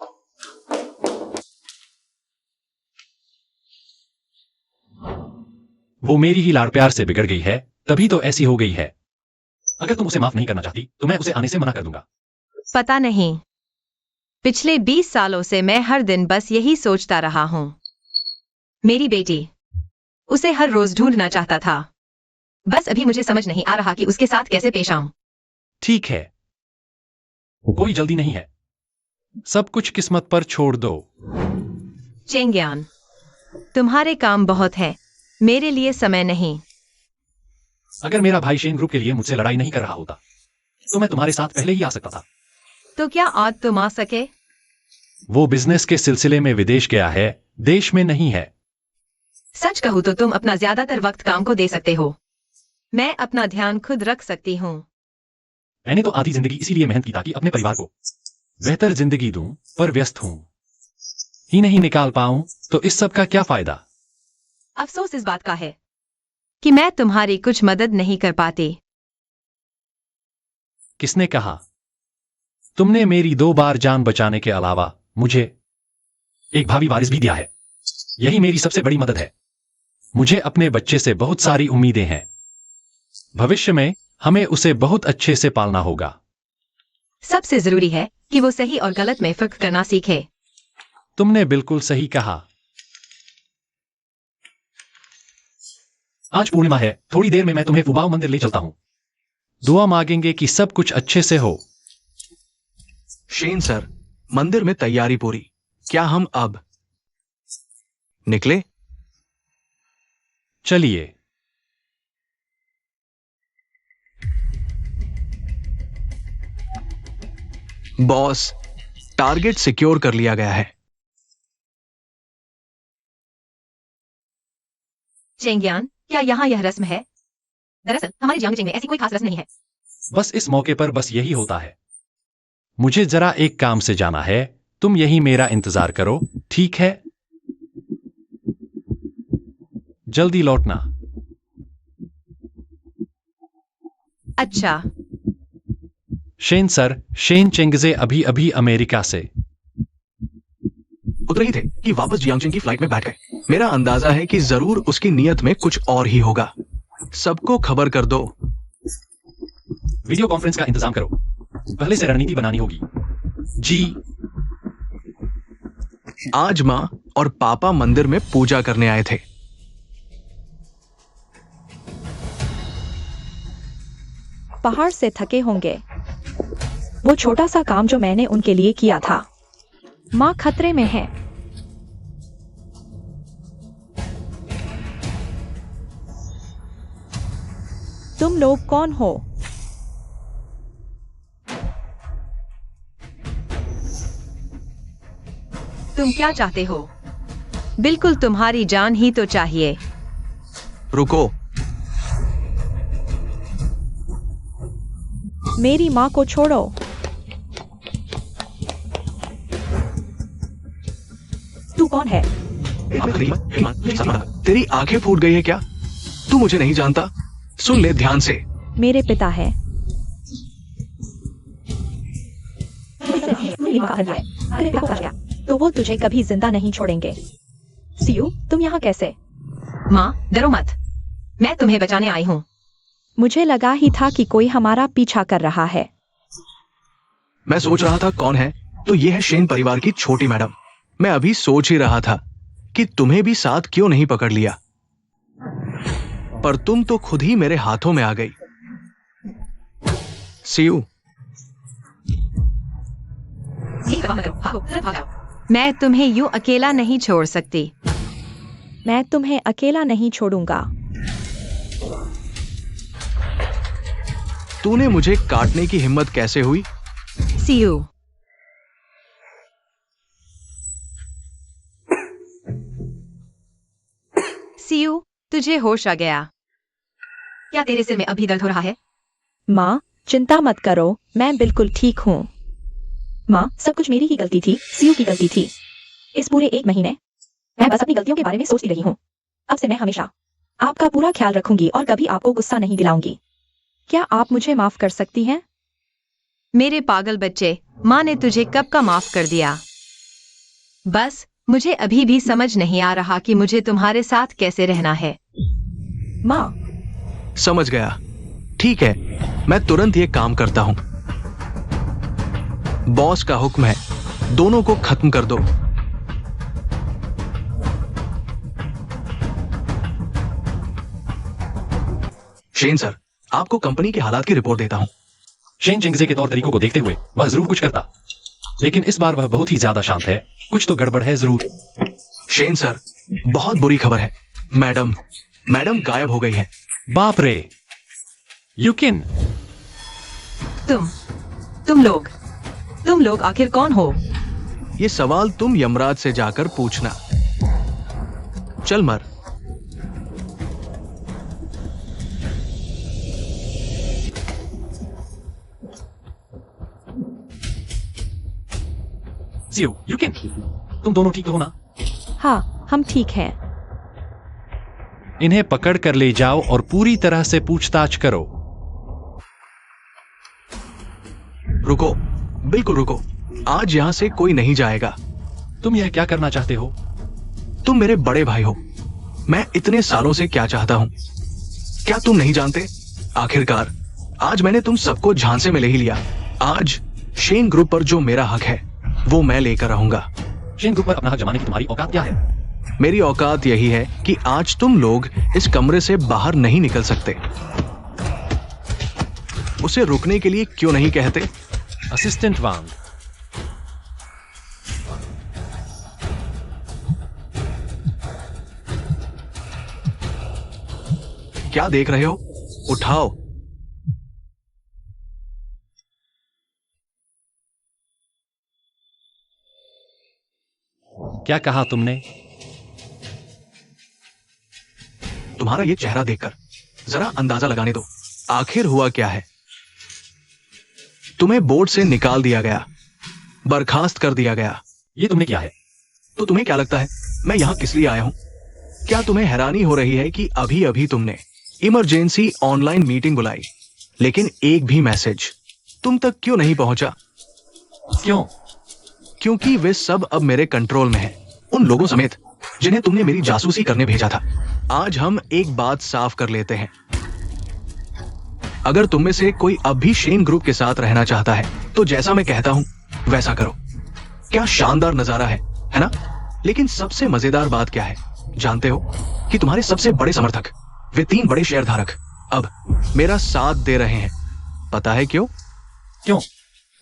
वो मेरी ही लाड़ प्यार से बिगड़ गई है, तभी तो ऐसी हो गई है। अगर तुम उसे माफ नहीं करना चाहती तो मैं उसे आने से मना कर दूंगा। पता नहीं, पिछले 20 सालों से मैं हर दिन बस यही सोचता रहा हूँ। मेरी बेटी, उसे हर रोज ढूंढना चाहता था। बस अभी मुझे समझ नहीं आ रहा कि उसके साथ कैसे पेश आऊं। ठीक है, कोई जल्दी नहीं है। सब कुछ किस्मत पर छोड़ दो। चेंग्यान, तुम्हारे काम बहुत हैं, मेरे लिए समय नहीं। अगर मेरा भाई शेन ग्रुप के लिए मुझसे लड़ाई नहीं कर रहा होता तो मैं तुम्हारे साथ पहले ही आ सकता था। तो क्या आज तुम आ सके? वो बिजनेस के सिलसिले में विदेश गया है, देश में नहीं है। सच कहूँ तो तुम अपना ज्यादातर वक्त काम को दे सकते हो। मैं अपना ध्यान खुद रख सकती हूँ। मैंने तो आधी जिंदगी इसीलिए मेहनत की ताकि अपने परिवार को बेहतर जिंदगी दूं, पर व्यस्त हूं ही नहीं निकाल पाऊं तो इस सब का क्या फायदा। अफसोस इस बात का है कि मैं तुम्हारी कुछ मदद नहीं कर पाती। किसने कहा? तुमने मेरी 2 बार जान बचाने के अलावा मुझे एक भावी वारिस भी दिया है। यही मेरी सबसे बड़ी मदद है। मुझे अपने बच्चे से बहुत सारी उम्मीदें हैं। भविष्य में हमें उसे बहुत अच्छे से पालना होगा। सबसे जरूरी है कि वो सही और गलत में फर्क करना सीखे। तुमने बिल्कुल सही कहा। आज पूर्णिमा है, थोड़ी देर में मैं तुम्हें फुबाओ मंदिर ले चलता हूं। दुआ मांगेंगे कि सब कुछ अच्छे से हो। शेन सर, मंदिर में तैयारी पूरी। क्या हम अब निकले? चलिए। बॉस, टारगेट सिक्योर कर लिया गया है। चेंगियान, क्या यहाँ यह रस्म है? दरअसल हमारे जियांग में ऐसी कोई खास रस्म नहीं है। बस इस मौके पर बस यही होता है। मुझे जरा एक काम से जाना है, तुम यही मेरा इंतजार करो, ठीक है? जल्दी लौटना। अच्छा। शेन सर, शेन चेंगजे अभी अभी अमेरिका से उतर ही थे कि वापस जियांगचेन की फ्लाइट में बैठ गए। मेरा अंदाजा है कि जरूर उसकी नीयत में कुछ और ही होगा। सबको खबर कर दो। वीडियो कॉन्फ्रेंस का इंतजाम करो। पहले से रणनीति बनानी होगी। जी। आज माँ और पापा मंदिर में पूजा करने आए थे। पहाड़ से थके होंगे। वो छोटा सा काम जो मैंने उनके लिए किया था। माँ खतरे में है। तुम लोग कौन हो? तुम क्या चाहते हो? बिल्कुल तुम्हारी जान ही तो चाहिए। रुको। मेरी माँ को छोड़ो। तू कौन है? तेरी आंखें फूट गई है क्या? तू मुझे नहीं जानता? सुन ले ध्यान से। मेरे पिता है। तो वो तुझे कभी जिंदा नहीं छोड़ेंगे। सियू, तुम यहाँ कैसे? माँ, डरो मत। मैं तुम्हें बचाने आई हूँ। मुझे लगा ही था कि कोई हमारा पीछा कर रहा है। मैं सोच रहा था कौन है, तो ये है शेन परिवार की छोटी मैडम। मैं अभी सोच ही रहा था कि तुम्हें भी साथ क्यों नहीं पकड़ लिया, पर तुम तो खुद ही मेरे हाथों में आ गई। सियू, मैं तुम्हें यूं अकेला नहीं छोड़ सकती। मैं तुम्हें अकेला नहीं छोड़ूंगा। तूने मुझे काटने की हिम्मत कैसे हुई? सियू, सियू, तुझे होश आ गया? क्या तेरे सिर में अभी दर्द हो रहा है? माँ, चिंता मत करो, मैं बिल्कुल ठीक हूँ। माँ, सब कुछ मेरी ही गलती थी, सियू की गलती थी। इस पूरे 1 महीने मैं बस अपनी गलतियों के बारे में सोचती रही हूँ। अब से मैं हमेशा आपका पूरा ख्याल रखूंगी और कभी आपको गुस्सा नहीं दिलाऊंगी। क्या आप मुझे माफ कर सकती हैं? मेरे पागल बच्चे, माँ ने तुझे कब का माफ कर दिया। बस मुझे अभी भी समझ नहीं आ रहा कि मुझे तुम्हारे साथ कैसे रहना है। माँ, समझ गया। ठीक है, मैं तुरंत ये काम करता हूं। बॉस का हुक्म है, दोनों को खत्म कर दो। शेन सर, आपको कंपनी के हालात की रिपोर्ट देता हूं। शेन चेंगजे के तौर तरीकों को देखते हुए वह जरूर कुछ करता, लेकिन इस बार वह बहुत ही ज्यादा शांत है। कुछ तो गड़बड़ है जरूर। शेन सर, बहुत बुरी खबर है। मैडम, मैडम गायब हो गई है। बाप रे। युकिन, तुम लोग आखिर कौन हो? ये सवाल तुम यमराज से जाकर पूछना। चल मर। जियो, युकिन, तुम दोनों ठीक हो ना? हाँ, हम ठीक हैं। इन्हें पकड़ कर ले जाओ और पूरी तरह से पूछताछ करो। रुको, बिल्कुल रुको। आज यहां से कोई नहीं जाएगा। तुम यह क्या करना चाहते हो? तुम मेरे बड़े भाई हो। मैं इतने सालों से क्या चाहता हूं, क्या तुम नहीं जानते? आखिरकार आज मैंने तुम सबको झांसे में ले ही लिया। आज शेन ग्रुप पर जो मेरा हक है वो मैं लेकर आऊंगा। शेन ग्रुप पर अपना हक जमाने की तुम्हारी औकात क्या है? मेरी औकात यही है कि आज तुम लोग इस कमरे से बाहर नहीं निकल सकते। उसे रुकने के लिए क्यों नहीं कहते? असिस्टेंट वांग, क्या देख रहे हो? उठाओ। क्या कहा तुमने? तुम्हारा ये चेहरा देखकर जरा अंदाजा लगाने दो, आखिर हुआ क्या है। तुम्हें बोर्ड से निकाल दिया गया, बर्खास्त कर दिया गया। ये तुमने किया है? तो तुम्हें क्या लगता है मैं यहां किस लिए आया हूं? क्या तुम्हें हैरानी हो रही है कि अभी अभी तुमने इमरजेंसी ऑनलाइन मीटिंग बुलाई, लेकिन एक भी मैसेज तुम तक क्यों नहीं पहुंचा? क्यों? क्योंकि वे सब अब मेरे कंट्रोल में हैं, उन लोगों समेत जिन्हें तुमने मेरी जासूसी करने भेजा था। आज हम एक बात साफ कर लेते हैं। अगर तुम में से कोई अब भी शेन ग्रुप के साथ रहना चाहता है तो जैसा मैं कहता हूं वैसा करो। क्या शानदार नजारा है ना? लेकिन सबसे मजेदार बात क्या है जानते हो? कि तुम्हारे सबसे बड़े समर्थक, वे 3 बड़े शेयर धारक अब मेरा साथ दे रहे हैं। पता है क्यों? क्यों?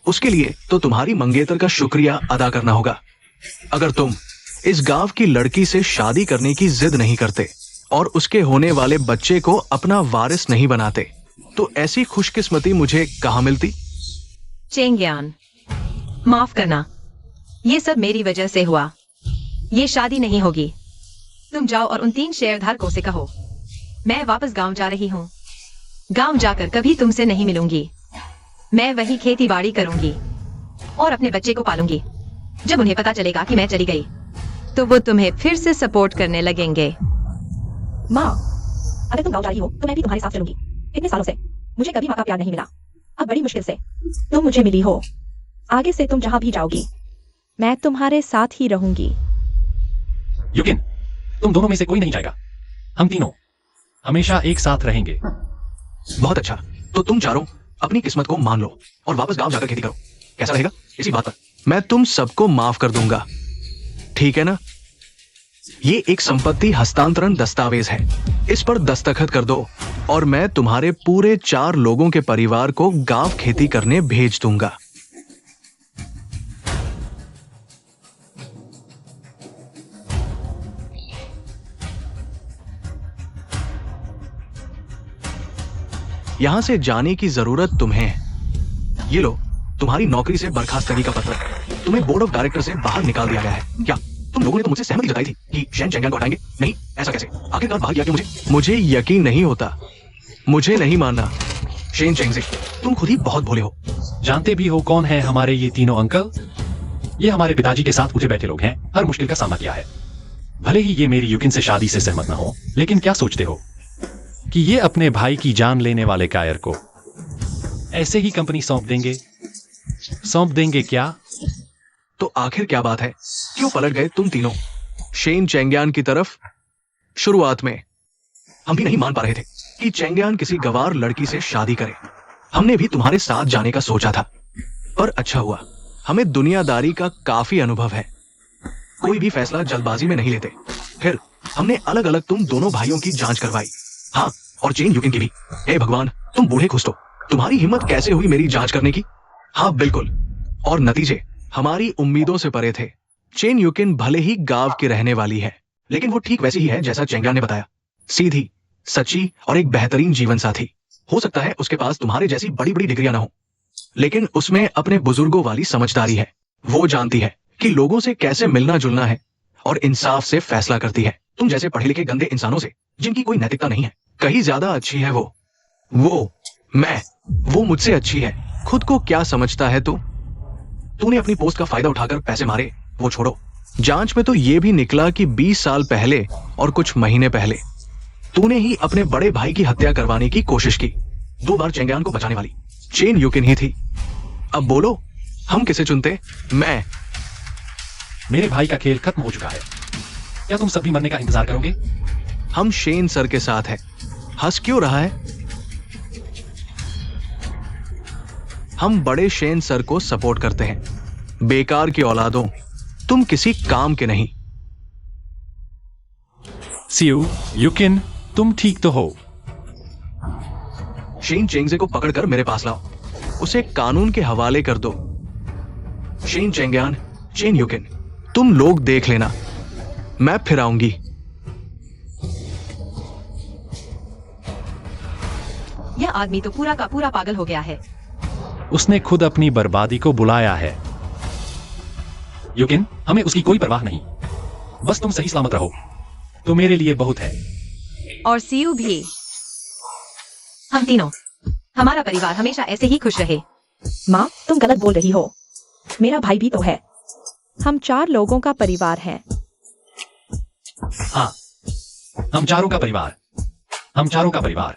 उसके लिए तो तुम्हारी मंगेतर का शुक्रिया अदा करना होगा। अगर तुम इस गांव की लड़की से शादी करने की जिद नहीं करते और उसके होने वाले बच्चे को अपना वारिस नहीं बनाते तो ऐसी खुशकिस्मती मुझे कहां मिलती? चेंग्यान, माफ करना, ये सब मेरी वजह से हुआ। ये शादी नहीं होगी। तुम जाओ और उन 3 शेयरधारकों से कहो मैं वापस गांव जा रही हूँ। गांव जाकर कभी तुमसे नहीं मिलूंगी। मैं वही खेती बाड़ी करूंगी और अपने बच्चे को पालूंगी। जब उन्हें पता चलेगा कि मैं चली गई तो वो तुम्हें फिर से सपोर्ट करने लगेंगे। माँ, अगर तुम गाँव जा रही हो तो मैं भी तुम्हारे साथ चलूंगी। इतने सालों से मुझे कभी माँ का प्यार नहीं मिला। अब बड़ी मुश्किल से तुम मुझे मिली हो। आगे से तुम जहां भी जाओगी मैं तुम्हारे साथ ही रहूंगी। युकिन, तुम दोनों में से कोई नहीं जाएगा। हम तीनों हमेशा एक साथ रहेंगे। बहुत अच्छा, तो तुम चारों अपनी किस्मत को मान लो और वापस गांव जाकर खेती करो। कैसा रहेगा? इसी बात पर मैं तुम सबको माफ कर दूंगा, ठीक है ना? ये एक संपत्ति हस्तांतरण दस्तावेज है। इस पर दस्तखत कर दो और मैं तुम्हारे पूरे 4 लोगों के परिवार को गांव खेती करने भेज दूंगा। यहां से जाने की जरूरत तुम्हें है। ये लो, तुम्हारी नौकरी से बर्खास्तगी का पत्र। तुम्हें बोर्ड ऑफ डायरेक्टर से बाहर निकाल दिया गया है। क्या तुम लोगों ने तो मुझसे सहमति जताई थी कि शेन चेंगियान को हटाएंगे? नहीं, ऐसा कैसे? आखिरकार बाहर किया क्यों मुझे यकीन नहीं होता। मुझे नहीं मानना। शेन चेंगजी, तुम खुद ही बहुत भोले हो। जानते भी हो कौन है हमारे ये तीनों अंकल? ये हमारे पिताजी के साथ उठे बैठे लोग हैं। हर मुश्किल का सामना किया है। भले ही ये मेरी युकिन से शादी से सहमत ना हो, लेकिन क्या सोचते हो कि ये अपने भाई की जान लेने वाले कायर को ऐसे ही कंपनी सौंप देंगे क्या? तो आखिर क्या बात है? क्यों पलट गए तुम तीनों शेन चेंगियान की तरफ? शुरुआत में हम भी नहीं मान पा रहे थे कि चेंगियान किसी गवार लड़की से शादी करे। हमने भी तुम्हारे साथ जाने का सोचा था, पर अच्छा हुआ, हमें दुनियादारी का काफी अनुभव है। कोई भी फैसला जल्दबाजी में नहीं लेते। फिर हमने अलग अलग तुम दोनों भाइयों की जांच करवाई। हाँ, और चेन युकिन की भी। हे भगवान, तुम बूढ़े खुश तो। तुम्हारी हिम्मत कैसे हुई मेरी जांच करने की? हाँ बिल्कुल, और नतीजे हमारी उम्मीदों से परे थे। चेन युकिन भले ही गांव की रहने वाली है, लेकिन वो ठीक वैसी ही है जैसा चेंगियान ने बताया। सीधी, सच्ची और एक बेहतरीन जीवन साथी। हो सकता है उसके पास तुम्हारे जैसी बड़ी बड़ी डिग्रियां ना हो, लेकिन उसमें अपने बुजुर्गों वाली समझदारी है। वो जानती है कि लोगों से कैसे मिलना जुलना है और इंसाफ से फैसला करती है। तुम जैसे पढ़े लिखे गंदे इंसानों से, जिनकी कोई नैतिकता नहीं है, कहीं ज्यादा अच्छी है वो मुझसे अच्छी है। खुद को क्या समझता है तू? तूने अपनी पोस्ट का फायदा उठाकर पैसे मारे, वो छोड़ो। जांच में तो ये भी निकला कि 20 साल पहले और कुछ महीने पहले तूने ही अपने बड़े भाई की हत्या करवाने की कोशिश की। 2 बार चेंगयान को बचाने वाली चेन युकिन ही थी। अब बोलो, हम किसे चुनते? मैं। मेरे भाई का खेल खत्म हो चुका है। क्या तुम सब भी मरने का इंतजार करोगे? हम शेन सर के साथ हैं। हंस क्यों रहा है? हम बड़े शेन सर को सपोर्ट करते हैं। बेकार की औलादों, तुम किसी काम के नहीं। सियू, युकिन, तुम ठीक तो हो? शेन चेंगजे को पकड़कर मेरे पास लाओ। उसे कानून के हवाले कर दो। शेन चेंगयान, चेन युकिन, तुम लोग देख लेना, मैं फिर आऊंगी। यह आदमी तो पूरा का पूरा पागल हो गया है। उसने खुद अपनी बर्बादी को बुलाया है। युकिन, हमें उसकी कोई परवाह नहीं। बस तुम सही सलामत रहो, तो मेरे लिए बहुत है। और सीयू भी। हम तीनों, हमारा परिवार हमेशा ऐसे ही खुश रहे। माँ, तुम गलत बोल रही हो। मेरा भाई भी तो है। हम 4 लोगों का परिवार हैं। हाँ, हम चारों का परिवार।